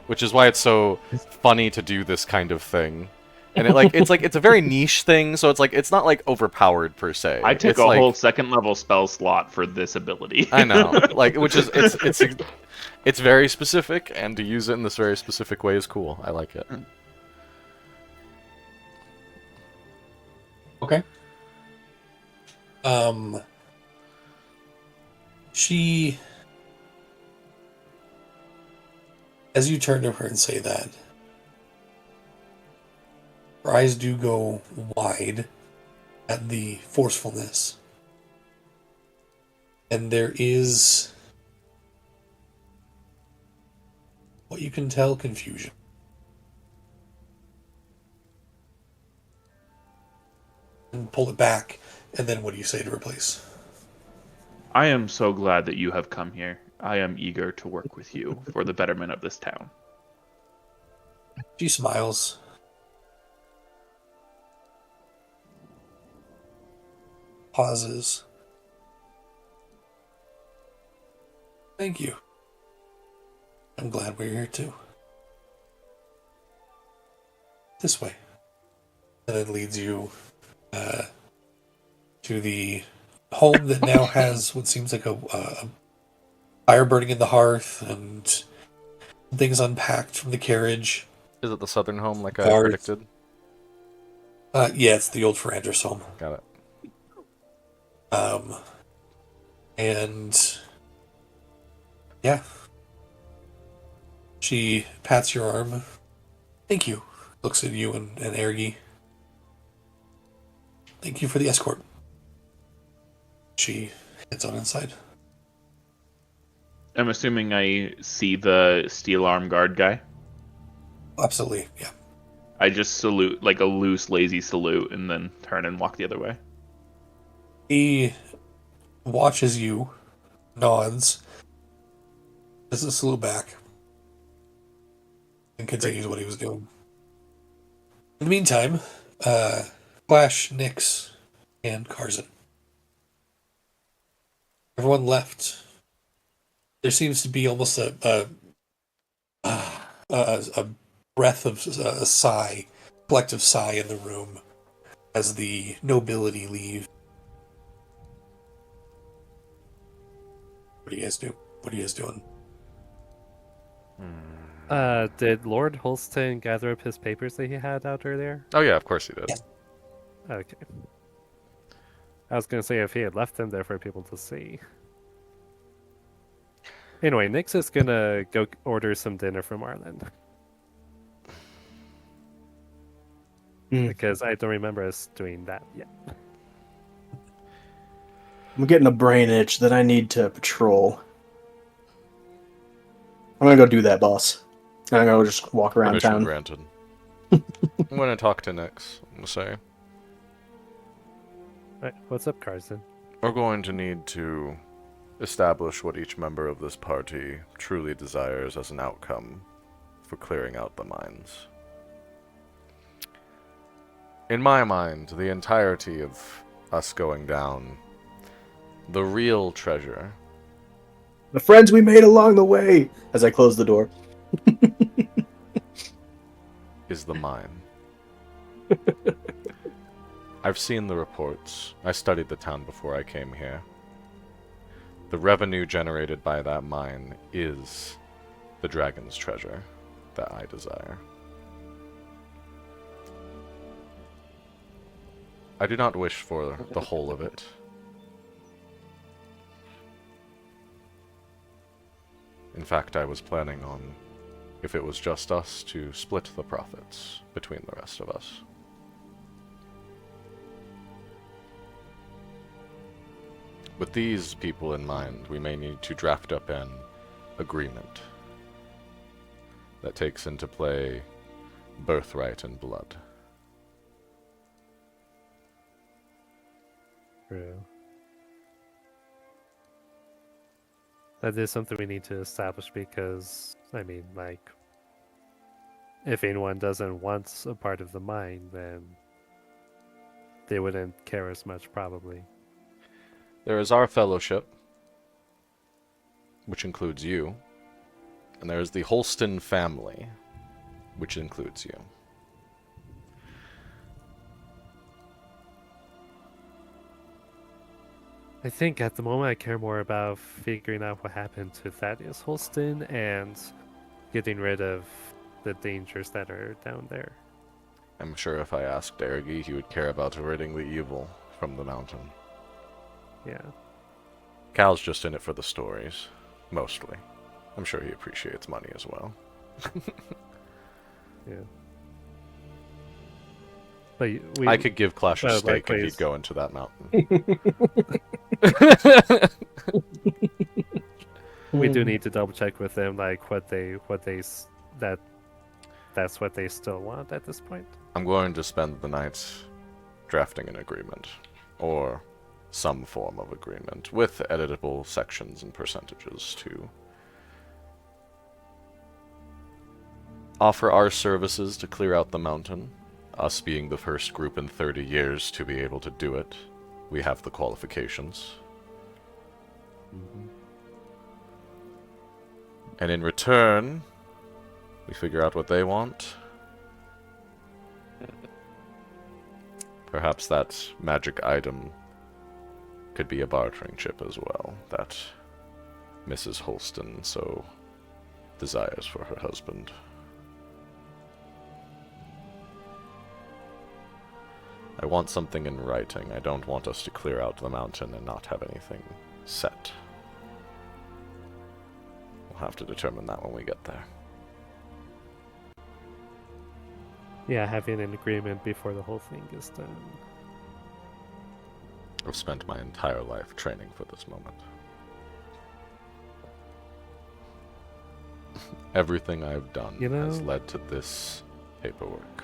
Speaker 1: Which is why it's so funny to do this kind of thing. And it's a very niche thing, so it's not like overpowered per se.
Speaker 4: I took
Speaker 1: it's
Speaker 4: a
Speaker 1: like,
Speaker 4: whole second level spell slot for this ability.
Speaker 1: I know. Which is it's very specific, and to use it in this very specific way is cool. I like it.
Speaker 2: Okay. She, as you turn to her and say that, her eyes do go wide at the forcefulness. And there is, what you can tell, confusion. And pull it back, and then what do you say to replace?
Speaker 4: I am so glad that you have come here. I am eager to work with you for the betterment of this town.
Speaker 2: She smiles. Pauses. Thank you. I'm glad we're here too. This way. And it leads you to the home that now has what seems like a fire burning in the hearth and things unpacked from the carriage.
Speaker 1: Is it the southern home like I
Speaker 2: Guards.
Speaker 1: predicted?
Speaker 2: Yeah, it's the old Ferandris home.
Speaker 1: Got it.
Speaker 2: And yeah, she pats your arm. Thank you. Looks at you and Ergi. Thank you for the escort. She It's on inside.
Speaker 4: I'm assuming I see the steel arm guard guy.
Speaker 2: Absolutely, yeah.
Speaker 4: I just salute, like a loose, lazy salute, and then turn and walk the other way.
Speaker 2: He watches you, nods, does a salute back, and continues what he was doing. In the meantime, Flash, Nyx, and Carson. Everyone left. There seems to be almost a breath of a sigh, collective sigh in the room as the nobility leave. What do you guys do? What are you guys doing?
Speaker 6: Did Lord Holsten gather up his papers that he had out earlier?
Speaker 1: Oh yeah, of course he did.
Speaker 2: Yeah.
Speaker 6: Okay. I was gonna say if he had left them there for people to see. Anyway, Nyx is gonna go order some dinner from Arlen. Because I don't remember us doing that yet.
Speaker 3: I'm getting a brain itch that I need to patrol. I'm gonna go do that, boss. I'm gonna go just walk around
Speaker 1: Permission
Speaker 3: town.
Speaker 1: granted. I'm gonna talk to Nyx. I'm gonna say
Speaker 6: Right, what's up, Carson?
Speaker 1: we're going to need to establish what each member of this party truly desires as an outcome for clearing out the mines. In my mind, the entirety of us going down, the real treasure
Speaker 3: The friends we made along the way! As I close the door.
Speaker 1: is the mine. I've seen the reports. I studied the town before I came here. The revenue generated by that mine is the dragon's treasure that I desire. I do not wish for the whole of it. In fact, I was planning on, if it was just us, to split the profits between the rest of us. With these people in mind, we may need to draft up an agreement that takes into play birthright and blood.
Speaker 6: True. That is something we need to establish because, I mean, like, if anyone doesn't want a part of the mine, then they wouldn't care as much, probably.
Speaker 1: There is our fellowship, which includes you, and there is the Holsten family, which includes you.
Speaker 6: I think at the moment I care more about figuring out what happened to Thaddeus Holsten and getting rid of the dangers that are down there.
Speaker 1: I'm sure if I asked Ergi, he would care about ridding the evil from the mountain.
Speaker 6: Yeah.
Speaker 1: Cal's just in it for the stories, mostly. I'm sure he appreciates money as well.
Speaker 6: Yeah. But
Speaker 1: I could give Clash a steak and
Speaker 6: likewise.
Speaker 1: he'd go into that mountain.
Speaker 6: We do need to double check with them, like that's what they still want at this point.
Speaker 1: I'm going to spend the night drafting an agreement, or some form of agreement, with editable sections and percentages to offer our services to clear out the mountain. Us being the first group in 30 years to be able to do it, we have the qualifications. And in return, we figure out what they want. Perhaps that magic item could be a bartering chip as well, that Mrs. Holsten so desires for her husband. I want something in writing. I don't want us to clear out the mountain and not have anything set. We'll have to determine that when we get there.
Speaker 6: Yeah, having an agreement before the whole thing is done.
Speaker 1: I've spent my entire life training for this moment. Everything I've done has led to this paperwork.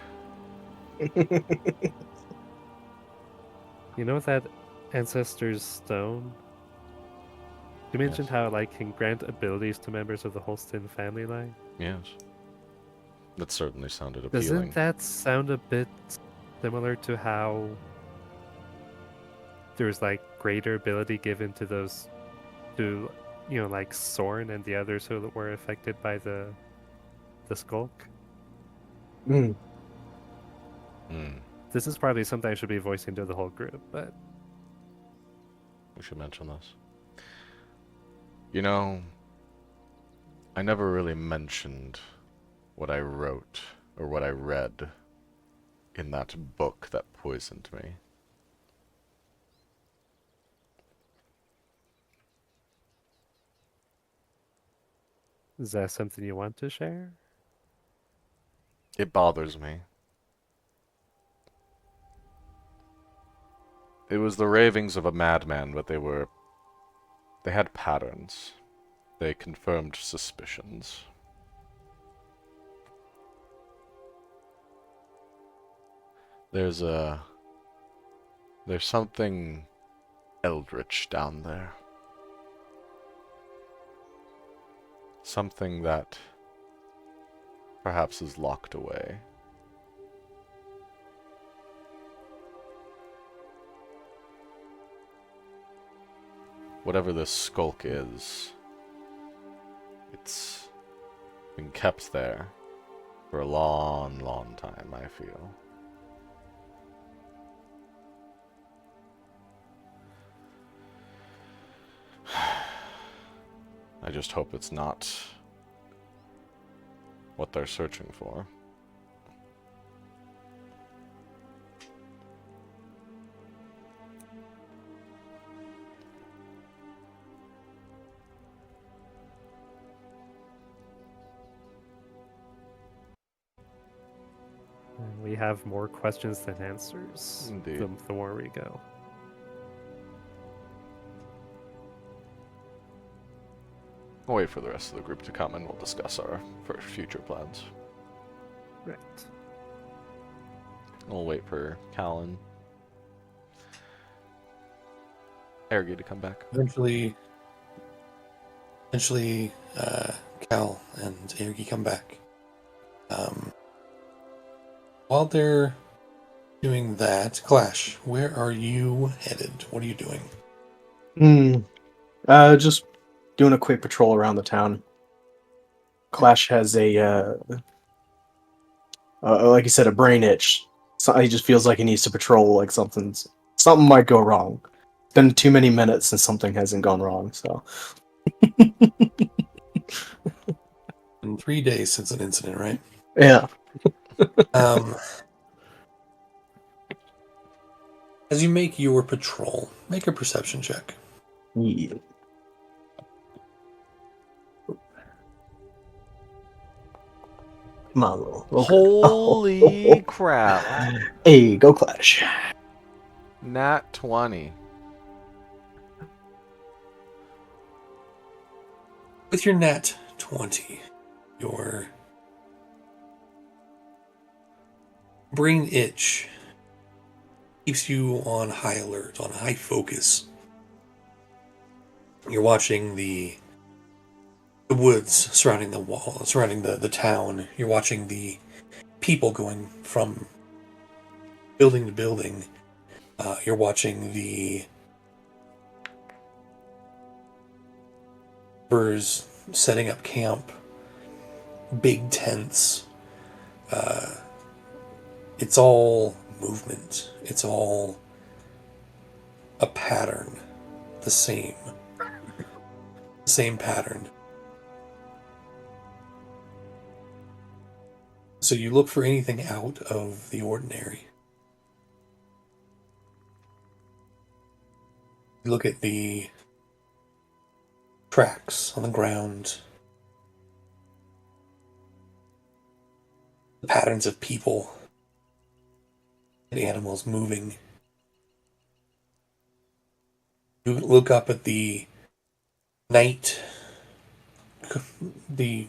Speaker 6: You know that Ancestor's Stone? You mentioned how it can grant abilities to members of the Holsten family line?
Speaker 1: Yes. That certainly sounded appealing.
Speaker 6: Doesn't that sound a bit similar to how there's greater ability given to those like Sorn and the others who were affected by the skulk? This is probably something I should be voicing to the whole group, but
Speaker 1: we should mention this. You know, I never really mentioned what I wrote or what I read in that book that poisoned me.
Speaker 6: Is that something you want to share?
Speaker 1: It bothers me. It was the ravings of a madman, but they had patterns. They confirmed suspicions. There's something eldritch down there. Something that perhaps is locked away. Whatever this skulk is, it's been kept there for a long, long time, I feel. I just hope it's not what they're searching for.
Speaker 6: We have more questions than answers.
Speaker 1: Indeed.
Speaker 6: The more we go.
Speaker 1: We'll wait for the rest of the group to come and we'll discuss our future plans.
Speaker 6: Right.
Speaker 1: We'll wait for Cal and Ergi to come back.
Speaker 2: Eventually, Cal and Ergi come back. While they're doing that, Clash, where are you headed? What are you doing?
Speaker 3: Just doing a quick patrol around the town. Clash has a, like you said, a brain itch. So he just feels like he needs to patrol, like something might go wrong. It's been too many minutes since something hasn't gone wrong, so.
Speaker 2: In 3 days since an incident, right?
Speaker 3: Yeah.
Speaker 2: As you make your patrol, make a perception check.
Speaker 3: Yeah. Come on, little.
Speaker 1: Holy crap.
Speaker 3: Hey, go Clash.
Speaker 1: Nat 20.
Speaker 2: With your Nat 20, your brain itch keeps you on high alert, on high focus. You're watching the woods surrounding the wall, surrounding the town. You're watching the people going from building to building. You're watching the birds setting up camp, big tents. It's all movement. It's all a pattern, the same pattern. So you look for anything out of the ordinary. You look at the tracks on the ground, the patterns of people and animals moving. You look up at the night, the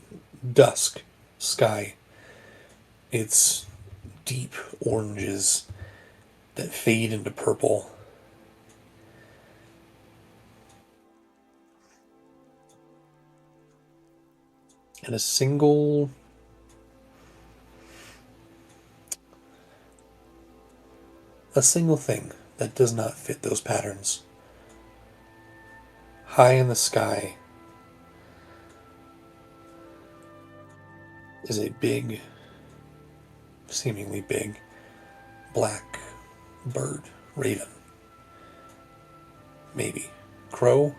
Speaker 2: dusk sky. It's deep oranges that fade into purple. And a single thing that does not fit those patterns. High in the sky is a big, seemingly big, black bird, raven. Maybe crow.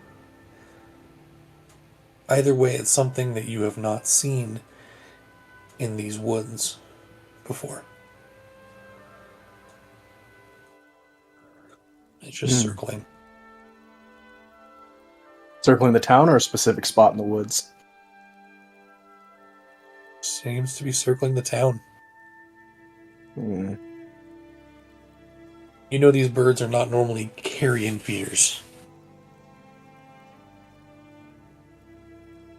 Speaker 2: Either way, it's something that you have not seen in these woods before. It's just circling.
Speaker 3: Circling the town or a specific spot in the woods?
Speaker 2: Seems to be circling the town.
Speaker 3: Hmm.
Speaker 2: You know these birds are not normally carrion feeders.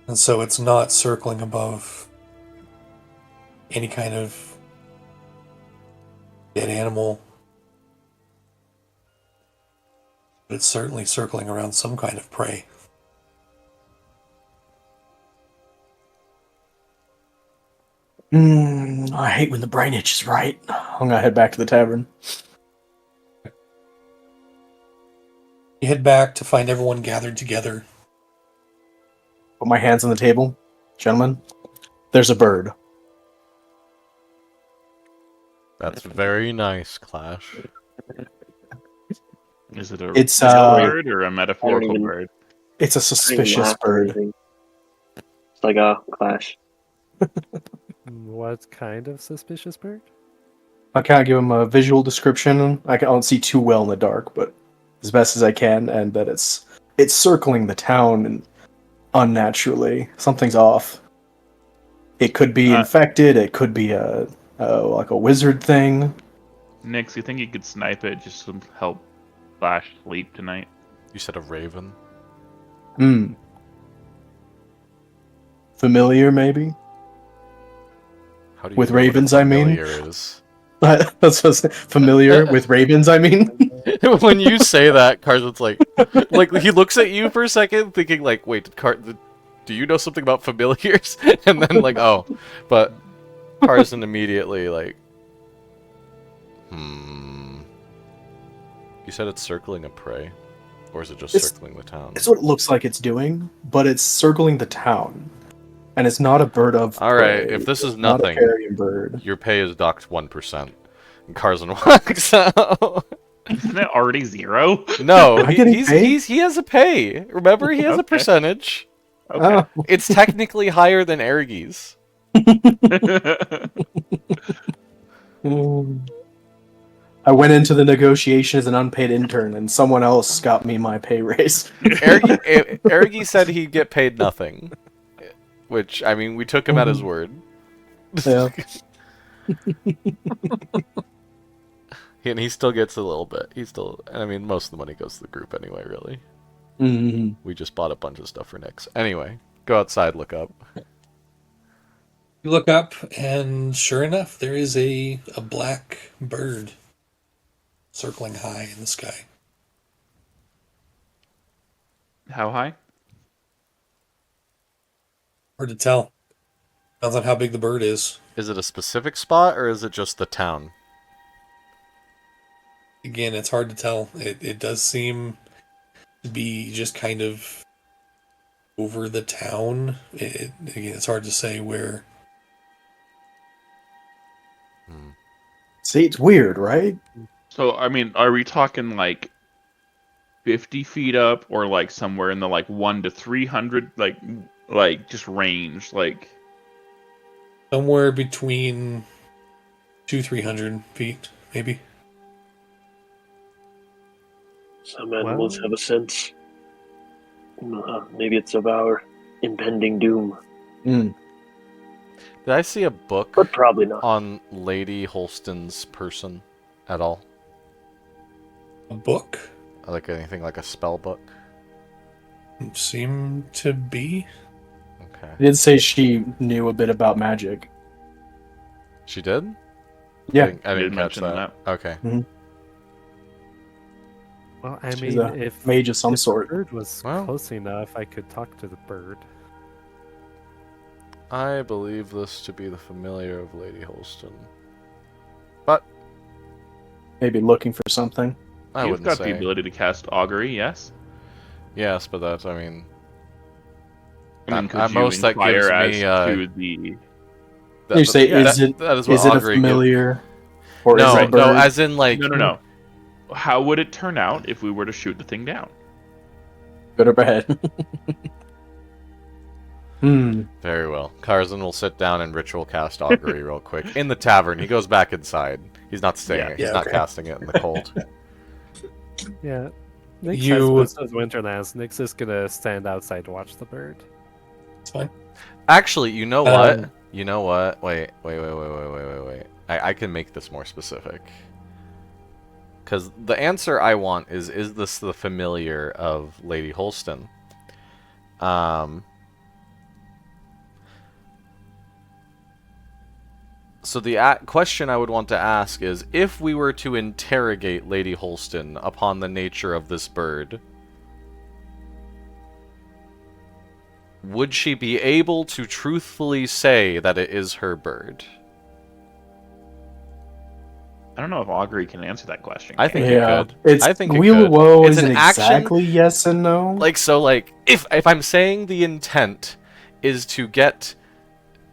Speaker 2: And so it's not circling above any kind of dead animal. But it's certainly circling around some kind of prey.
Speaker 3: I hate when the brain itch is right. I'm gonna head back to the tavern.
Speaker 2: You head back to find everyone gathered together.
Speaker 3: Put my hands on the table. Gentlemen, there's a bird.
Speaker 1: That's very nice, Clash.
Speaker 4: Is it a
Speaker 3: It's,
Speaker 4: real
Speaker 3: uh,
Speaker 4: bird or a metaphorical
Speaker 5: even-
Speaker 4: bird?
Speaker 3: It's a
Speaker 5: I don't even
Speaker 3: suspicious
Speaker 5: laugh or
Speaker 3: bird.
Speaker 5: anything. It's like a clash.
Speaker 6: What kind of suspicious bird?
Speaker 3: I can't give him a visual description. I don't see too well in the dark, but as best as I can, and that it's circling the town and unnaturally. Something's off. It could be infected. It could be like a wizard thing.
Speaker 4: Nix, you think you could snipe it just to help Flash sleep tonight?
Speaker 1: You said a raven?
Speaker 3: Familiar, maybe?
Speaker 1: How do you
Speaker 3: With
Speaker 1: know what a
Speaker 3: ravens, I mean?
Speaker 1: familiar is?
Speaker 3: That's what I was saying. Familiar with ravens, I mean?
Speaker 1: When you say that, Carson's like he looks at you for a second, thinking like, wait, do you know something about familiars? And then like, oh, but Carson immediately like, You said it's circling a prey, or is it just circling the town?
Speaker 3: It's what it looks like it's doing, but it's circling the town, and it's not a bird of
Speaker 1: All right,
Speaker 3: prey.
Speaker 1: if this is
Speaker 3: It's not a
Speaker 1: nothing,
Speaker 3: carrion bird.
Speaker 1: your pay is docked 1%. And Carson walks out.
Speaker 4: Isn't it already 0?
Speaker 1: No,
Speaker 3: Am I getting paid?
Speaker 1: he has a pay. Remember, he has a
Speaker 4: Okay.
Speaker 1: percentage.
Speaker 4: Okay.
Speaker 1: It's technically higher than Ergi's.
Speaker 3: I went into the negotiation as an unpaid intern, and someone else got me my pay raise.
Speaker 1: Ergi said he'd get paid nothing. Which, I mean, we took him at his word.
Speaker 3: Yeah.
Speaker 1: And he still gets a little bit. I mean, most of the money goes to the group anyway, really.
Speaker 3: Mm-hmm.
Speaker 1: We just bought a bunch of stuff for Nix. Anyway, go outside, look up.
Speaker 2: You look up, and sure enough, there is a black bird circling high in the sky.
Speaker 4: How high?
Speaker 2: Hard to tell. Depends on how big the bird is.
Speaker 1: Is it a specific spot, or is it just the town?
Speaker 2: Again, it's hard to tell. It does seem to be just kind of over the town. Again, it's hard to say where.
Speaker 3: See, it's weird, right?
Speaker 4: So, I mean, are we talking like 50 feet up, or like somewhere in the like 1 to 300, like just range, like
Speaker 2: Somewhere between 200-300 feet, maybe.
Speaker 5: Some animals have a sense. Maybe it's of our impending doom,
Speaker 1: Did I see a book
Speaker 5: but probably not.
Speaker 1: on Lady Holsten's person at all?
Speaker 2: A book?
Speaker 1: Like anything like a spell book?
Speaker 2: Seem to be.
Speaker 1: Okay.
Speaker 3: I did say she knew a bit about magic.
Speaker 1: She did?
Speaker 3: Yeah.
Speaker 1: I
Speaker 4: You
Speaker 1: didn't
Speaker 4: did
Speaker 1: catch
Speaker 4: mention
Speaker 1: that. Okay.
Speaker 6: Well, I
Speaker 3: She's
Speaker 6: mean,
Speaker 3: a
Speaker 6: if
Speaker 3: mage of some
Speaker 6: if
Speaker 3: sort.
Speaker 6: the bird was
Speaker 1: Well.
Speaker 6: close enough, I could talk to the bird.
Speaker 1: I believe this to be the familiar of Lady Holsten. But
Speaker 3: Maybe looking for something.
Speaker 1: I
Speaker 4: You've
Speaker 1: wouldn't
Speaker 4: got
Speaker 1: say.
Speaker 4: the ability to cast augury, yes?
Speaker 1: Yes, but that's, I mean...
Speaker 4: I mean,
Speaker 1: At
Speaker 4: could you
Speaker 1: most, that gives
Speaker 4: inquire
Speaker 1: me,
Speaker 4: as to the...
Speaker 3: You say,
Speaker 1: that
Speaker 3: is it
Speaker 1: is what
Speaker 3: is it a
Speaker 1: augury gives.
Speaker 3: familiar, or is
Speaker 1: No,
Speaker 3: it a bird?
Speaker 1: no, as in like...
Speaker 4: No. How would it turn out if we were to shoot the thing down?
Speaker 3: Good or bad?
Speaker 1: Very well. Karzan will sit down and ritual cast augury real quick. In the tavern, he goes back inside. He's not staying
Speaker 4: Yeah.
Speaker 1: it. He's not casting it in the cold.
Speaker 6: Yeah. Nix
Speaker 2: You-
Speaker 6: has most of Winterlands. Nix is gonna stand outside to watch the bird.
Speaker 2: It's fine.
Speaker 1: Actually, you know what?
Speaker 2: Um,
Speaker 1: You know what? Wait. I can make this more specific. Because the answer I want is this the familiar of Lady Holsten? So the question I would want to ask is, if we were to interrogate Lady Holsten upon the nature of this bird, would she be able to truthfully say that it is her bird?
Speaker 4: I don't know if augury can answer that question.
Speaker 1: I think
Speaker 3: Yeah,
Speaker 1: it could.
Speaker 3: it's
Speaker 1: I think it
Speaker 3: Wheel
Speaker 1: could.
Speaker 3: of Woe
Speaker 1: It's
Speaker 3: isn't
Speaker 1: an action.
Speaker 3: exactly yes and no.
Speaker 1: Like if I'm saying the intent is to get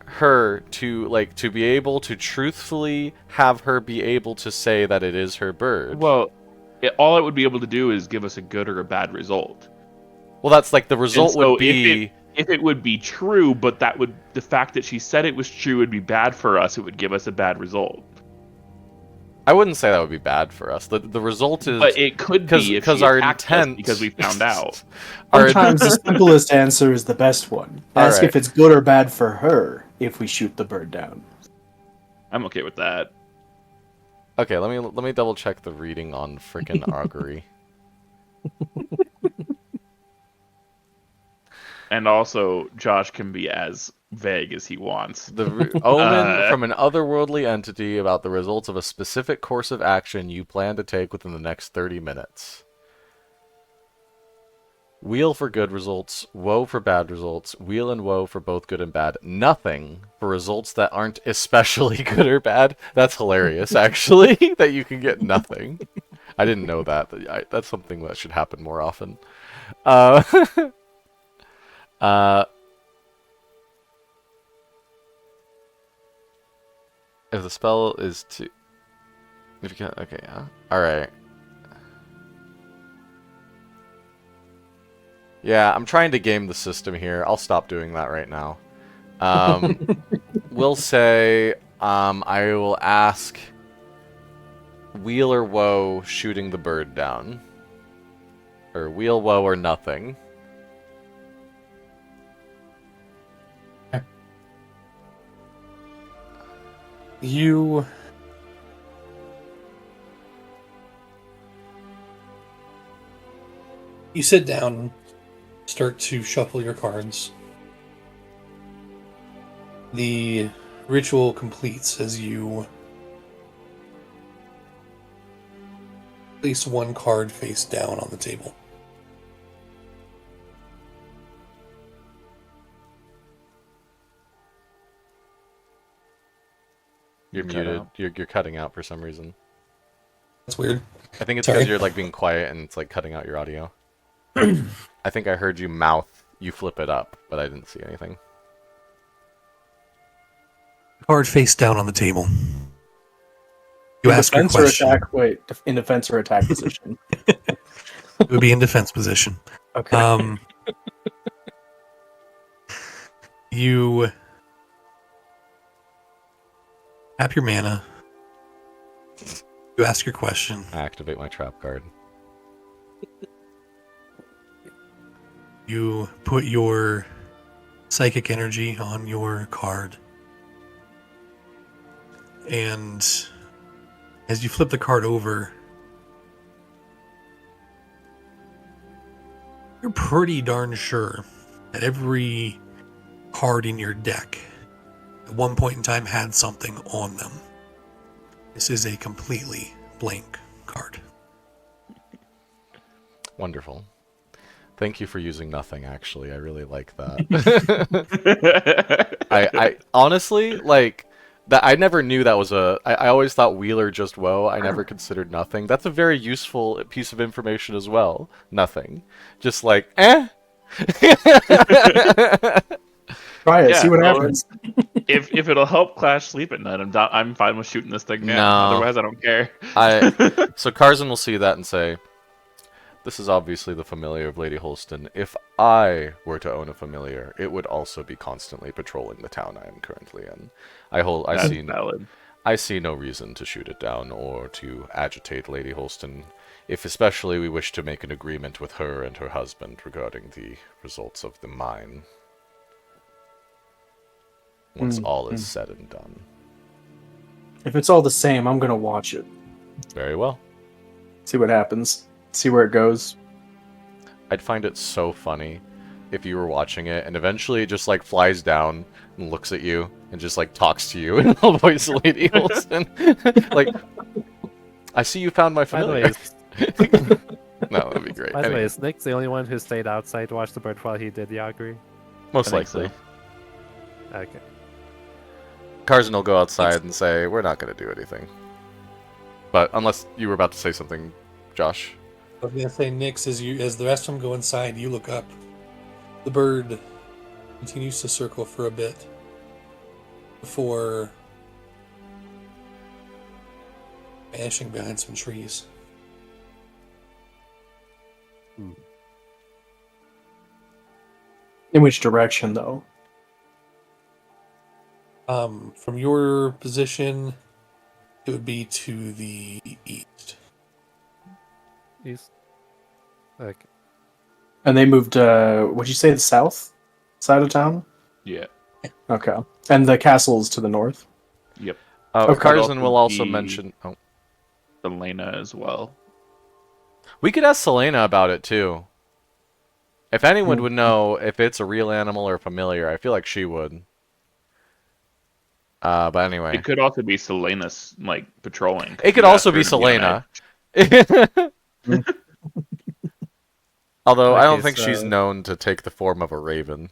Speaker 1: her to be able to truthfully have her be able to say that it is her bird.
Speaker 4: Well, all it would be able to do is give us a good or a bad result.
Speaker 1: Well, that's like the result
Speaker 4: so
Speaker 1: would be
Speaker 4: if it would be true, but the fact that she said it was true would be bad for us. It would give us a bad result.
Speaker 1: I wouldn't say that would be bad for us. The result is,
Speaker 4: But it could be if she
Speaker 1: our
Speaker 4: attacked us
Speaker 1: intent
Speaker 4: because we found out.
Speaker 3: Sometimes the simplest answer is the best one. Ask
Speaker 1: Alright.
Speaker 3: if it's good or bad for her if we shoot the bird down.
Speaker 4: I'm okay with that.
Speaker 1: Okay, let me double check the reading on frickin' augury.
Speaker 4: And also, Josh can be as vague as he wants.
Speaker 1: The omen from an otherworldly entity about the results of a specific course of action you plan to take within the next 30 minutes. Wheel for good results, woe for bad results, wheel and woe for both good and bad. Nothing for results that aren't especially good or bad. That's hilarious, actually, that you can get nothing. I didn't know that. That's something that should happen more often. If the spell is to... If you can... Okay, yeah. Alright. Yeah, I'm trying to game the system here. I'll stop doing that right now. We'll say... I will ask... Wheel or woe shooting the bird down. Or wheel, woe, or nothing.
Speaker 2: You sit down, start to shuffle your cards. The ritual completes as you place one card face down on the table.
Speaker 1: You're muted. You're cutting out for some reason.
Speaker 2: That's weird.
Speaker 1: I think it's
Speaker 2: Sorry.
Speaker 1: because you're like being quiet and it's like cutting out your audio. I think I heard you mouth, you flip it up, but I didn't see anything.
Speaker 2: Card face down on the table. You ask your
Speaker 3: Defense or
Speaker 2: question.
Speaker 3: attack? Wait, in defense or attack position?
Speaker 2: It would be in defense position.
Speaker 3: Okay.
Speaker 2: You tap your mana. You ask your question.
Speaker 1: I activate my trap card.
Speaker 2: You put your psychic energy on your card. And as you flip the card over, you're pretty darn sure that every card in your deck at one point in time had something on them. This is a completely blank card.
Speaker 1: Wonderful. Thank you for using nothing, actually. I really like that. I honestly, like, that. I never knew that was I always thought Wheeler just woe. I never considered nothing. That's a very useful piece of information as well. Nothing. Just like, eh?
Speaker 3: Try it,
Speaker 4: Yeah,
Speaker 3: see what
Speaker 4: well,
Speaker 3: happens.
Speaker 4: if it'll help Clash sleep at night, I'm fine with shooting this thing down.
Speaker 1: No.
Speaker 4: Otherwise, I don't care.
Speaker 1: So Karzan will see that and say, this is obviously the familiar of Lady Holsten. If I were to own a familiar, it would also be constantly patrolling the town I am currently in.
Speaker 4: That's valid.
Speaker 1: I see no reason to shoot it down or to agitate Lady Holsten, if especially we wish to make an agreement with her and her husband regarding the results of the mine. Once all is said and done.
Speaker 3: If it's all the same, I'm gonna watch it.
Speaker 1: Very well.
Speaker 3: See what happens. See where it goes.
Speaker 1: I'd find it so funny if you were watching it and eventually it just like flies down and looks at you and just like talks to you in a voice of Lady Holsten. Like, I see you found my familiar. No, that'd be great.
Speaker 6: By the way, is Nick the only one who stayed outside to watch the bird while he did the augury?
Speaker 1: Most likely.
Speaker 6: So. Okay.
Speaker 1: Karzan will go outside and say, we're not going to do anything. But unless you were about to say something, Josh.
Speaker 2: I was going to say, Nix, as the rest of them go inside, you look up. The bird continues to circle for a bit before vanishing behind some trees.
Speaker 3: In which direction, though?
Speaker 2: From your position, it would be to the east.
Speaker 6: East. Okay.
Speaker 3: And they moved, what'd you say, the south side of town?
Speaker 4: Yeah.
Speaker 3: Okay. And the castle is to the north?
Speaker 4: Yep.
Speaker 1: Karzan will also mention... Oh.
Speaker 4: Selena as well.
Speaker 1: We could ask Selena about it, too. If anyone would know if it's a real animal or familiar, I feel like she would. But anyway.
Speaker 4: It could also be Selena's, like, patrolling.
Speaker 1: It could also be Selena. Although I don't think she's known to take the form of a raven.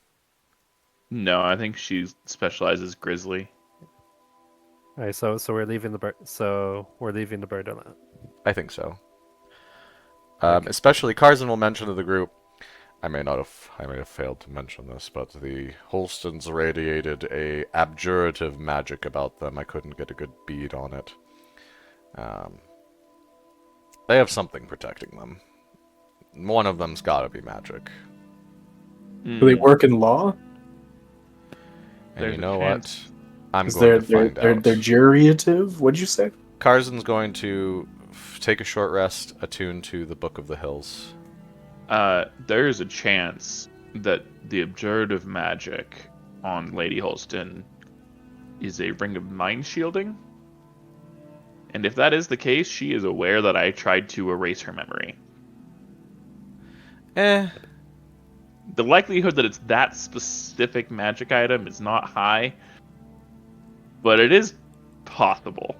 Speaker 4: No, I think she specializes grizzly.
Speaker 6: All right, so we're leaving the bird. So we're leaving the bird alone.
Speaker 1: I think so. Especially Karzan will mention to the group. I may have failed to mention this, but the Holstens radiated a abjurative magic about them. I couldn't get a good bead on it. They have something protecting them. One of them's got to be magic.
Speaker 3: Do they work in law?
Speaker 1: And you know what? I'm
Speaker 3: Is
Speaker 1: going to find out.
Speaker 3: They're gerative? What'd you say?
Speaker 1: Karzan's going to take a short rest, attune to the Book of the Hills.
Speaker 4: There's a chance that the abjurative magic on Lady Holsten is a ring of mind shielding. And if that is the case, she is aware that I tried to erase her memory. The likelihood that it's that specific magic item is not high, but it is possible.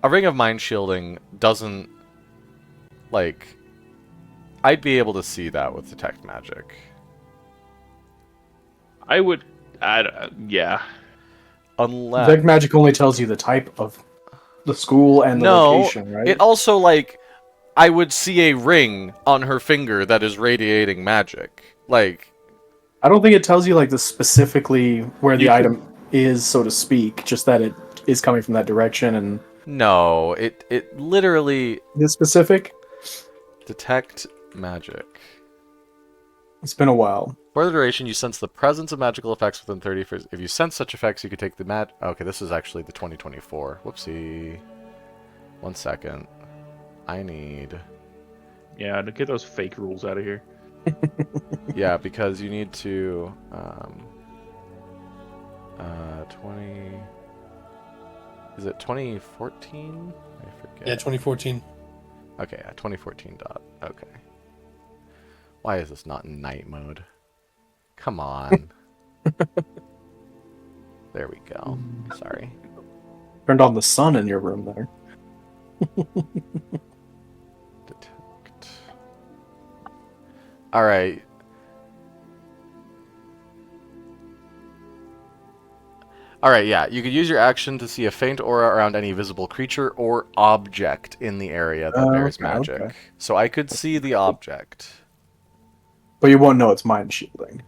Speaker 1: A ring of mind shielding doesn't, like, I'd be able to see that with detect magic.
Speaker 4: Yeah.
Speaker 1: Unless
Speaker 3: Detect magic only tells you the type of the school and the location, right?
Speaker 1: It also, like, I would see a ring on her finger that is radiating magic. Like,
Speaker 3: I don't think it tells you, like, the specifically where the item is, so to speak, just that it is coming from that direction and...
Speaker 1: No, it literally...
Speaker 3: Is it specific?
Speaker 1: Detect magic.
Speaker 3: It's been a while.
Speaker 1: For the duration, you sense the presence of magical effects within 30 frames. If you sense such effects, you could take the Okay, this is actually the 2024. Whoopsie. 1 second. I need...
Speaker 4: Yeah, to get those fake rules out of here.
Speaker 1: Yeah, because you need to... 20... Is it 2014? I forget.
Speaker 2: Yeah, 2014.
Speaker 1: Okay, 2014 dot. Okay. Why is this not in night mode? Come on. There we go. Sorry.
Speaker 3: Turned on the sun in your room there.
Speaker 1: Detect. Alright. Alright, yeah. You could use your action to see a faint aura around any visible creature or object in the area that bears magic.
Speaker 3: Okay.
Speaker 1: So I could see the object.
Speaker 3: But you won't know it's mind shielding.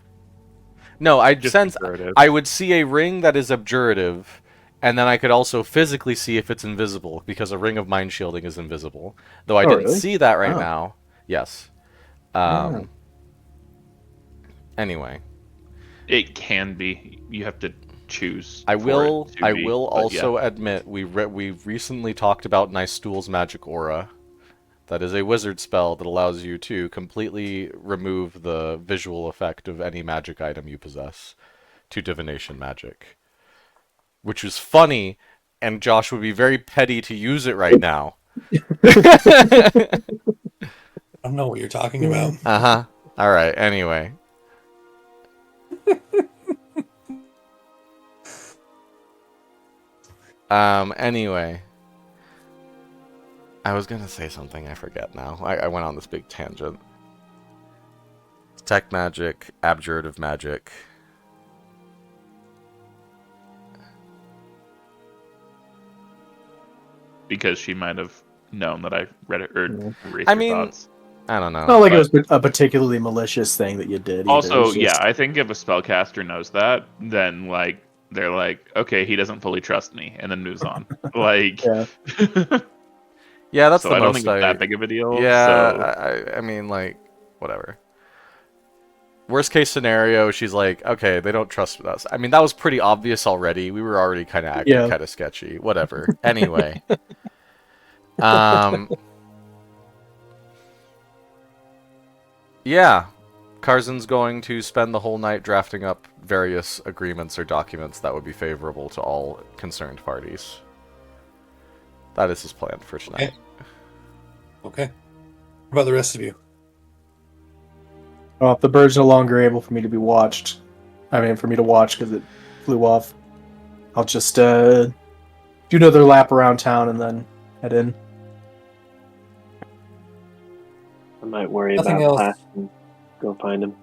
Speaker 1: No, I'd
Speaker 4: Just
Speaker 1: sense
Speaker 4: obscurative.
Speaker 1: I would see a ring that is obdurative, and then I could also physically see if it's invisible, because a ring of mind shielding is invisible. Though I
Speaker 3: Oh,
Speaker 1: didn't
Speaker 3: really?
Speaker 1: see that right
Speaker 3: Oh.
Speaker 1: now. Yes.
Speaker 3: Yeah.
Speaker 1: Anyway.
Speaker 4: It can be. You have to choose.
Speaker 1: I will
Speaker 4: for it to be, but
Speaker 1: also admit we recently talked about Nystool's magic aura. That is a wizard spell that allows you to completely remove the visual effect of any magic item you possess to divination magic. Which is funny, and Josh would be very petty to use it right now.
Speaker 2: I don't know what you're talking about.
Speaker 1: Uh-huh. Alright, anyway. Anyway. I was gonna say something, I forget now. I went on this big tangent. Detect magic, abjurative magic.
Speaker 4: because she might have known that I read it or erased
Speaker 1: I
Speaker 4: her
Speaker 1: mean,
Speaker 4: thoughts.
Speaker 1: I don't know.
Speaker 3: Not like
Speaker 4: but-
Speaker 3: it was a particularly malicious thing that you did. Either.
Speaker 4: Also,
Speaker 3: It's just-
Speaker 4: yeah, I think if a spellcaster knows that, then like they're like, okay, he doesn't fully trust me, and then moves on. Like,
Speaker 3: Yeah.
Speaker 1: Yeah, that's
Speaker 4: so
Speaker 1: the
Speaker 4: I don't
Speaker 1: most
Speaker 4: think it's that big of a deal.
Speaker 1: Yeah,
Speaker 4: So.
Speaker 1: I mean, like, whatever. Worst case scenario, she's like, okay, they don't trust us. I mean, that was pretty obvious already. We were already kind of acting
Speaker 3: Yeah.
Speaker 1: kind of sketchy. Whatever. Anyway. Yeah. Carson's going to spend the whole night drafting up various agreements or documents that would be favorable to all concerned parties. That is his plan for tonight.
Speaker 2: Okay. What about the rest of you?
Speaker 3: Well, if the bird's no longer able for me to be watched, I mean, for me to watch because it flew off, I'll just do another lap around town and then head in.
Speaker 5: I might worry
Speaker 2: Nothing
Speaker 5: about
Speaker 2: else.
Speaker 5: Clash and go find him.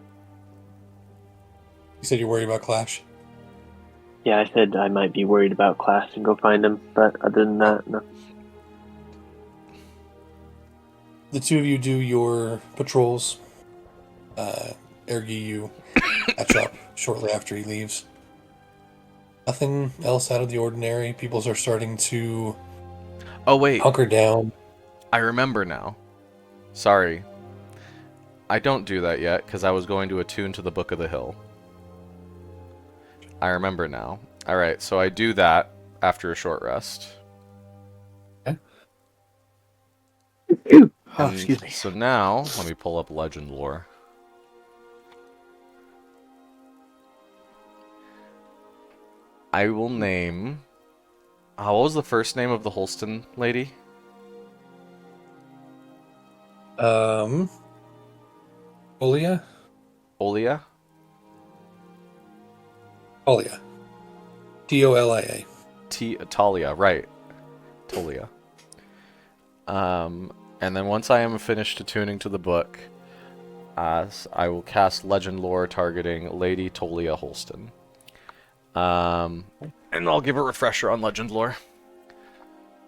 Speaker 2: You said you're worried about Clash.
Speaker 5: Yeah, I said I might be worried about Clash and go find him, but other than that, no.
Speaker 2: The two of you do your patrols. Ergi, you catch up shortly after he leaves. Nothing else out of the ordinary. People are starting to
Speaker 1: Oh, wait.
Speaker 2: hunker down.
Speaker 1: I remember now. Sorry. I don't do that yet, because I was going to attune to the Book of the Hill. I remember now. Alright, so I do that after a short rest.
Speaker 3: Oh,
Speaker 1: And
Speaker 3: excuse me.
Speaker 1: So now, let me pull up Legend Lore. I will name... what was the first name of the Holsten lady?
Speaker 2: Olia?
Speaker 1: Olia?
Speaker 2: Olia. Tolia.
Speaker 1: Talia, right. Tolia. And then once I am finished attuning to the book, I will cast Legend Lore targeting Lady Tolia Holsten. And I'll give a refresher on Legend Lore.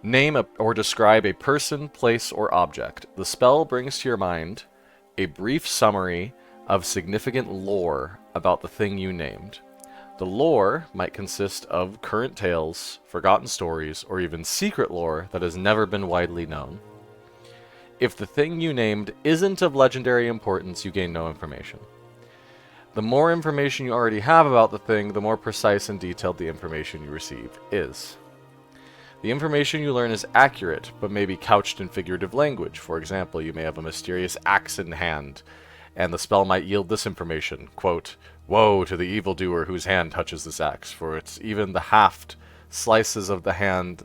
Speaker 1: Name or describe a person, place, or object. The spell brings to your mind a brief summary of significant lore about the thing you named. The lore might consist of current tales, forgotten stories, or even secret lore that has never been widely known. If the thing you named isn't of legendary importance, you gain no information. The more information you already have about the thing, the more precise and detailed the information you receive is. The information you learn is accurate, but may be couched in figurative language. For example, you may have a mysterious axe in hand, and the spell might yield this information, quote, "Woe to the evildoer whose hand touches this axe, for it's even the haft slices of the hand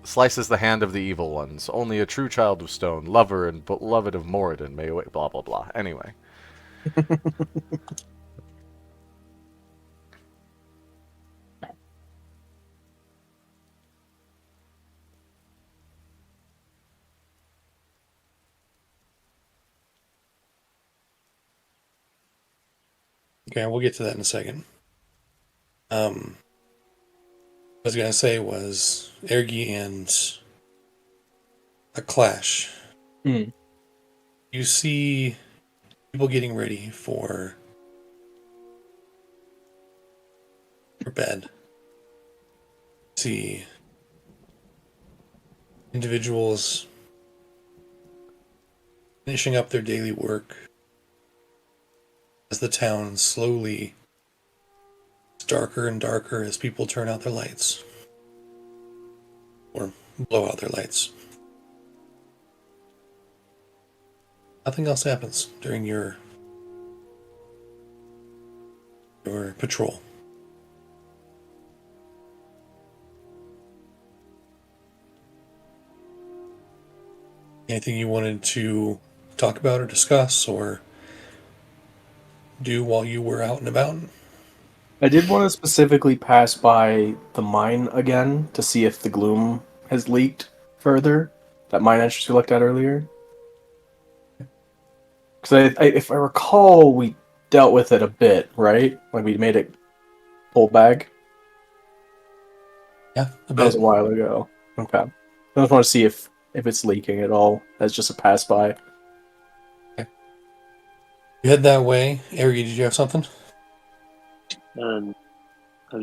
Speaker 1: slices the hand of the evil ones. Only a true child of stone, lover and beloved of Moradin may await. Blah blah blah. Anyway.
Speaker 2: Okay, we'll get to that in a second. What I was gonna say was Ergi and a clash.
Speaker 3: Mm.
Speaker 2: You see people getting ready for bed. See individuals finishing up their daily work as the town slowly gets darker and darker as people turn out their lights or blow out their lights. Nothing else happens during your patrol. Anything you wanted to talk about or discuss or do while you were out and about?
Speaker 3: I did want to specifically pass by the mine again to see if the gloom has leaked further. That mine entrance we looked at earlier. Because if I recall, we dealt with it a bit, right? Like we made it pull back.
Speaker 2: Yeah, a
Speaker 3: That was
Speaker 2: bit.
Speaker 3: a while ago. Okay. I just want to see if it's leaking at all. As just a pass by.
Speaker 2: You head that way. Ari, did you have something?
Speaker 5: I'm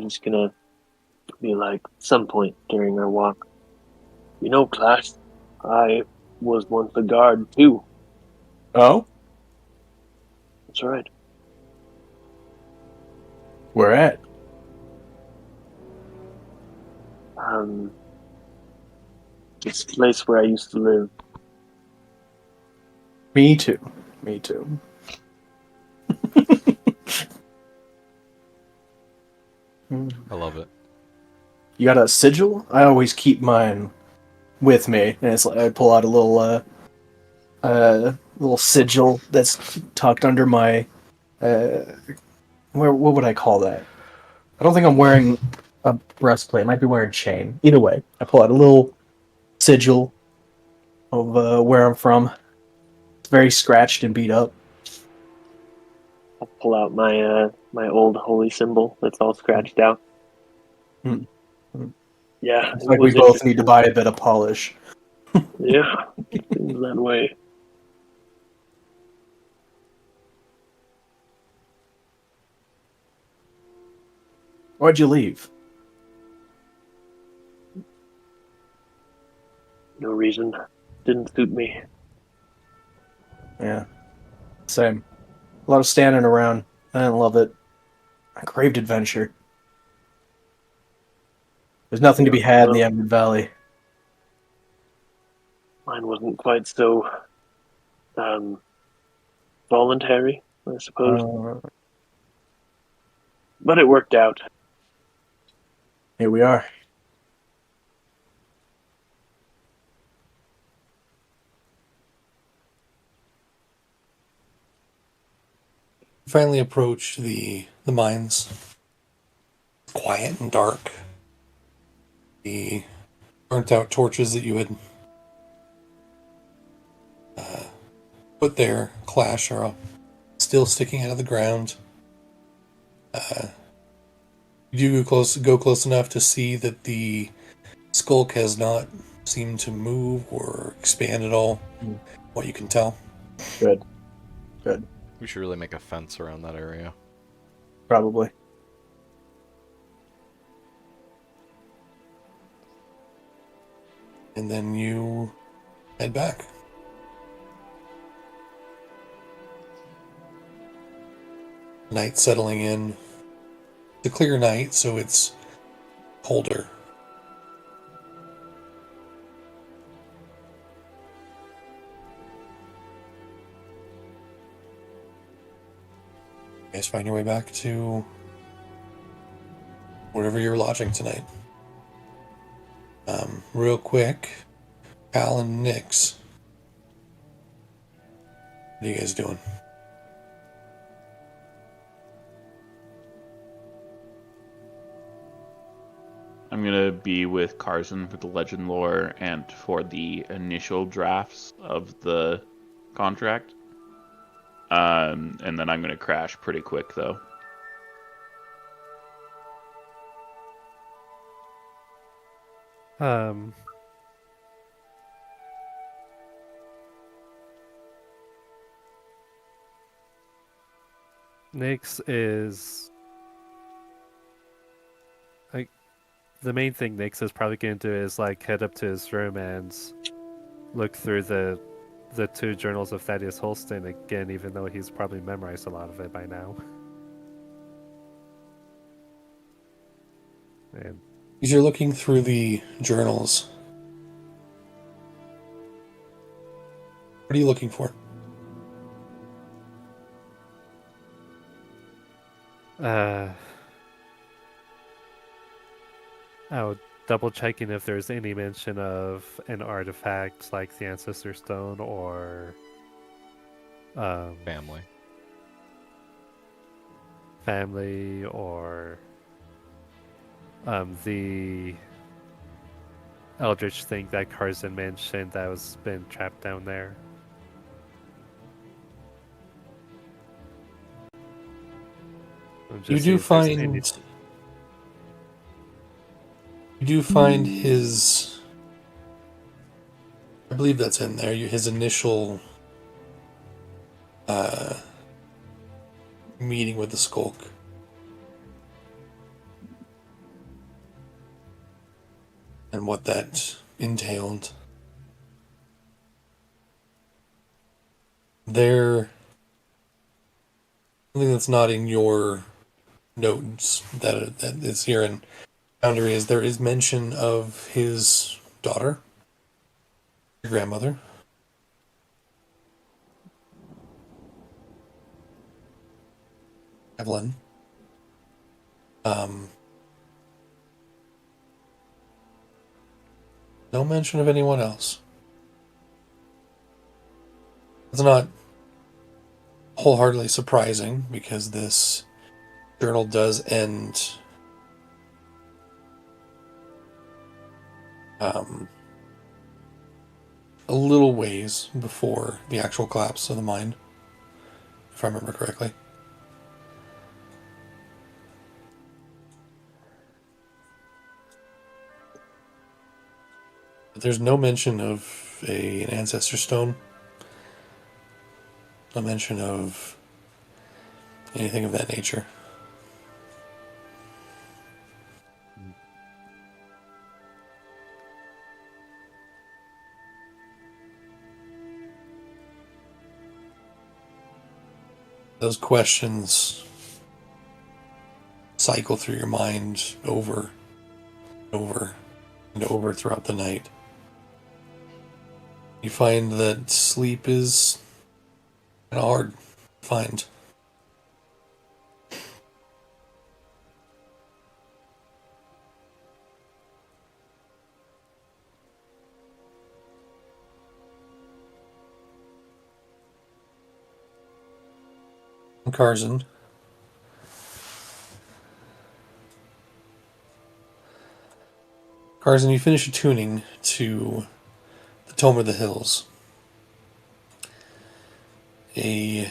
Speaker 5: just gonna be like, some point during our walk. You know, class, I was once a guard too.
Speaker 3: Oh,
Speaker 5: That's right.
Speaker 3: where at?
Speaker 5: This place where I used to live.
Speaker 3: Me too. Me too.
Speaker 1: I love it.
Speaker 3: You got a sigil? I always keep mine with me, and it's like I pull out a little sigil that's tucked under my what would I call that? I don't think I'm wearing a breastplate. I might be wearing a chain. Either way, I pull out a little sigil of where I'm from. It's very scratched and beat up.
Speaker 5: I'll pull out my old holy symbol that's all scratched out.
Speaker 3: Hmm.
Speaker 5: Yeah,
Speaker 3: It's
Speaker 5: it
Speaker 3: like we
Speaker 5: was
Speaker 3: both
Speaker 5: interesting.
Speaker 3: need to buy a bit of polish.
Speaker 5: Yeah, seems that way.
Speaker 3: Why'd you leave?
Speaker 5: No reason. Didn't suit me.
Speaker 3: Yeah, same. A lot of standing around. I didn't love it. I craved adventure. There's nothing to be had in
Speaker 5: Well,
Speaker 3: the Emerald Valley.
Speaker 5: mine wasn't quite so um, voluntary, I suppose. But it worked out.
Speaker 3: Here we are.
Speaker 2: You finally approach the mines. Quiet and dark. The burnt out torches that you had put there, Clash, are still sticking out of the ground. You go close enough to see that the skulk has not seemed to move or expand at all. What you can tell.
Speaker 3: Good. Good.
Speaker 1: We should really make a fence around that area.
Speaker 3: Probably.
Speaker 2: And then you head back. Night settling in. It's a clear night, so it's colder. You guys find your way back to wherever you're lodging tonight. Real quick, Al and Nix. What are you guys doing?
Speaker 4: I'm gonna be with Carson for the legend lore and for the initial drafts of the contract. And then I'm gonna crash pretty quick though.
Speaker 6: Nyx is like the main thing Nyx is probably going to do is like head up to his room and look through the 2 journals of Thaddeus Holsten again, even though he's probably memorized a lot of it by now. And
Speaker 2: As you're looking through the journals, what are you looking for?
Speaker 6: oh, double checking if there's any mention of an artifact like the Ancestor Stone or family or the eldritch thing that Carson mentioned that was been trapped down there.
Speaker 2: You do find his, I believe that's in there, his initial meeting with the Skulk. And what that entailed. Something that's not in your notes that is here in Boundary is there is mention of his daughter, your grandmother. Evelyn. No mention of anyone else. It's not wholeheartedly surprising because this journal does end a little ways before the actual collapse of the mine, if I remember correctly. But there's no mention of an ancestor stone. No mention of anything of that nature. Those questions cycle through your mind over and over and over throughout the night. You find that sleep is kind of hard to find. Carson. Carson, you finish attuning to the Tome of the Hills. A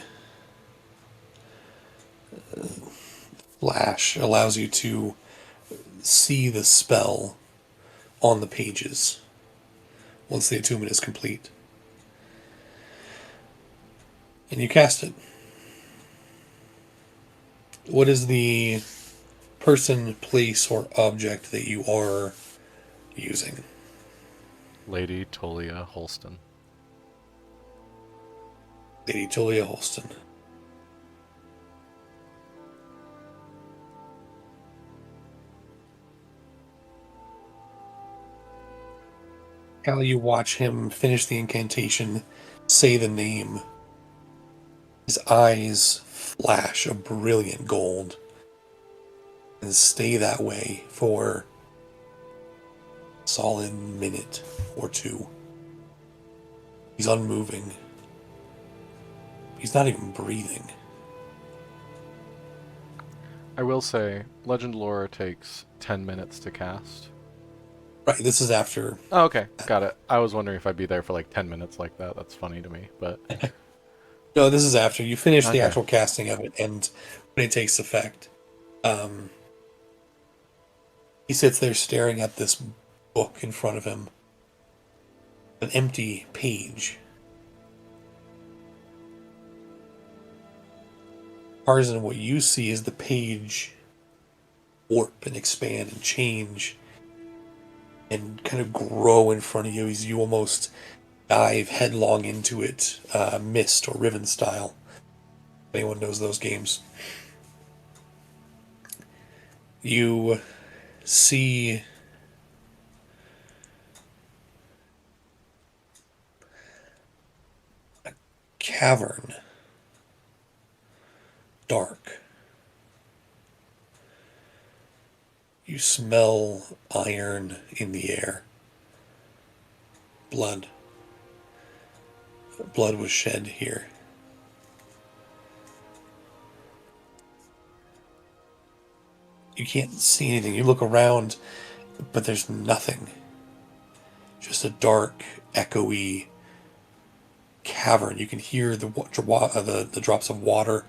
Speaker 2: flash allows you to see the spell on the pages once the attunement is complete. And you cast it. What is the person, place, or object that you are using?
Speaker 1: Lady Tolia Holsten.
Speaker 2: Lady Tolia Holsten. How you watch him finish the incantation, say the name. His eyes flash a brilliant gold and stay that way for solid minute or two. He's unmoving. He's not even breathing.
Speaker 1: I will say, Legend Lore takes 10 minutes to cast.
Speaker 2: Right, this is after.
Speaker 1: Oh, okay, got it. I was wondering if I'd be there for like 10 minutes like that. That's funny to me, but...
Speaker 2: No, this is after. You finish the
Speaker 1: Okay.
Speaker 2: actual casting of it, and when it takes effect. He sits there staring at this book in front of him. An empty page. Tarzan, what you see is the page warp and expand and change and kind of grow in front of you as you almost dive headlong into it, Mist or Riven style. If anyone knows those games. You see a cavern. Dark. You smell iron in the air. Blood. Blood was shed here. You can't see anything. You look around, but there's nothing. Just a dark, echoey cavern. You can hear the drops of water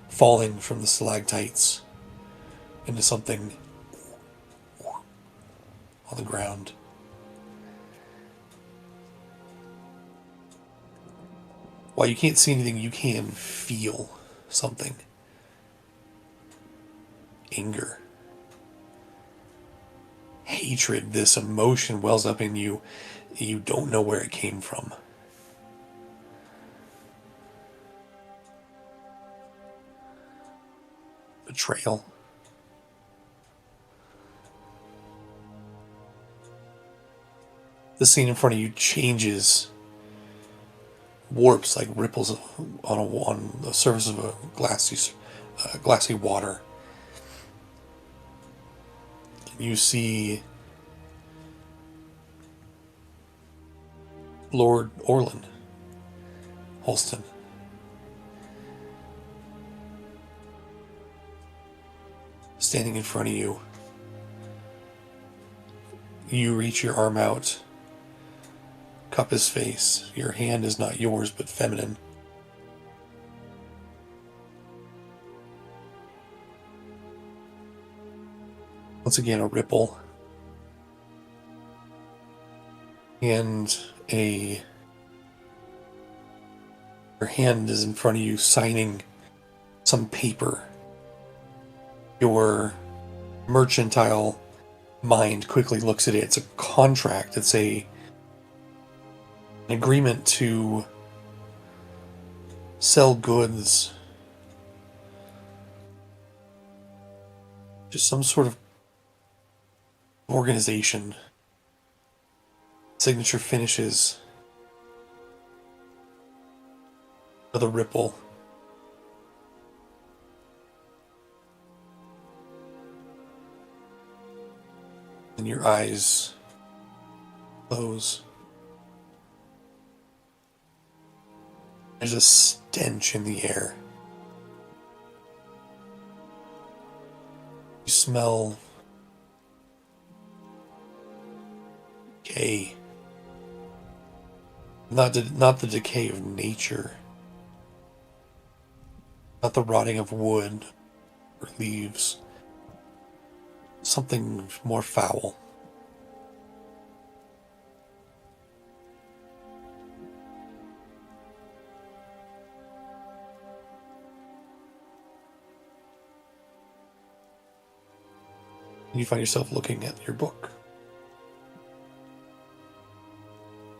Speaker 2: falling from the stalactites into something on the ground. While you can't see anything, you can feel something. Anger. Hatred, this emotion wells up in you. You don't know where it came from. Betrayal. The scene in front of you changes, warps like ripples on the surface of a glassy water. You see Lord Orlin, Holsten. Standing in front of you. You reach your arm out, cup his face. Your hand is not yours, but feminine. Once again, a ripple. And your hand is in front of you signing some paper. Your mercantile mind quickly looks at it. It's a contract. It's an agreement to sell goods. Just some sort of organization. Signature finishes. Another ripple. And your eyes close. There's a stench in the air. You smell decay. Not the decay of nature. Not the rotting of wood or leaves. Something more foul. And you find yourself looking at your book.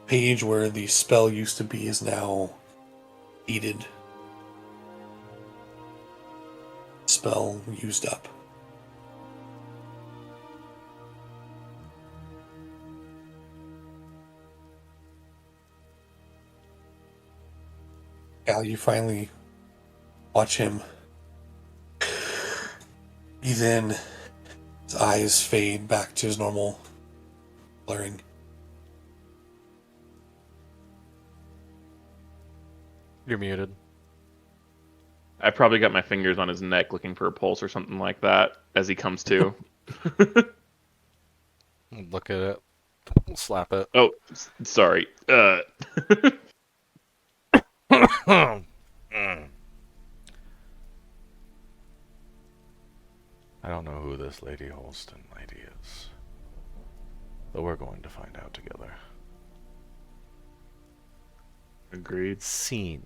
Speaker 2: Page where the spell used to be is now faded. Spell used up. Al, you finally watch him breathe in. His eyes fade back to his normal blurring.
Speaker 1: You're muted.
Speaker 4: I probably got my fingers on his neck looking for a pulse or something like that as he comes to.
Speaker 1: Look at it. Slap it.
Speaker 4: Oh, sorry.
Speaker 1: I don't know who this Lady Holsten lady is, but we're going to find out together.
Speaker 4: Agreed.
Speaker 1: Scene.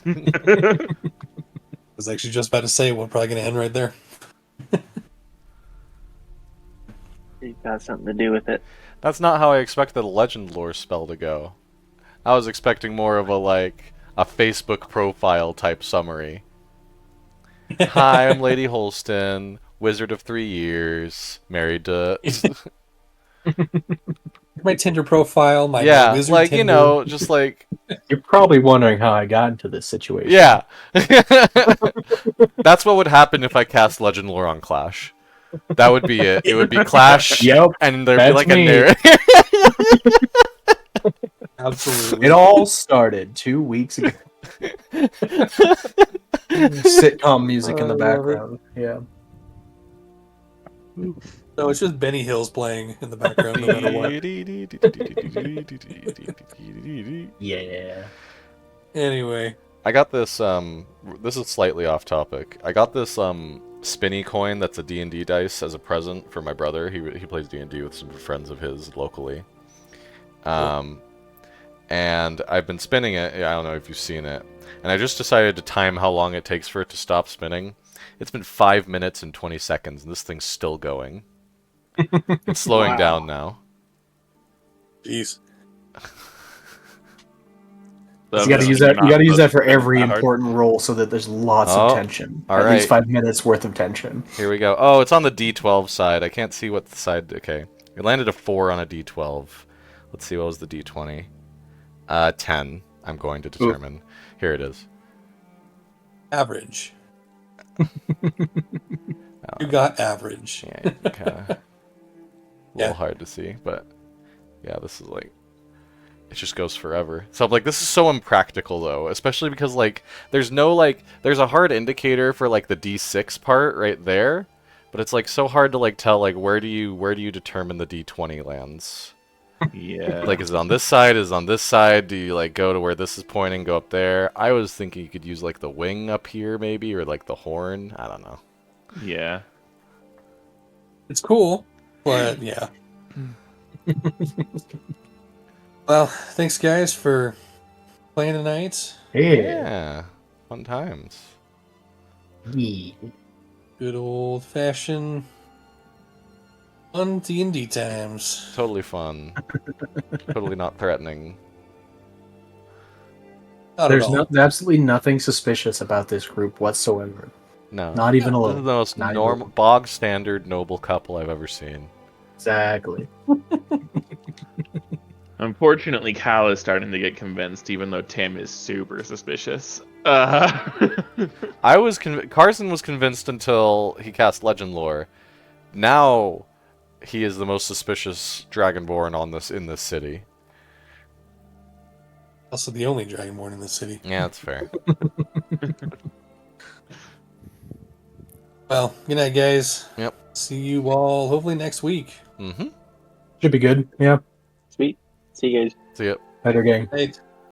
Speaker 2: I was actually just about to say we're probably going to end right there.
Speaker 5: It got something to do with it.
Speaker 1: That's not how I expected a legend lore spell to go. I was expecting more of a Facebook profile type summary. Hi, I'm Lady Holsten, Wizard of 3 years, married to...
Speaker 2: My Tinder profile, my wizard
Speaker 1: like,
Speaker 2: Tinder.
Speaker 1: you know, just like...
Speaker 3: You're probably wondering how I got into this situation.
Speaker 1: Yeah. That's what would happen if I cast legend lore on Clash. That would be it. It would be Clash,
Speaker 3: Yep,
Speaker 1: and there'd be like
Speaker 3: me.
Speaker 1: a narrative.
Speaker 2: Absolutely.
Speaker 3: It all started 2 weeks ago. Sitcom music in the background. Yeah.
Speaker 2: No, it's just Benny Hill's playing in the background no matter what.
Speaker 3: Yeah.
Speaker 2: Anyway.
Speaker 1: I got this, this is slightly off topic. I got this, spinny coin that's a D&D dice as a present for my brother. He plays D&D with some friends of his locally. And I've been spinning it. I don't know if you've seen it. And I just decided to time how long it takes for it to stop spinning. It's been 5 minutes and 20 seconds, and this thing's still going. It's slowing down now.
Speaker 2: Jeez.
Speaker 3: You gotta use that. You gotta use that for every important roll, so that there's lots of tension. At least 5 minutes worth of tension.
Speaker 1: Here we go. Oh, it's on the D12 side. I can't see what the side. Okay, it landed a 4 on a D12. Let's see, what was the D20? 10. I'm going to determine. Ooh. Here it is.
Speaker 2: Average. You got average.
Speaker 1: Yeah, kind of. A little hard to see, but yeah, this is like. It just goes forever. So I'm like, this is so impractical though, especially because like there's no there's a hard indicator for like the D6 part right there, but it's like so hard to like tell like where do you determine the D20 lands?
Speaker 4: Yeah.
Speaker 1: Like, is it on this side? Is it on this side? Do you like go to where this is pointing, go up there? I was thinking you could use like the wing up here maybe, or like the horn. I don't know.
Speaker 4: Yeah.
Speaker 2: It's cool, but yeah. Well, thanks guys for playing tonight.
Speaker 1: Yeah. Fun times.
Speaker 3: Yeah.
Speaker 2: Good old fashioned fun D&D times.
Speaker 1: Totally fun. Totally not threatening.
Speaker 3: There's absolutely nothing suspicious about this group whatsoever.
Speaker 1: No.
Speaker 3: Not even a
Speaker 1: This
Speaker 3: little.
Speaker 1: is the most normal, bog standard noble couple I've ever seen.
Speaker 3: Exactly.
Speaker 4: Unfortunately, Cal is starting to get convinced, even though Tim is super suspicious.
Speaker 1: Carson was convinced until he cast Legend Lore. Now, he is the most suspicious Dragonborn in this city.
Speaker 2: Also the only Dragonborn in this city.
Speaker 1: Yeah, that's fair.
Speaker 2: Well, good night, guys.
Speaker 1: Yep.
Speaker 2: See you all hopefully next week.
Speaker 1: Mm-hmm.
Speaker 3: Should be good. Yeah.
Speaker 5: Sweet. See you guys.
Speaker 1: See ya.
Speaker 3: Better gang.
Speaker 2: Right.